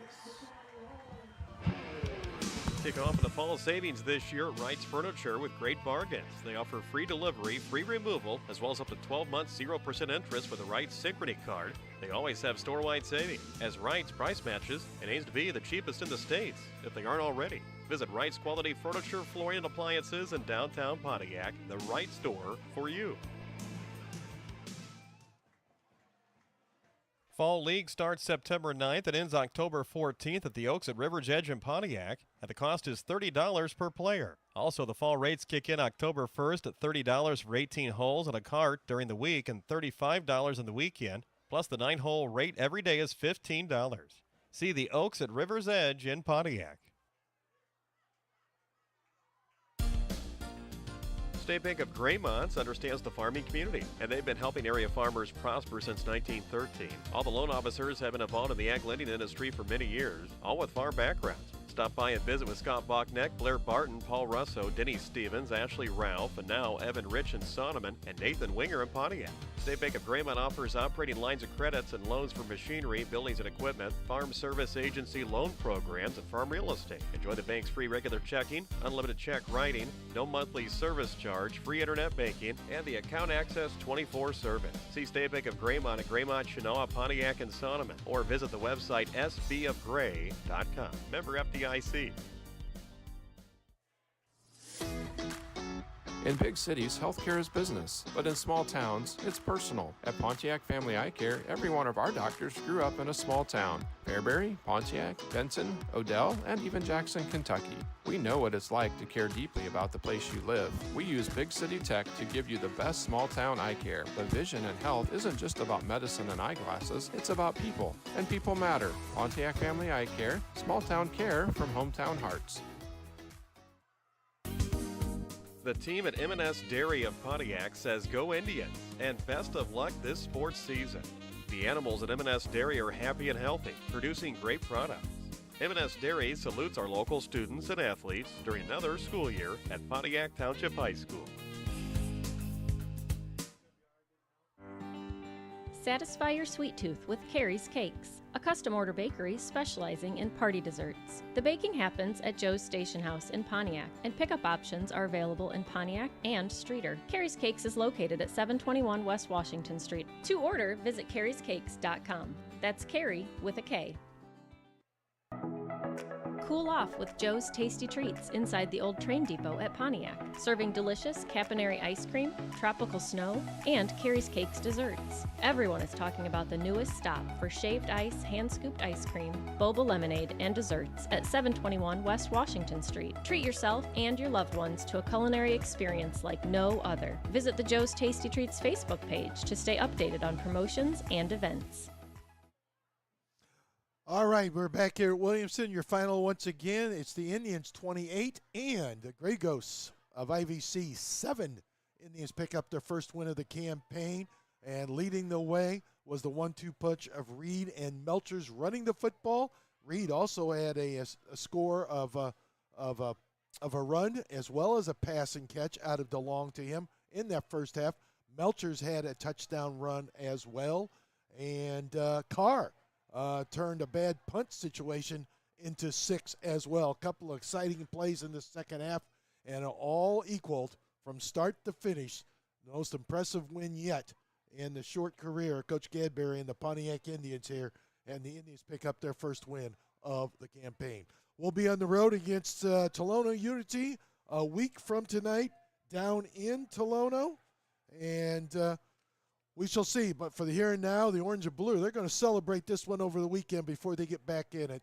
Kick off in the fall savings this year at Wright's Furniture with great bargains. They offer free delivery, free removal, as well as up to 12 months 0% interest with the Wright's Synchrony card. They always have store-wide savings, as Wright's price matches and aims to be the cheapest in the States, if they aren't already. Visit Wright's Quality Furniture, Flooring, and Appliances in downtown Pontiac, the Wright store for you. Fall League starts September 9th and ends October 14th at the Oaks at River's Edge in Pontiac, and the cost is $30 per player. Also, the fall rates kick in October 1st at $30 for 18 holes and a cart during the week and $35 in the weekend, plus the 9-hole rate every day is $15. See the Oaks at River's Edge in Pontiac. State Bank of Graymont understands the farming community, and they've been helping area farmers prosper since 1913. All the loan officers have been involved in the ag lending industry for many years, all with farm backgrounds. Stop by and visit with Scott Bachneck, Blair Barton, Paul Russo, Denny Stevens, Ashley Ralph, and now Evan Rich in Sonneman, and Nathan Winger in Pontiac. State Bank of Graymont offers operating lines of credits and loans for machinery, buildings and equipment, farm service agency loan programs, and farm real estate. Enjoy the bank's free regular checking, unlimited check writing, no monthly service charge, free internet banking, and the account access 24 service. See State Bank of Graymont at Graymont, Chenoa, Pontiac, and Sonneman, or visit the website sbofgray.com. Member FDIC. In big cities, healthcare is business, but in small towns, it's personal. At Pontiac Family Eye Care, every one of our doctors grew up in a small town. Fairbury, Pontiac, Benson, Odell, and even Jackson, Kentucky. We know what it's like to care deeply about the place you live. We use big city tech to give you the best small town eye care. But vision and health isn't just about medicine and eyeglasses, it's about people. And people matter. Pontiac Family Eye Care, small town care from hometown hearts. The team at M&S Dairy of Pontiac says go Indians, and best of luck this sports season. The animals at M&S Dairy are happy and healthy, producing great products. M&S Dairy salutes our local students and athletes during another school year at Pontiac Township High School. Satisfy your sweet tooth with Carrie's Cakes, a custom order bakery specializing in party desserts. The baking happens at Joe's Station House in Pontiac, and pickup options are available in Pontiac and Streeter. Carrie's Cakes is located at 721 West Washington Street. To order, visit carriescakes.com. That's Carrie with a K. Cool off with Joe's Tasty Treats inside the old train depot at Pontiac, serving delicious caponary ice cream, tropical snow, and Carrie's Cakes desserts. Everyone is talking about the newest stop for shaved ice, hand-scooped ice cream, boba lemonade, and desserts at 721 West Washington Street. Treat yourself and your loved ones to a culinary experience like no other. Visit the Joe's Tasty Treats Facebook page to stay updated on promotions and events. All right, we're back here at Williamson. Your final once again. It's the Indians 28 and the Grey Ghosts of IVC 7. Indians pick up their first win of the campaign, and leading the way was the 1-2 punch of Reed and Melchers running the football. Reed also had a score of a run as well as a passing catch out of DeLong to him in that first half. Melchers had a touchdown run as well, and Carr turned a bad punt situation into 6 as well. A couple of exciting plays in the second half, and all equaled from start to finish. The most impressive win yet in the short career of Coach Gadberry and the Pontiac Indians here, and the Indians pick up their first win of the campaign. We'll be on the road against Tolono Unity a week from tonight down in Tolono, and we shall see, but for the here and now, the Orange and Blue, they're going to celebrate this one over the weekend before they get back in it.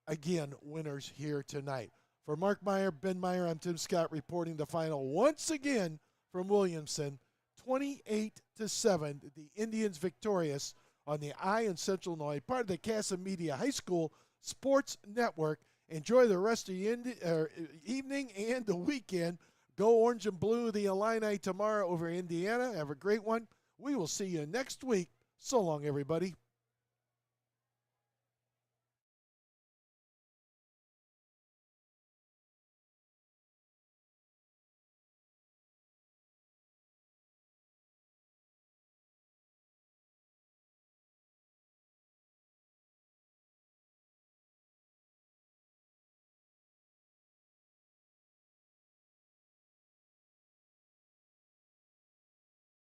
Again, winners here tonight. For Mark Meyer, Ben Meyer, I'm Tim Scott reporting the final once again from Williamson, 28-7. The Indians victorious on the IN Central Illinois, part of the Casa Media High School Sports Network. Enjoy the rest of the evening and the weekend. Go Orange and Blue, the Illini tomorrow over Indiana. Have a great one. We will see you next week. So long, everybody.